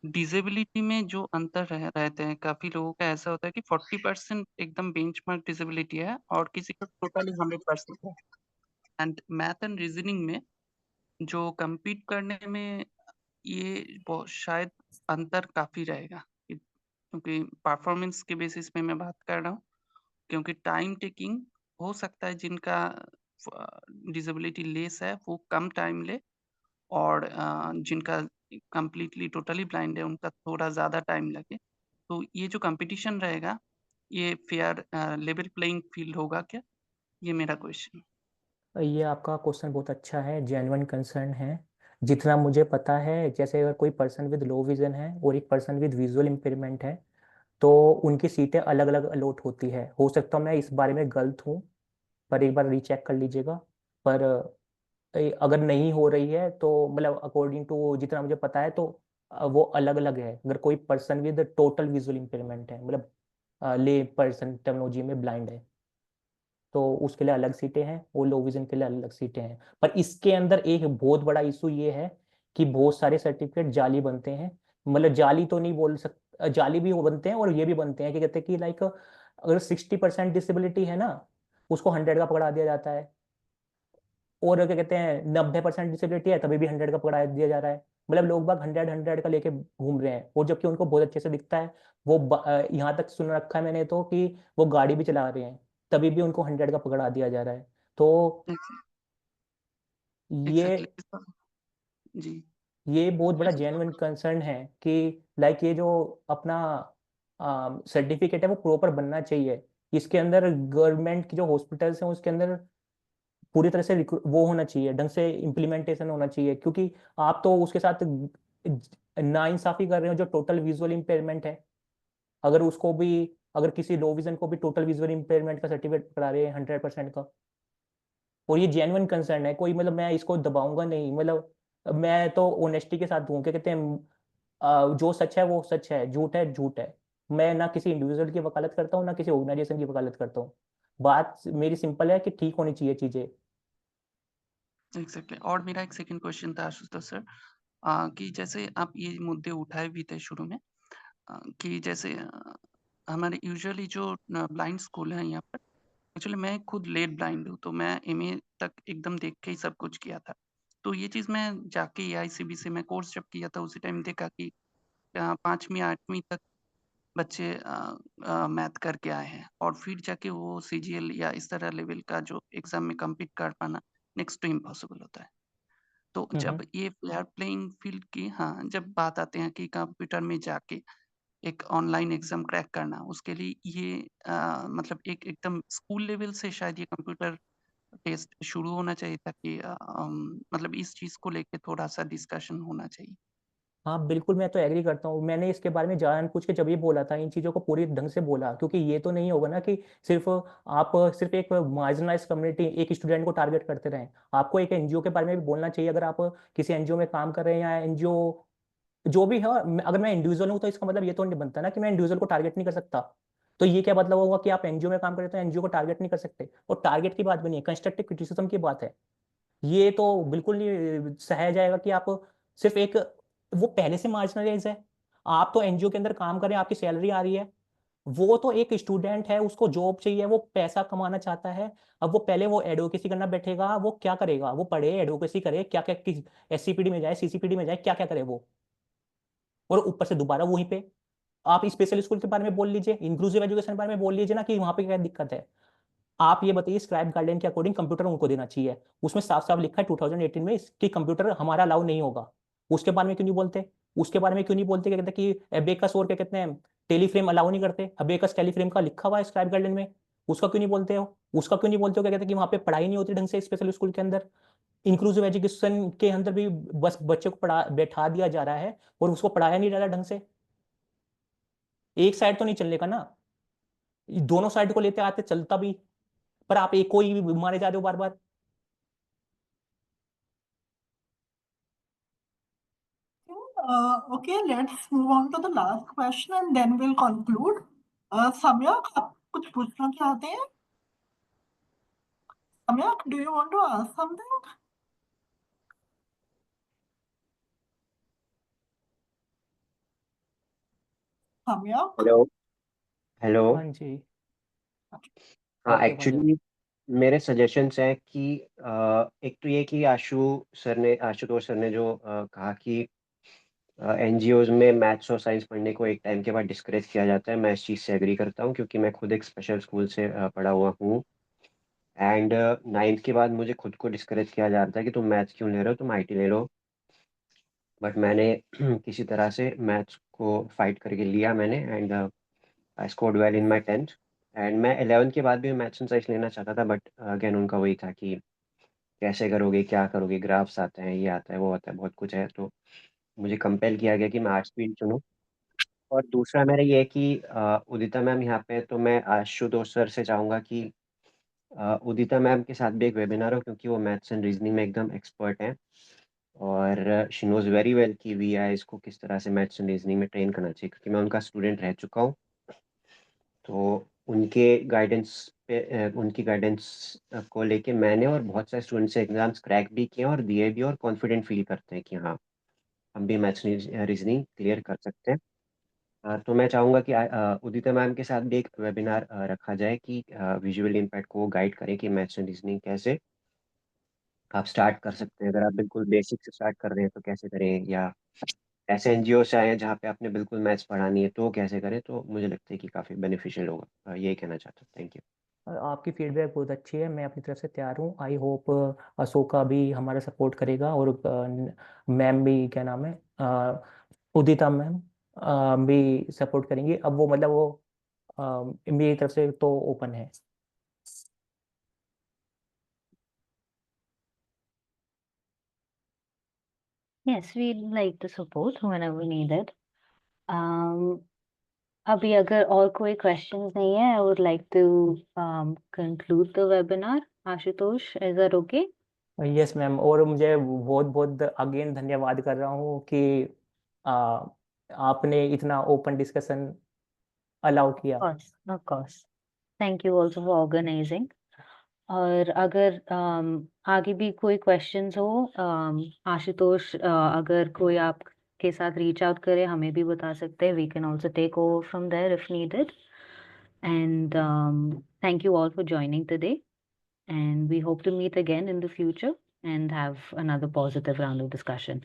डिसेबिलिटी में जो अंतर रहते हैं, काफी लोगों का ऐसा होता है कि 40% एकदम बेंचमार्क डिसेबिलिटी है और किसी का टोटली 100% है। एंड मैथ एंड रीजनिंग में जो compete करने में ये शायद अंतर काफी रहेगा, क्योंकि परफॉर्मेंस के बेसिस पे मैं बात कर रहा हूँ, क्योंकि टाइम टेकिंग हो सकता है जिनका डिसेबिलिटी लेस है वो कम टाइम ले, और जिनका कंप्लीटली टोटली ब्लाइंड है उनका थोड़ा ज़्यादा टाइम लगे। तो ये जो कंपटीशन रहेगा ये फेयर लेवल प्लेइंग फील्ड होगा क्या? ये मेरा क्वेश्चन। ये आपका क्वेश्चन बहुत अच्छा है, जेन्युइन कंसर्न है। जितना मुझे पता है, जैसे अगर कोई पर्सन विद लो विजन है और एक पर्सन विद विजुअल इम्पेयरमेंट है तो उनकी सीटें अलग अलग अलॉट होती है। हो सकता है मैं इस बारे में गलत हूँ, पर एक बार रीचेक कर लीजिएगा। पर अगर नहीं हो रही है तो मतलब अकॉर्डिंग टू जितना मुझे पता है तो वो अलग अलग है। अगर कोई person with total visual impairment है, मतलब ले पर्सन टर्मिनोलॉजी में ब्लाइंड है, तो उसके लिए अलग सीटें हैं और लो विजन के लिए अलग सीटें हैं। पर इसके अंदर एक बहुत बड़ा इशू ये है कि बहुत सारे सर्टिफिकेट जाली बनते हैं। मतलब जाली तो नहीं बोल सकते, जाली भी बनते हैं और ये भी बनते हैं कि कहते हैं कि लाइक अगर 60% डिसेबिलिटी है ना, उसको 100 का पकड़ा दिया जाता है। और क्या कहते हैं 90% डिसेबिलिटी है तभी भी 100 का पकड़ा दिया जा रहा है। मतलब लोग बाग 100 का लेके घूम रहे हैं, और जबकि उनको बहुत अच्छे से दिखता है। वो यहाँ तक सुन रखा है मैंने तो कि वो गाड़ी भी चला रहे हैं, तभी भी उनको 100 का पकड़ा दिया जा रहा है। तो ये एग्जैक्टली जी, ये बहुत बड़ा जेन्युइन कंसर्न है कि लाइक ये जो अपना सर्टिफिकेट है वो प्रॉपर बनना चाहिए। इसके अंदर गवर्नमेंट की जो हॉस्पिटल्स हैं उसके अंदर पूरी तरह से वो होना चाहिए, ढंग से इम्प्लीमेंटेशन होना चाहिए। क्योंकि आप तो उसके साथ नाइंसाफी कर रहे हो जो टोटल विजुअल इम्पेयरमेंट है। अगर उसको भी, अगर किसी लो विजन को भी टोटल विजुअल इम्पेयरमेंट का सर्टिफिकेट पकड़ा रहे हैं 100% का, और ये जेन्युइन कंसर्न है। कोई मतलब मैं इसको दबाऊंगा नहीं, मतलब मैं तो ऑनेस्टी के साथ हूँ। क्या कहते हैं जो सच है वो सच है, झूठ है झूठ है। मैं ना किसी इंडिविजुअल की वकालत करता हूँ ना किसी ऑर्गेनाइजेशन की वकालत करता हूँ। बात मेरी सिंपल है कि ठीक होनी चाहिए चीजें। एग्जैक्टली। और मेरा एक सेकंड क्वेश्चन था आशुतोष सर, कि जैसे आप ये मुद्दे उठाए भी थे शुरू में, कि जैसे हमारे यूजुअली जो ब्लाइंड स्कूल है यहाँ पर, एक्चुअली मैं खुद लेट ब्लाइंड हूँ, तो मैं एमए तक एकदम देख के ही सब कुछ किया था। तो ये चीज़ मैं जाके एआईसीबी से मैं कोर्स जब किया था उसी टाइम देखा कि 5वीं 8वीं तक बच्चे मैथ करके आए हैं, और फिर जाके वो सीजीएल या इस तरह लेवल का जो एग्जाम में compete कर पाना नेक्स्ट टू इम्पॉसिबल होता है। तो जब ये फेयर प्लेइंग फील्ड की, हाँ, जब बात आते हैं कि कंप्यूटर में जाके एक ऑनलाइन एग्जाम क्रैक करना, उसके लिए ये मतलब एक एकदम स्कूल लेवल से शायद ये कंप्यूटर टेस्ट शुरू होना चाहिए, ताकि मतलब इस चीज को लेके थोड़ा सा डिस्कशन होना चाहिए। हाँ बिल्कुल, मैं तो एग्री करता हूँ। मैंने इसके बारे में जानबूझ के जब ये बोला था, इन चीज़ों को पूरी ढंग से बोला, क्योंकि ये तो नहीं होगा ना कि सिर्फ आप सिर्फ एक मार्जिनलाइज कम्युनिटी, एक स्टूडेंट को टारगेट करते रहें। आपको एक एनजीओ के बारे में भी बोलना चाहिए। अगर आप किसी एनजीओ में काम कर रहे हैं या एनजीओ जो भी है, अगर मैं इंडिविजुअल हूँ तो इसका मतलब ये तो नहीं बनता ना कि मैं इंडिविजुअल को टारगेट नहीं कर सकता। तो ये क्या मतलब होगा कि आप एनजीओ में काम कर रहे हो तो एनजीओ को टारगेट नहीं कर सकते। और टारगेट की बात भी नहीं है, कंस्ट्रक्टिव क्रिटिसिज्म की बात है। ये तो बिल्कुल नहीं सहाया जाएगा कि आप सिर्फ एक, वो पहले से मार्जिनलाइज है। आप तो एनजीओ के अंदर काम कर रहे हैं, आपकी सैलरी आ रही है। वो तो एक स्टूडेंट है, उसको जॉब चाहिए, वो पैसा कमाना चाहता है। अब वो पहले वो एडवोकेसी करना बैठेगा, वो क्या करेगा? वो पढ़े, एडवोकेसी करे, क्या क्या एससीपीडी में जाए, सीसीपीडी में जाए, क्या क्या करे वो। और ऊपर से दोबारा वहीं पे आप स्पेशल स्कूल के बारे में बोल लीजिए, इंक्लूसिव एजुकेशन के बारे में बोल लीजिए ना कि वहां पे क्या दिक्कत है। आप ये बताइए, स्क्राइब गाइडलाइन के अकॉर्डिंग कंप्यूटर उनको देना चाहिए, उसमें साफ साफ लिखा है 2018 में कि कंप्यूटर हमारा अलाउ नहीं होगा। उसके बारे में क्यों नहीं बोलते? उसके बारे में क्यों नहीं बोलते? क्या कहते हैं कि एबेकस और क्या कहते हैं टेलीफ्रेम अलाउ नहीं करते। अबेकस टेलीफ्रेम का लिखा हुआ है स्क्राइब गाइडलाइन में। उसका क्यों नहीं बोलते हो? उसका क्यों नहीं बोलते हो? क्या कहते हैं कि वहाँ पे पढ़ाई नहीं होती ढंग से स्पेशल स्कूल के अंदर। इंक्लूसिव एजुकेशन के अंदर भी बस बच्चे को बैठा दिया जा रहा है और उसको पढ़ाया नहीं जा रहा ढंग से। एक साइड तो नहीं चलने का ना, दोनों साइड को लेते आते चलता भी, पर आप एक को ही मारे जा रहे हो बार बार। Okay, let's move on to the last question and then we'll conclude. Samyak, आप कुछ पूछना चाहते हैं? Samyak, do you want to ask something? Samyak? Hello hello. हाँ जी। हाँ ओके एक्चुअली मेरे सजेशंस हैं कि एक तो ये कि आशुतोष सर ने जो कहा कि एनजीओज में मैथ्स और साइंस पढ़ने को एक टाइम के बाद डिस्करेज किया जाता है, मैं इस चीज़ से एग्री करता हूँ क्योंकि मैं खुद एक स्पेशल स्कूल से पढ़ा हुआ हूँ। एंड 9th के बाद मुझे खुद को डिस्करेज किया जाता है कि तुम मैथ्स क्यों ले रहे हो, तुम आईटी ले लो। बट मैंने किसी तरह से मैथ्स को फाइट करके लिया मैंने, and I scored well in my 10th। And मैं 11th के बाद भी मैथ्स एंड साइंस लेना चाहता था, बट अगेन उनका वही था कि कैसे करोगे, क्या करोगे, ग्राफ्स आते हैं, ये आता है, वो आता है, बहुत कुछ है। तो मुझे कंपेल किया गया कि मैं आर्ट्स फील्ड चुनूँ। और दूसरा मेरा ये है कि उदिता मैम यहाँ पे है, तो मैं आशुतोष सर से चाहूँगा कि उदिता मैम के साथ भी एक वेबिनार हो, क्योंकि वो मैथ्स एंड रीजनिंग में एकदम एक्सपर्ट हैं और शी नोज वेरी वेल कि वीआईएस को किस तरह से मैथ्स एंड रीजनिंग में ट्रेन करना चाहिए, क्योंकि मैं उनका स्टूडेंट रह चुका हूँ। तो उनकी गाइडेंस को लेके मैंने और बहुत सारे स्टूडेंट्स एग्जाम्स क्रैक भी किए और दिए भी, और कॉन्फिडेंट फील करते हैं कि हाँ हम भी मैथ्स रीजनिंग क्लियर कर सकते हैं। तो मैं चाहूँगा कि उदिता मैम के साथ भी एक वेबिनार रखा जाए कि विजुअल इम्पैक्ट को गाइड करें कि मैथ्स एंड रीजनिंग कैसे आप स्टार्ट कर सकते हैं। अगर आप बिल्कुल बेसिक से स्टार्ट कर रहे हैं तो कैसे करें, या ऐसे एनजीओ से आए हैं जहाँ पे आपने बिल्कुल मैथ्स पढ़ानी है तो कैसे करें। तो मुझे लगता है कि काफ़ी बेनिफिशियल होगा। यही कहना चाहता हूँ। Thank you. आपकी फीडबैक बहुत अच्छी है, मैं अपनी तरफ से तैयार हूँ। आई होप अशोका भी हमारा सपोर्ट करेगा और मैम भी, क्या नाम है, उदिता मैम भी सपोर्ट करेंगी। अब वो मतलब वो मेरी तरफ से तो ओपन है। Yes, we like the support whenever needed. Um, अभी अगर और कोई questions नहीं है, I would like to conclude the webinar. Ashutosh, is that okay? Yes ma'am, और मुझे बहुत बहुत अगेन धन्यवाद कर रहा हूँ कि आ, आपने इतना ओपन डिस्कशन अलाउ किया। Of course. Thank you also for organizing. और अगर आगे भी कोई questions हो, आशुतोष अगर कोई आपके साथ reach out करे हमें भी बता सकते हैं. We can also take over from there if needed. And thank you all for joining today. And we hope to meet again in the future and have another positive round of discussion.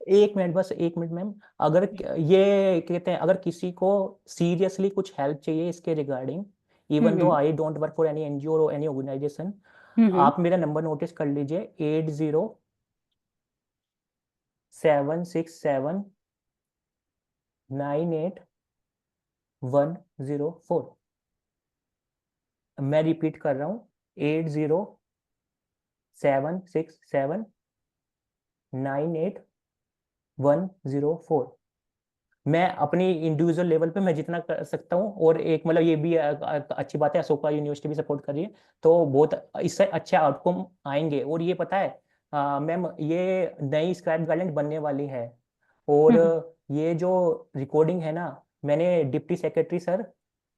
एक minute, बस एक minute ma'am. अगर ये कहते हैं, अगर किसी को सीरियसली कुछ हेल्प चाहिए इसके regarding, even though I don't work for any NGO और एनी ऑर्गेनाइजेशन, आप मेरा नंबर नोटिस कर लीजिए 80776798 104। मैं रिपीट कर रहा हूँ 80776798 104। मैं अपनी इंडिविजुअल लेवल पे मैं जितना कर सकता हूँ, और एक मतलब ये भी अच्छी बात है अशोका यूनिवर्सिटी भी सपोर्ट कर रही है, तो बहुत इससे अच्छे आउटकम आएंगे। और ये पता है मैम, ये नई स्क्राइब गाइडलाइन बनने वाली है, और ये जो रिकॉर्डिंग है ना, मैंने डिप्टी सेक्रेटरी सर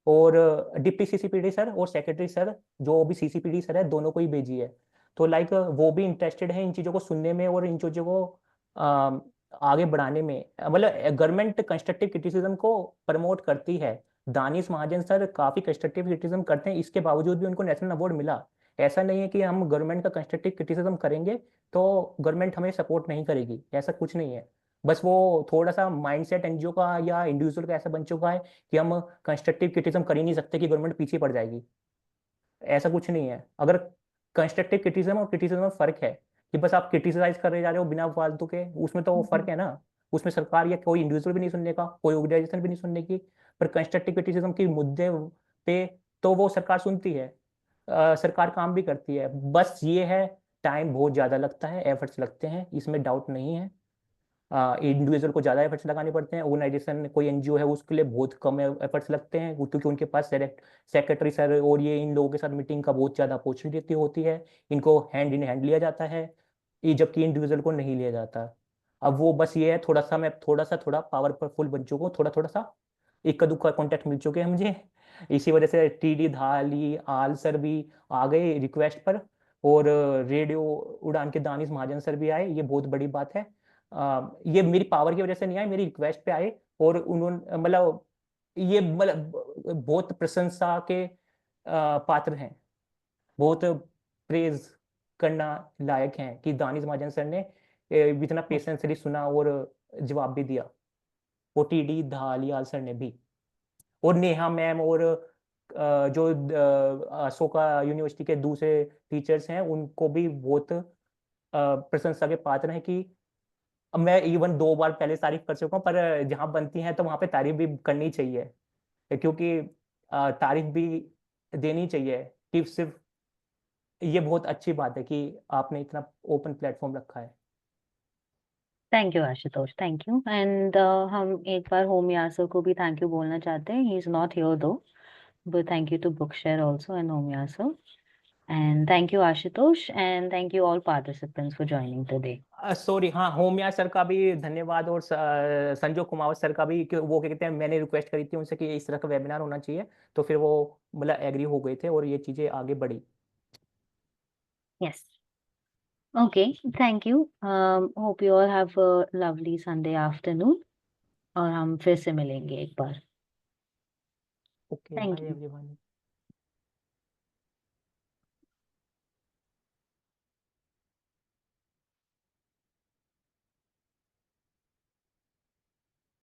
और डिप्टी सीसीपीडी सर और सेक्रेटरी सर, जो भी सीसीपीडी सर है, दोनों को ही भेजी है। तो लाइक वो भी इंटरेस्टेड है इन चीज़ों को सुनने में और इन चीज़ों को आगे बढ़ाने में। मतलब गवर्नमेंट कंस्ट्रक्टिव क्रिटिसिज्म को प्रमोट करती है। दानिश महाजन सर काफ़ी कंस्ट्रक्टिव क्रिटिसिज्म करते हैं, इसके बावजूद भी उनको नेशनल अवार्ड मिला। ऐसा नहीं है कि हम गवर्नमेंट का कंस्ट्रक्टिव क्रिटिसिज्म करेंगे तो गवर्नमेंट हमें सपोर्ट नहीं करेगी, ऐसा कुछ नहीं है। बस वो थोड़ा सा माइंडसेट एनजीओ का या इंडिविजुअल का ऐसा बन चुका है कि हम कंस्ट्रक्टिव क्रिटिसिज्म कर ही नहीं सकते कि गवर्नमेंट पीछे पड़ जाएगी। ऐसा कुछ नहीं है। अगर कंस्ट्रक्टिव क्रिटिसिज्म और क्रिटिसिज्म में फर्क है कि बस आप क्रिटिसाइज कर रहे जा रहे हो बिना फालतू के, उसमें तो वो फर्क है ना। उसमें सरकार या कोई इंडिविजुअल भी नहीं सुनने का, कोई ऑर्गेनाइजेशन भी नहीं सुनने की। पर कंस्ट्रक्टिव क्रिटिसिज्म के मुद्दे पे तो वो सरकार सुनती है, सरकार काम भी करती है। बस ये है, टाइम बहुत ज़्यादा लगता है, एफर्ट्स लगते हैं, इसमें डाउट नहीं है। इंडिविजुअल को ज़्यादा एफर्ट्स लगाने पड़ते हैं, ऑर्गेनाइजेशन कोई एनजीओ है उसके लिए बहुत कम एफर्ट्स लगते हैं, क्योंकि उनके पास सेक्रेटरी सर और ये इन लोगों के साथ मीटिंग का बहुत ज़्यादा अपॉर्चुनिटी होती है, इनको हैंड इन हैंड लिया जाता है, ये जबकि इंडिविजुअल को नहीं लिया जाता। अब वो बस ये है, मैं थोड़ा पावरफुल बन चुका हूँ, थोड़ा सा इक्का दुक्का कॉन्टैक्ट मिल चुके हैं मुझे, इसी वजह से टीडी धाली आल सर भी आ गए रिक्वेस्ट पर, और रेडियो उड़ान के दानिश महाजन सर भी आए, ये बहुत बड़ी बात है। ये मेरी पावर की वजह से नहीं आए, मेरी रिक्वेस्ट पे आए, और उन्होंने मतलब ये बहुत प्रशंसा के पात्र हैं, बहुत प्रेज करना लायक हैं कि दानिश महाजन सर ने इतना पेशेंसली सुना और जवाब भी दिया, और टीडी धालियाल सर ने भी, और नेहा मैम, और जो अशोका यूनिवर्सिटी के दूसरे टीचर्स हैं उनको भी बहुत प्रशंसा के पात्र हैं कि मैं इवन 2 बार पहले तारीफ कर चुका हूँ, पर जहाँ बनती है तो वहाँ पे तारीफ भी करनी चाहिए, क्योंकि तारीफ भी देनी चाहिए, कि सिर्फ ये बहुत अच्छी बात है कि आपने इतना ओपन प्लेटफॉर्म रखा है। Thank you Ashutosh, thank you. And हम एक बार होम यासर को भी थैंक यू बोलना चाहते हैं, he is not here though, but thank you to book share also and होम यासर, and thank you Ashutosh, and thank you all participants for joining today. Sorry, हाँ, होमिया सर का भी धन्यवाद, और संजय कुमावत सर का भी, कि वो क्या कहते हैं, मैंने रिक्वेस्ट करी थी उनसे कि इस तरह का वेबिनार होना चाहिए, तो फिर वो मतलब एग्री हो गए थे और ये चीज़ें आगे बढ़ी। Yes, okay, thank you. Hope you all have a lovely Sunday afternoon, और हम फिर से मिलेंगे एक बार। Okay, thank bye you. Everyone.